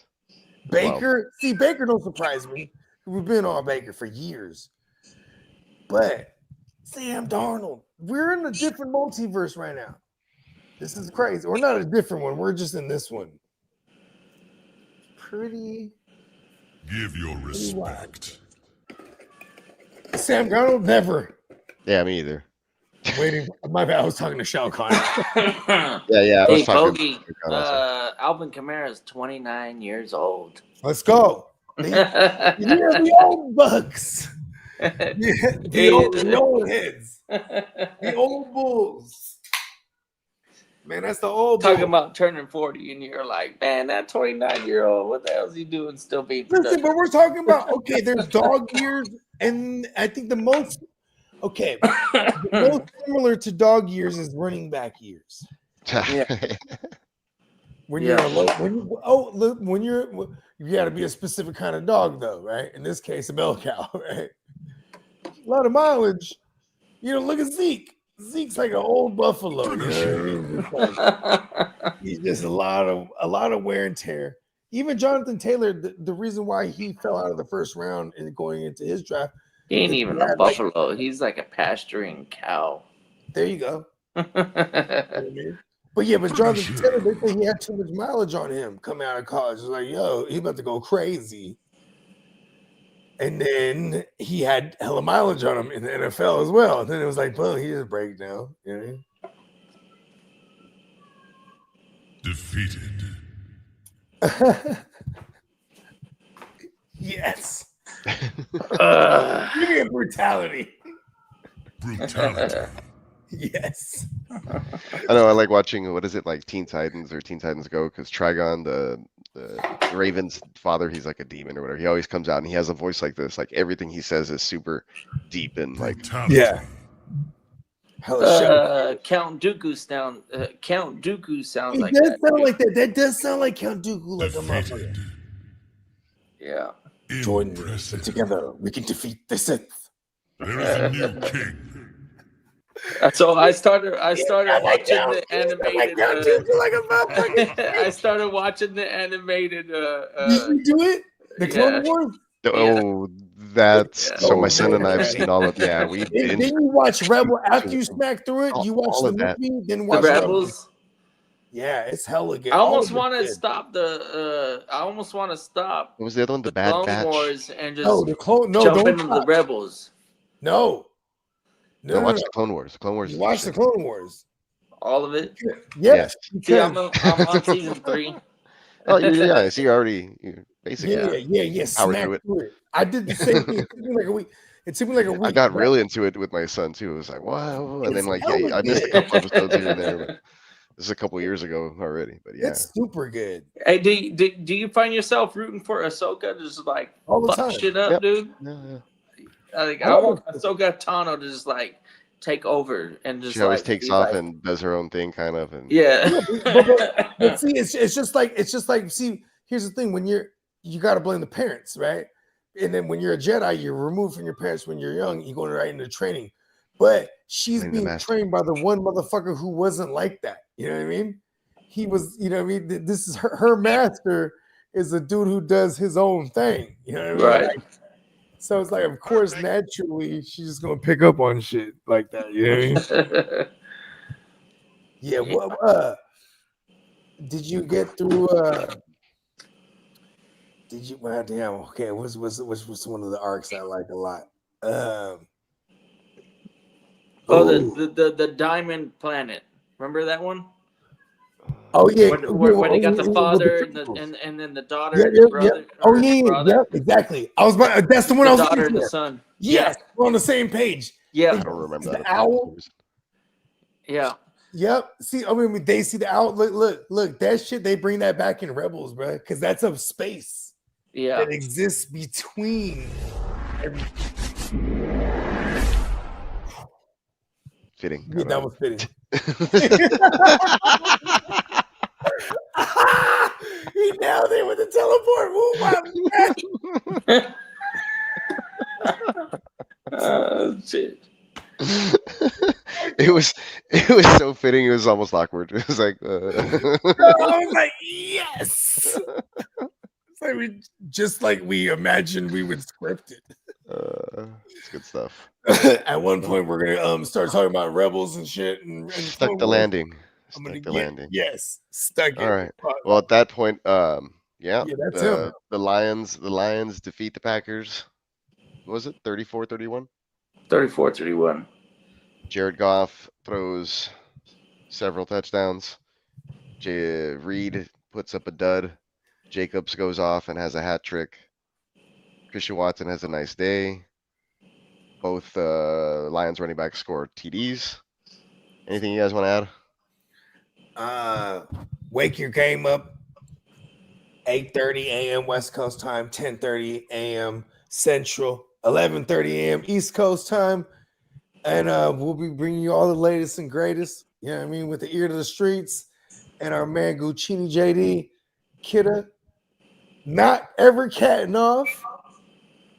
Baker. Wow. See, Baker don't surprise me. We've been on Baker for years. But Sam Darnold, we're in a different multiverse right now. This is crazy. We're not a different one. We're just in this one. Pretty. Give your respect. Sam Darnold, never. Yeah, me either. Waiting. My bad. I was talking to Shao Kahn. Yeah. I was Hey, talking Bogey, Alvin Kamara is 29 years old. Let's go. You're the old bucks. The old heads. The old bulls. Man, that's the old Talking bull. about turning 40, and you're like, man, that 29-year-old, what the hell is he doing still being productive? Listen, but we're talking about, okay, there's dog years, and I think the most similar to dog years is running back years. Yeah. When you got to be a specific kind of dog, though, right? In this case, a bell cow, right? A lot of mileage. Look at Zeke. Zeke's like an old buffalo. He's just a lot of wear and tear. Even Jonathan Taylor, the reason why he fell out of the first round and going into his draft. He ain't even a buffalo. He's like a pasturing cow. There you go. But Jonathan Taylor, they think he had too much mileage on him coming out of college. It's like, yo, he about to go crazy. And then he had hella mileage on him in the NFL as well. And then it was like, boom, he just breaks down. You know what I mean? Defeated. Yes. Give me a brutality. Brutality. Yes. I know. I like watching. What is it like? Teen Titans or Teen Titans Go? Because Trigon, the Raven's father, he's like a demon or whatever. He always comes out and he has a voice like this. Like everything he says is super deep and like. Brutality. Yeah. Count Dooku sounds like that. that. Sound like that. That does sound like Count Dooku, like a motherfucker. Yeah. Join me. Together, we can defeat the Sith. There is a new king. So I started watching the animated. I started watching the animated. Did you do it? The Clone Wars. Oh, that's so. My son and I have seen all of. Yeah, we. Then you watch Rebel after you smack through it. You watch the movie, then watch the Rebels. Yeah, it's hella good. I almost want to stop the. I almost want to stop. What was the other one? The Bad Clone Batch. Wars and just jump into the Rebels. No, watch the Clone Wars. The Clone Wars. Watch the Clone Wars. All of it. Yes. See, I'm on season 3. Oh yeah. So you're already. basically. Yeah. Power Smack through it. through it. I did the same thing. It took me like a week. It took me like a week. I got but really into it with my son too. It was like, wow. And then It's like, hella yeah, I missed a good. couple episodes here and there, but this is a couple years ago already. But yeah, It's super good Hey, do you find yourself rooting for Ahsoka to just like all the fuck time. shit up, Yep. dude? yeah. I want Ahsoka Tano to just like take over and just She always like takes be off like, and does her own thing, kind of. And yeah. But see, it's just like see. Here's the thing: when you got to blame the parents, right? And then when you're a Jedi, you're removed from your parents when you're young. You're going right into training. But she's Blame the being master. trained by the one motherfucker who wasn't like that. You know what I mean? He was, you know what I mean? This is her master is a dude who does his own thing. You know what I mean? Right. Like, so it's like, of course, naturally, she's just gonna pick up on shit like that. You know what I mean? Yeah. Well, did you get through? Did you? Well, damn. Okay. What's one of the arcs I like a lot? The Diamond Planet. Remember that one? Oh yeah. When they got the with father prequels. and then the daughter and the brother. Oh or the yeah, brother, exactly. That's the one the I was daughter looking and the for. son. Yes, we're on the same page. Yeah. I don't remember that. The owl. Yeah. Yep. See, I mean, they see the owl. Look. That shit. They bring that back in Rebels, bro, because that's a space Yeah. that exists between. Fitting. Yeah, that was fitting. He nailed it with the teleport. Shit. It was so fitting. It was almost awkward. It was like, I was like, yes. It's like we imagined we would script it. it's good stuff. At one point, we're gonna start talking about rebels and shit. And Stuck the landing. I'm gonna Stuck the get landing. yes, stuck it. All right. Well, at that point, yeah, that's him. the Lions defeat the Packers. What was it 34-31? 34-31. Jared Goff throws several touchdowns. Reed puts up a dud. Jacobs goes off and has a hat trick. Christian Watson has a nice day. Both Lions running backs score TDs. Anything you guys want to add? Wake your game up. 8:30 a.m. West Coast time, 10:30 a.m. Central, 11:30 a.m. East Coast time, and we'll be bringing you all the latest and greatest. You know what I mean, with the ear to the streets, and our man Guccini JD, Kidda, not ever catting off,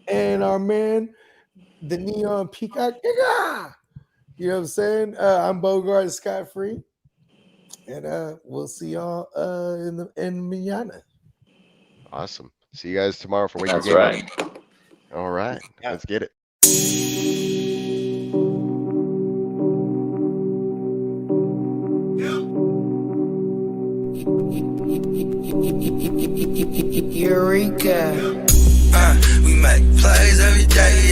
and our man the Neon Peacock. You know what I'm saying? I'm Bogart Scott Free, and we'll see y'all in Miana. Awesome. See you guys tomorrow for Wake That's Your Game right. Up. All right. Yeah. Let's get it. Eureka. We make plays every day,